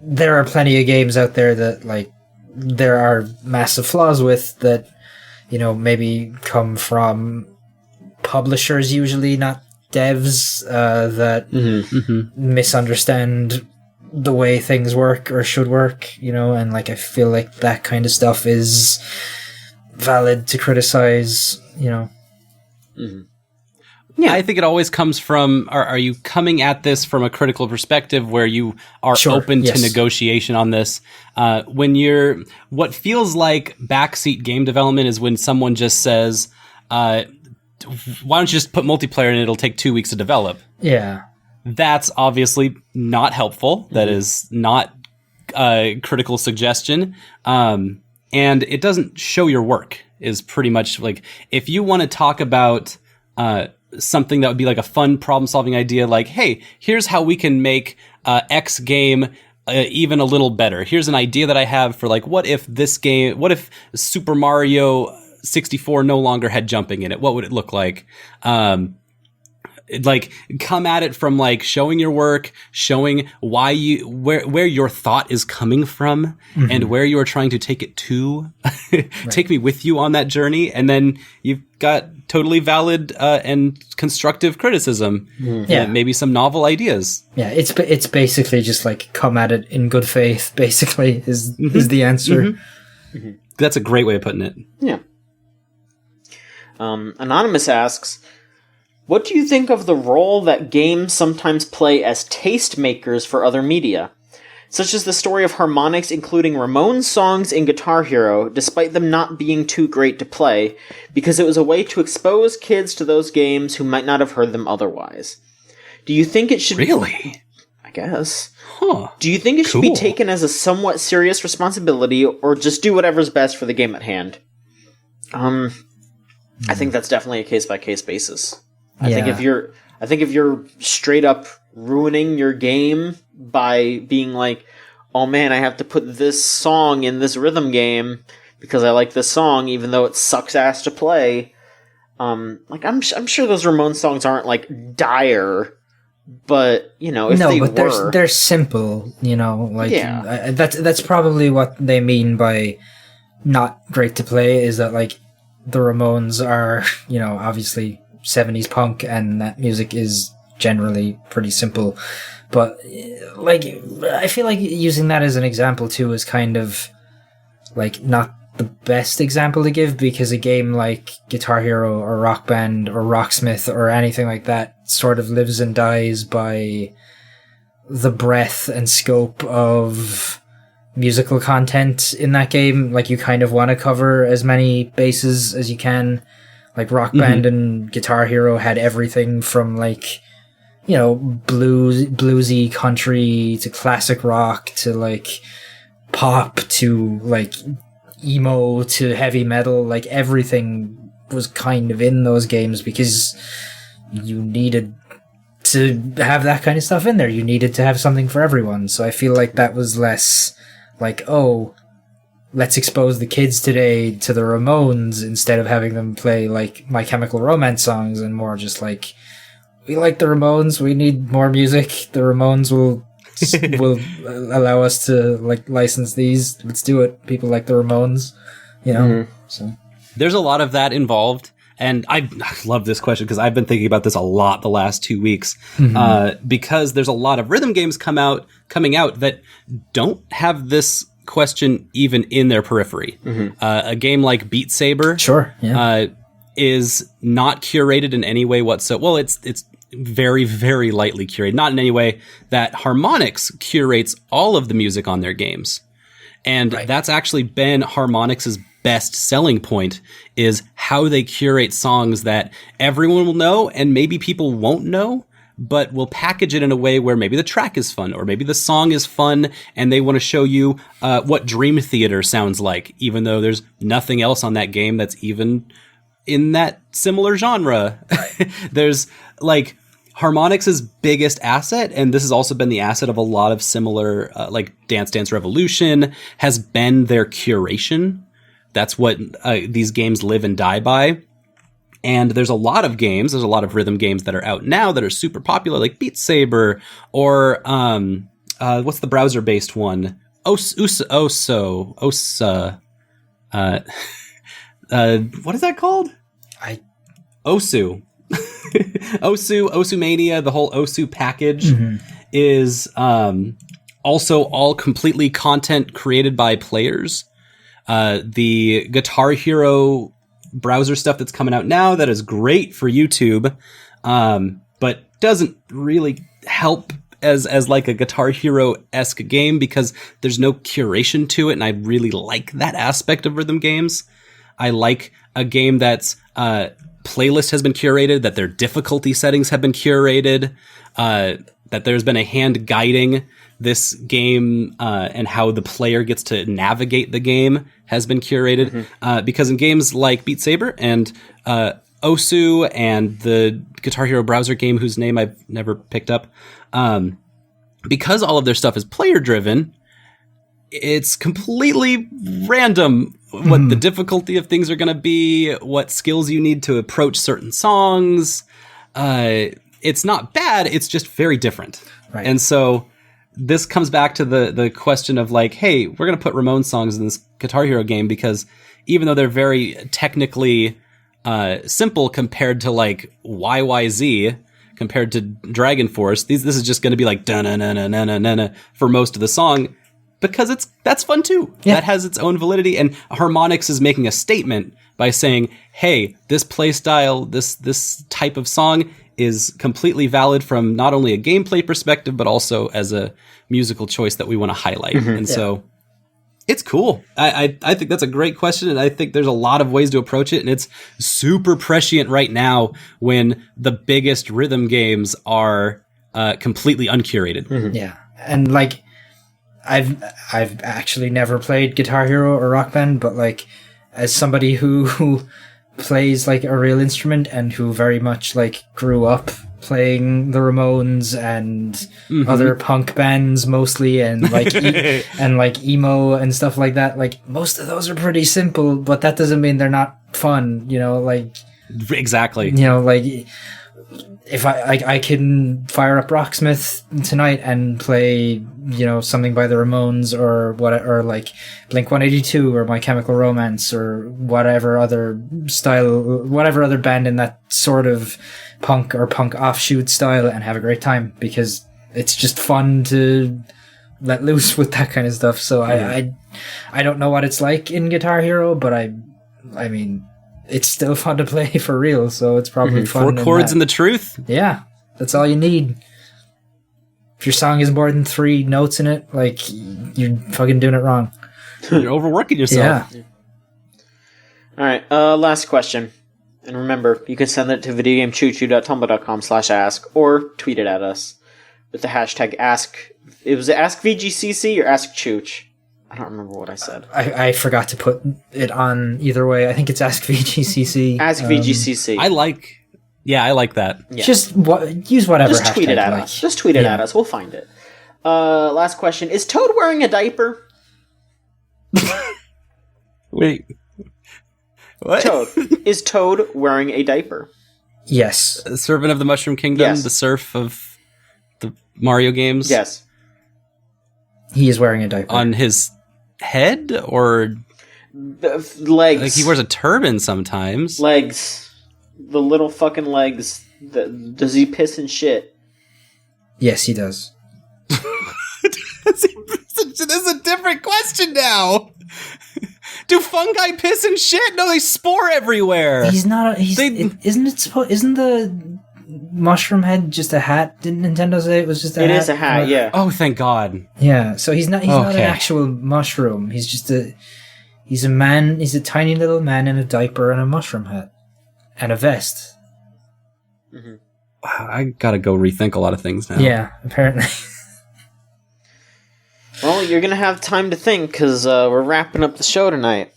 there are plenty of games out there that, like, there are massive flaws with that, you know, maybe come from publishers usually, not devs, that misunderstand the way things work or should work, you know, and like I feel like that kind of stuff is valid to criticize, you know. Yeah, I think it always comes from, are you coming at this from a critical perspective where you are open to negotiation on this? What feels like backseat game development is when someone just says, why don't you just put multiplayer and it'll take 2 weeks to develop? Yeah. That's obviously not helpful. That is not a critical suggestion. And it doesn't show your work, is pretty much like, if you want to talk about, something that would be like a fun problem-solving idea, like, hey, here's how we can make X game even a little better. Here's an idea that I have for like, what if Super Mario 64 no longer had jumping in it? What would it look like? Like, come at it from like showing your work, showing why where your thought is coming from, and where you are trying to take it to. Take me with you on that journey, and then you've got totally valid and constructive criticism. And maybe some novel ideas. Yeah, it's basically just like come at it in good faith. Basically, is the answer. That's a great way of putting it. Yeah. Anonymous asks, what do you think of the role that games sometimes play as tastemakers for other media? Such as the story of harmonics including Ramones songs in Guitar Hero, despite them not being too great to play, because it was a way to expose kids to those games who might not have heard them otherwise. Do you think it should... Really? I guess. Huh. Do you think it should be taken as a somewhat serious responsibility, or just do whatever's best for the game at hand? I think that's definitely a case-by-case basis. I think if you're straight up ruining your game by being like, oh man, I have to put this song in this rhythm game because I like this song, even though it sucks ass to play. Like I'm sure those Ramones songs aren't like dire, but you know, if they were, they're simple. You know, like that's probably what they mean by not great to play. Is that like the Ramones are, you know, obviously 70s punk, and that music is generally pretty simple. But, like, I feel like using that as an example, too, is kind of, like, not the best example to give, because a game like Guitar Hero or Rock Band or Rocksmith or anything like that sort of lives and dies by the breadth and scope of musical content in that game. Like, you kind of want to cover as many bases as you can. Like, Rock Band and Guitar Hero had everything from, like, bluesy country to classic rock to like pop to like emo to heavy metal. Like everything was kind of in those games because you needed to have that kind of stuff in there. You needed to have something for everyone. So I feel like that was less like, oh, let's expose the kids today to the Ramones instead of having them play like My Chemical Romance songs, and more just like, we like the Ramones, we need more music. The Ramones will allow us to like license these. Let's do it. People like the Ramones, So there's a lot of that involved. And I love this question because I've been thinking about this a lot the last 2 weeks, because there's a lot of rhythm games coming out that don't have this question even in their periphery. A game like Beat Saber, is not curated in any way whatsoever. Well, it's very, very lightly curated, not in any way that Harmonix curates all of the music on their games. And that's actually been Harmonix's best selling point, is how they curate songs that everyone will know and maybe people won't know, but will package it in a way where maybe the track is fun or maybe the song is fun and they want to show you what Dream Theater sounds like, even though there's nothing else on that game that's even in that similar genre. There's like Harmonix's biggest asset, and this has also been the asset of a lot of similar like Dance Dance Revolution, has been their curation. That's what these games live and die by. And there's a lot of rhythm games that are out now that are super popular, like Beat Saber, or what's the browser-based one? Osa. What is that called? Osu. Osu Mania, the whole Osu package is also all completely content created by players. The Guitar Hero browser stuff that's coming out now, that is great for YouTube, but doesn't really help as like a Guitar Hero-esque game because there's no curation to it, and I really like that aspect of rhythm games. I like a game that's playlist has been curated, that their difficulty settings have been curated, that there's been a hand guiding this game and how the player gets to navigate the game has been curated. Because in games like Beat Saber and Osu and the Guitar Hero browser game whose name I've never picked up, because all of their stuff is player driven, it's completely random what the difficulty of things are going to be, what skills you need to approach certain songs. It's not bad, it's just very different. Right. And so this comes back to the question of like, hey, we're going to put Ramones songs in this Guitar Hero game because even though they're very technically simple compared to like YYZ, compared to Dragon Force, this is just going to be like da-na-na-na-na-na-na for most of the song, because that's fun too. Yeah. That has its own validity, and Harmonix is making a statement by saying, hey, this play style, this type of song is completely valid from not only a gameplay perspective, but also as a musical choice that we want to highlight. And so it's cool. I think that's a great question, and I think there's a lot of ways to approach it, and it's super prescient right now when the biggest rhythm games are completely uncurated. Yeah, and like I've actually never played Guitar Hero or Rock Band, but like as somebody who plays like a real instrument and who very much like grew up playing the Ramones and other punk bands mostly, and like and like emo and stuff like that, like most of those are pretty simple, but that doesn't mean they're not fun, like exactly, like if I can fire up Rocksmith tonight and play, something by the Ramones or like Blink-182 or My Chemical Romance or whatever other band in that sort of punk or punk offshoot style, and have a great time because it's just fun to let loose with that kind of stuff. So I don't know what it's like in Guitar Hero, but I mean, it's still fun to play for real, so it's probably fun. 4 chords and the truth. Yeah, that's all you need. If your song is more than 3 notes in it, like, you're fucking doing it wrong. You're overworking yourself. Yeah. All right, last question. And remember, you can send it to videogamechoochoo.tumblr.com/ask or tweet it at us with the hashtag ask. It was Ask VGCC or Ask Chooch. I don't remember what I said. I forgot to put it on either way. I think it's Ask VGCC. Ask VGCC. I like that. Yeah. Just use whatever. Just tweet it at us. Just tweet it at us. We'll find it. Last question: is Toad wearing a diaper? Wait. What? Toad. Is Toad wearing a diaper? Yes. A servant of the Mushroom Kingdom, Yes. the serf of the Mario games? Yes. He is wearing a diaper. On his head? Or The legs. like he wears a turban sometimes. Legs. The little fucking legs. Does he piss and shit? Yes, he does. This is a different question now. Do fungi piss and shit? No, they spore everywhere. He's not. Isn't the mushroom head just a hat? Didn't Nintendo say it was just a hat? It is a hat, yeah. Oh, thank God. Yeah. So he's not. He's not an Okay. actual mushroom. He's just a. He's a man. He's a tiny little man in a diaper and a mushroom hat, and a vest. I gotta go rethink a lot of things now. Yeah. Apparently. Well, you're gonna have time to think, because we're wrapping up the show tonight.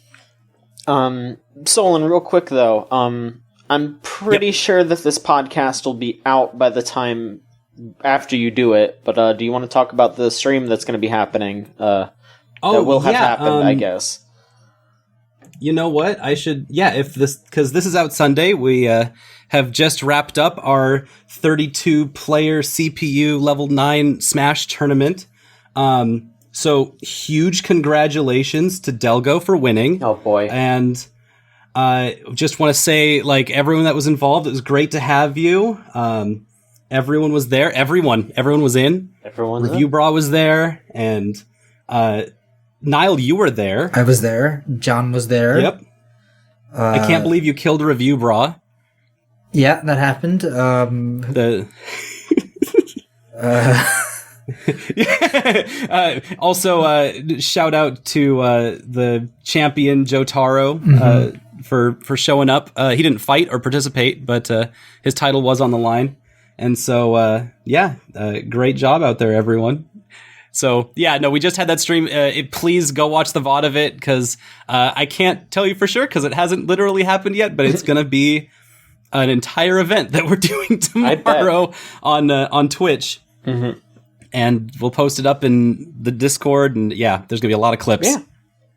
Solon, real quick, though. I'm pretty sure that this podcast will be out by the time after you do it, but do you want to talk about the stream that's going to be happening? That will have happened, I guess. You know what? I should, because this is out Sunday. We have just wrapped up our 32-player CPU level 9 Smash tournament. So huge congratulations to Delgo for winning. Oh boy. And just want to say, like, everyone that was involved, it was great to have you. Everyone was there. Everyone was in. Everyone's Review Bra was there, and Niall, you were there. I was there. John was there. Yep. I can't believe you killed Review Bra. Yeah, that happened. Also, shout out to the champion Jotaro for showing up. He didn't fight or participate, but his title was on the line. And so, great job out there, everyone. So, we just had that stream. Please go watch the VOD of it, because I can't tell you for sure, because it hasn't literally happened yet, but it's going to be an entire event that we're doing tomorrow on Twitch. Mm-hmm. And we'll post it up in the Discord, and there's going to be a lot of clips. Yeah,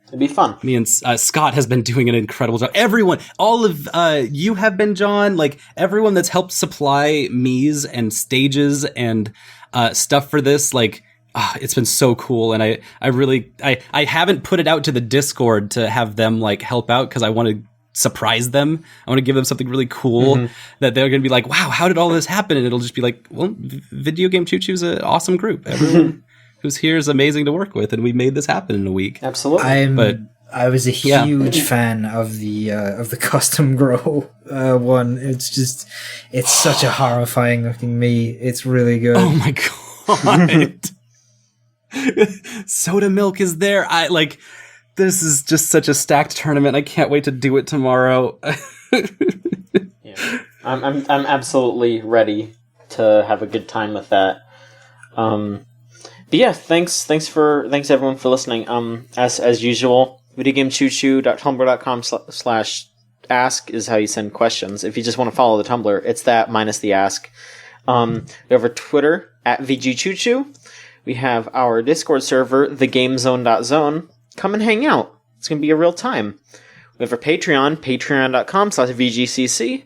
it'd be fun. Me and Scott has been doing an incredible job. Everyone, all of you have been, John, like everyone that's helped supply Miis and stages and stuff for this, like, it's been so cool. And I really haven't put it out to the Discord to have them like help out, because I want to surprise them. I want to give them something really cool that they're going to be like, wow, how did all this happen? And it'll just be like, well, Video Game Choo Choo's an awesome group. Everyone who's here is amazing to work with, and we made this happen in a week. Absolutely. I was a huge fan of the custom grow one. It's such a horrifying looking me. It's really good. Oh my God. Soda Milk is there. This is just such a stacked tournament. I can't wait to do it tomorrow. I'm absolutely ready to have a good time with that. But yeah, thanks everyone for listening. As usual, videogamechoochoo.tumblr.com/ask is how you send questions. If you just want to follow the Tumblr, it's that minus the ask. We have our Twitter at VGChoochoo. We have our Discord server, thegamezone.zone. Come and hang out. It's going to be a real time. We have our Patreon, patreon.com/VGCC.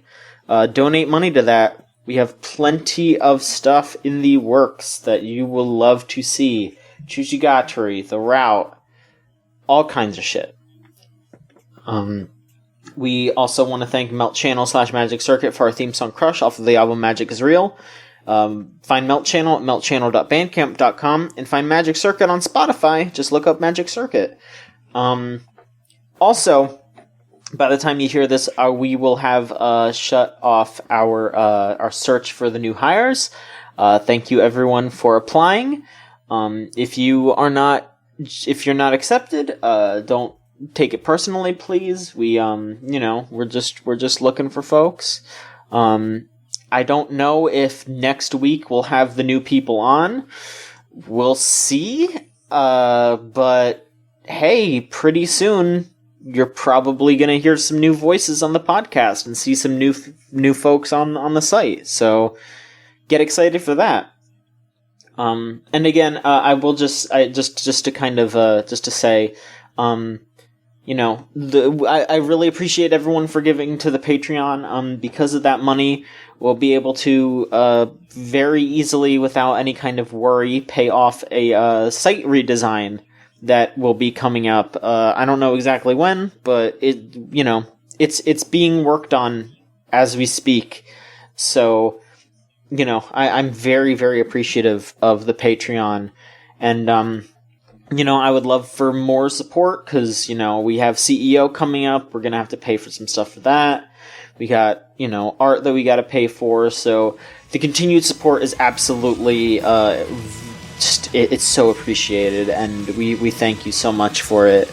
Donate money to that. We have plenty of stuff in the works that you will love to see. Chuchigatari, The Route, all kinds of shit. We also want to thank Melt Channel /Magic Circuit for our theme song Crush off of the album Magic is Real. Find Melt Channel at meltchannel.bandcamp.com and find Magic Circuit on Spotify. Just look up Magic Circuit. Also, by the time you hear this, we will have shut off our search for the new hires. Thank you everyone for applying. If you're not accepted, don't take it personally, please. We, we're just looking for folks. I don't know if next week we'll have the new people on. We'll see. But hey, pretty soon you're probably going to hear some new voices on the podcast and see some new folks on the site. So get excited for that. And again, I will just to kind of just to say, I really appreciate everyone for giving to the Patreon. Because of that money, we'll be able to very easily, without any kind of worry, pay off a site redesign that will be coming up. I don't know exactly when, but it's being worked on as we speak. So, I'm very, very appreciative of the Patreon, and I would love for more support because we have CEO coming up. We're gonna have to pay for some stuff for that. We got art that we got to pay for. So the continued support is absolutely it's so appreciated, and we thank you so much for it.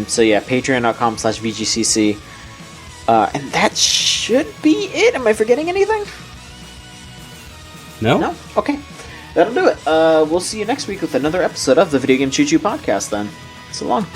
So yeah, patreon.com/VGCC. And that should be it. Am I forgetting anything? No? Okay. That'll do it. We'll see you next week with another episode of the Video Game Choo Choo Podcast then. So long.